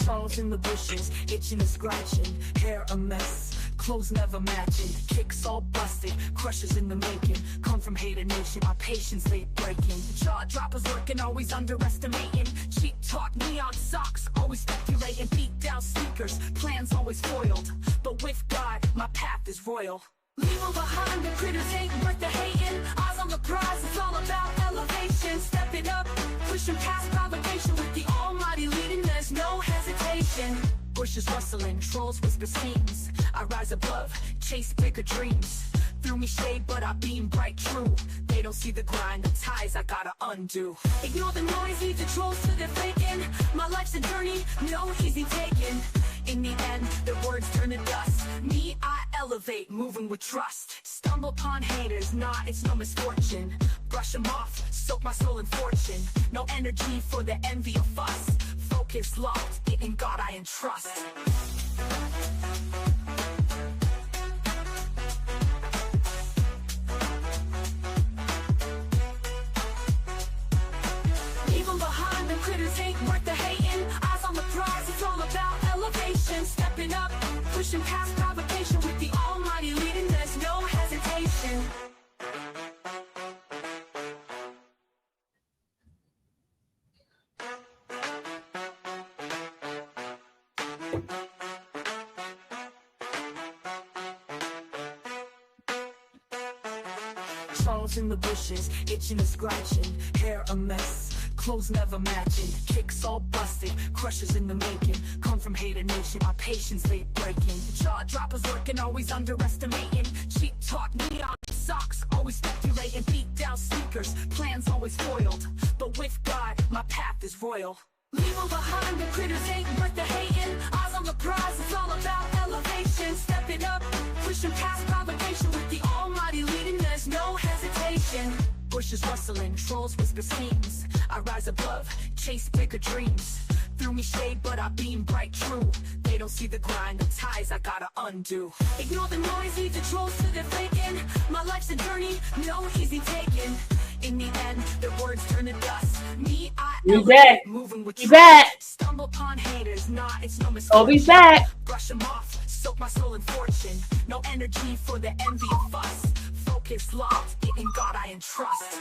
Trolls in the bushes, itching and scratching. Hair a mess, clothes never matching. Kicks all busted, crushes in the making. Come from hater nation, my patience they breaking. Jaw droppers lurking, always underestimating. Cheap talk, neon socks, always speculating. Beat down sneakers, plans always foiled. But with God, my path is royal. Leave them behind, the critters ain't worth the hating. Eyes on the prize, it's all about elevation. Stepping up, pushing past provocation. With the almighty leading, there's no hesitation. Bushes rustling, trolls whisper schemes. I rise above, chase bigger dreams. Threw me shade, but I beam bright true. They don't see the grind, the ties I gotta undo. Ignore the noise, leave the trolls to their faking. My life's a journey, no easy taking. In the end, the words turn to dust. Me, I elevate, moving with trust. Stumble upon haters, nah, it's no misfortune. Brush them off, soak my soul in fortune. No energy for the envy or fuss. Focus locked, in God I entrust. Leave them behind, the critters ain't worth the hating. Eyes on the prize, it's all about elevation. Stepping up, pushing past provocation. With the almighty leading, there's no hesitation. Trolls in the bushes, itching and scratching. Hair a mess, clothes never matching. Kicks all busted, crushes in the making. Come from hater nation, my patience they breaking. Jaw droppers lurking, always underestimating. Cheap talk, neon socks, always speculating. royal. Leave them behind, the critters ain't worth the hating. Eyes on the prize, it's all about elevation. Stepping up, pushing past provocation. With the almighty leading, there's no hesitation. Bushes rustling, trolls whisper schemes. I rise above, chase bigger dreams. Threw me shade, but I beam bright true. They don't see the grind, the ties I gotta undo. Ignore the noise, leave the trolls to their faking. My life's a journey, no easy taking. In the end, their words turn to dust. Me, I elevate, moving with trust. Stumble upon haters, nah, it's no misfortune. Kobe's back. Brush them off, soak my soul in fortune. No energy for the envy of fuss. Focus locked, in God I entrust.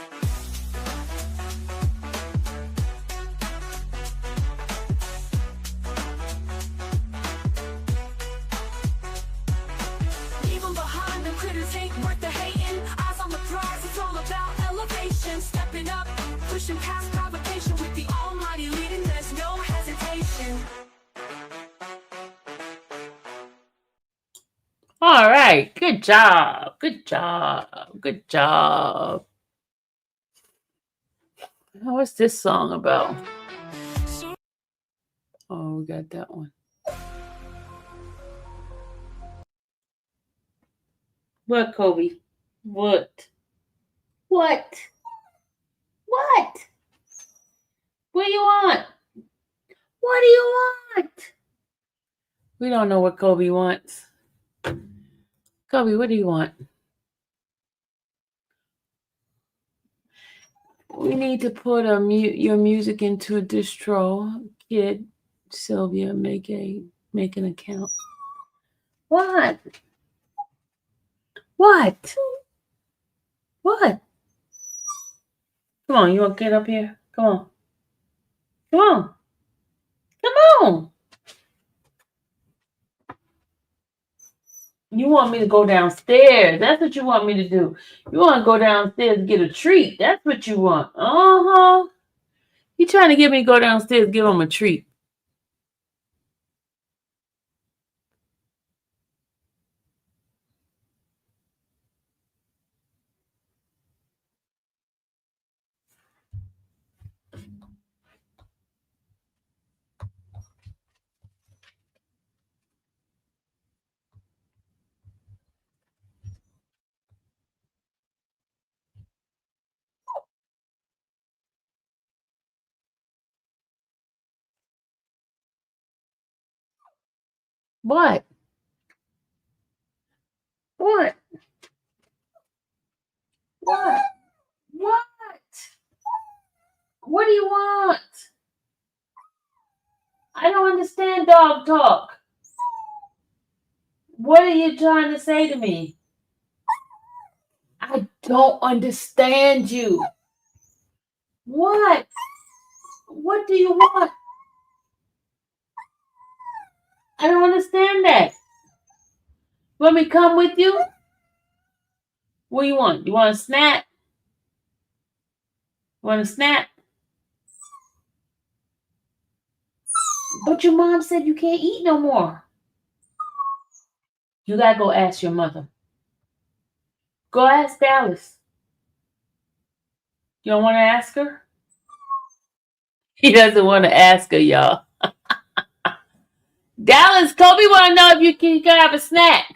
Leave them behind, the critters ain't worth the hating. Eyes on the prize, it's all about elevation. Stepping up, pushing past provocation. With the almighty leading, there's no hesitation. All right. Good job. Good job. Good job. What's this song about? Oh, we got that one. What, Kobe? What? What? What? What do you want? What do you want? We don't know what Kobe wants. Kobe, what do you want? We need to put your music into a distro. Kid, Sylvia, make an account. What? What? What? Come on, you want to get up here? Come on. Come on. Come on. You want me to go downstairs. That's what you want me to do. You want to go downstairs and get a treat. That's what you want. Uh-huh. You trying to get me to go downstairs and give him a treat. What? What? What? What? What do you want? I don't understand dog talk. What are you trying to say to me? I don't understand you. What? What do you want? I don't understand that. Want me to come with you? What do you want? You want a snack? Want a snack? But your mom said you can't eat no more. You gotta go ask your mother. Go ask Dallas. You don't want to ask her? He doesn't want to ask her, y'all. Dallas, Kobe want to know if you can have a snack.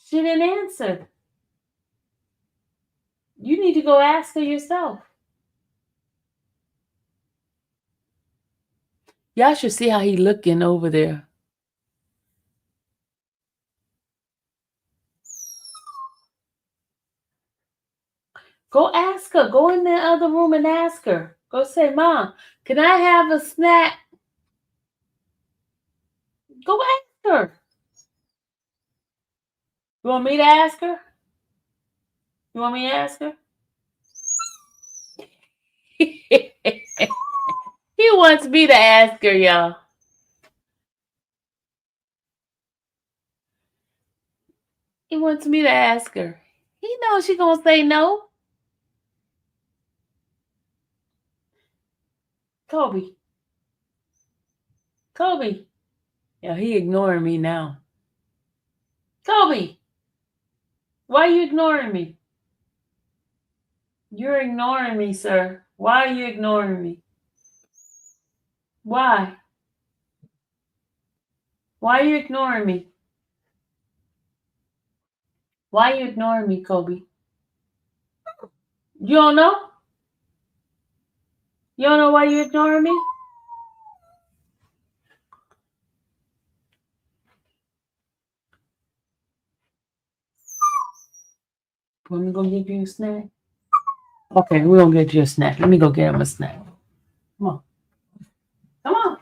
She didn't answer. You need to go ask her yourself. Y'all should see how he looking over there. Go ask her. Go in the other room and ask her. Go say, Mom, can I have a snack? Go ask her. You want me to ask her? You want me to ask her? He wants me to ask her, y'all. He wants me to ask her. He knows she's going to say no. Kobe. Kobe. Yeah, he ignoring me now. Kobe. Why are you ignoring me? You're ignoring me, sir. Why are you ignoring me? Why? Why are you ignoring me? Why are you ignoring me, Kobe? You don't know? You don't know why you're ignoring me? Want me to go give you a snack? Okay, we're going to get you a snack. Let me go get him a snack. Come on. Come on.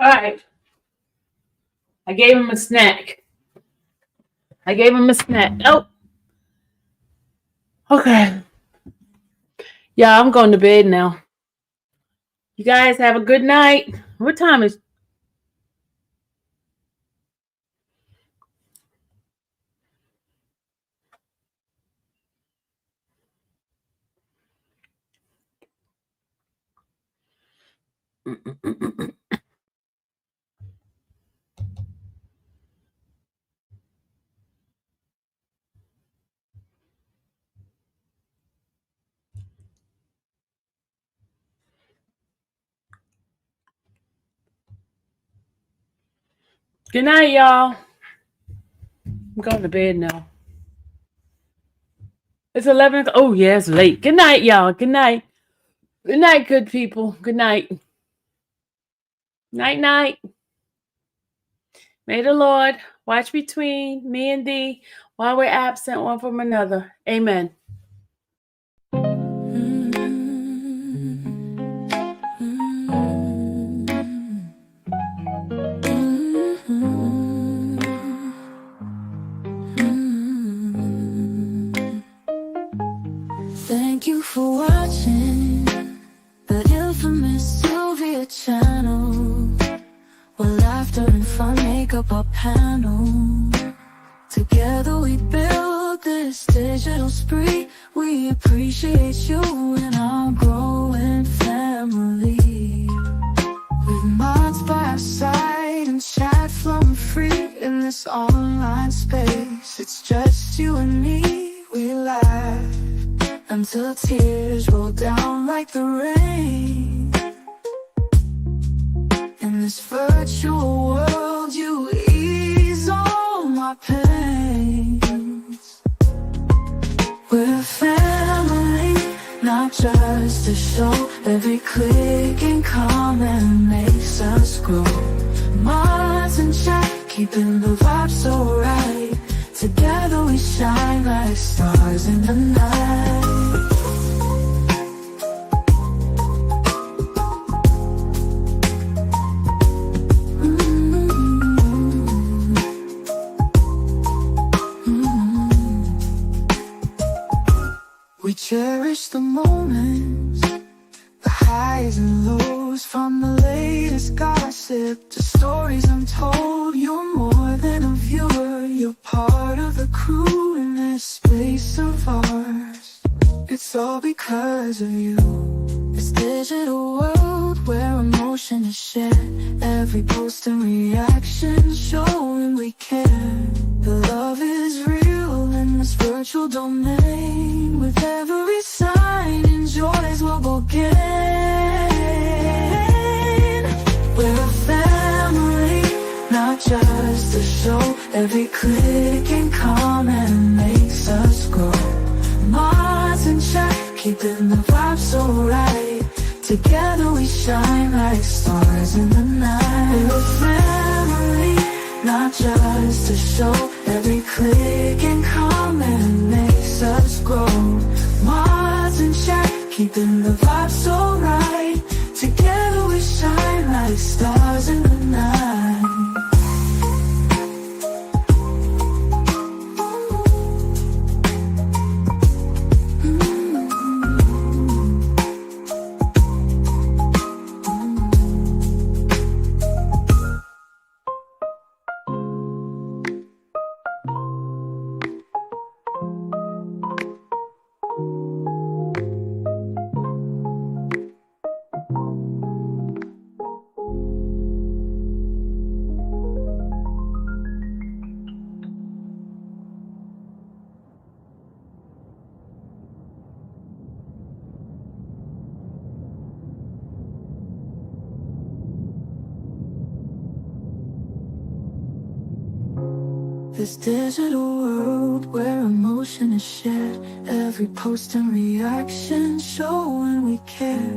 All right. I gave him a snack. Oh. Okay. Yeah, I'm going to bed now. You guys have a good night. What time is? Good night, y'all. I'm going to bed now. It's 11. Oh, yeah, it's late. Good night, y'all. Good night. Good night, good people. Good night. Night, night. May the Lord watch between me and thee while we're absent one from another. Amen. Thank you for watching the infamous Sylvia channel, where laughter and fun make up our panel. Together we build this digital spree. We appreciate you and our growing family. With mods by our side and chat flowing free in this online space. It's just you and me. We laugh until tears roll down like the rain. In this virtual world, you ease all my pains. We're a family, not just a show. Every click and comment makes us grow. Mods and chat, keeping the vibe so right. Together we shine like stars in the night. We cherish the moments, the highs and lows, from the latest gossip to stories untold. You're more than a viewer, you're part of the crew in this space of ours. It's all because of you. This digital world where emotion is shared, every post and reaction showing we care. The love is real in this virtual domain. With every sign, enjoys what we'll gain. We're a family, not just a show. Every click and comment makes us grow. Mods and chat, keeping the vibe so right. Together we shine like stars in the night. We're a family, not just a show. Every click and comment makes us grow. Mods and chat, keeping the vibe so right. Together we shine like stars in the night. This digital world where emotion is shared, every post and reaction showing we care.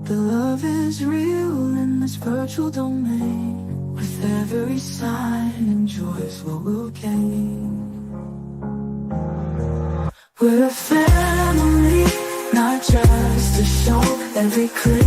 The love is real in this virtual domain. With every sign, enjoys what we'll gain. We're a family, not just a show. Every click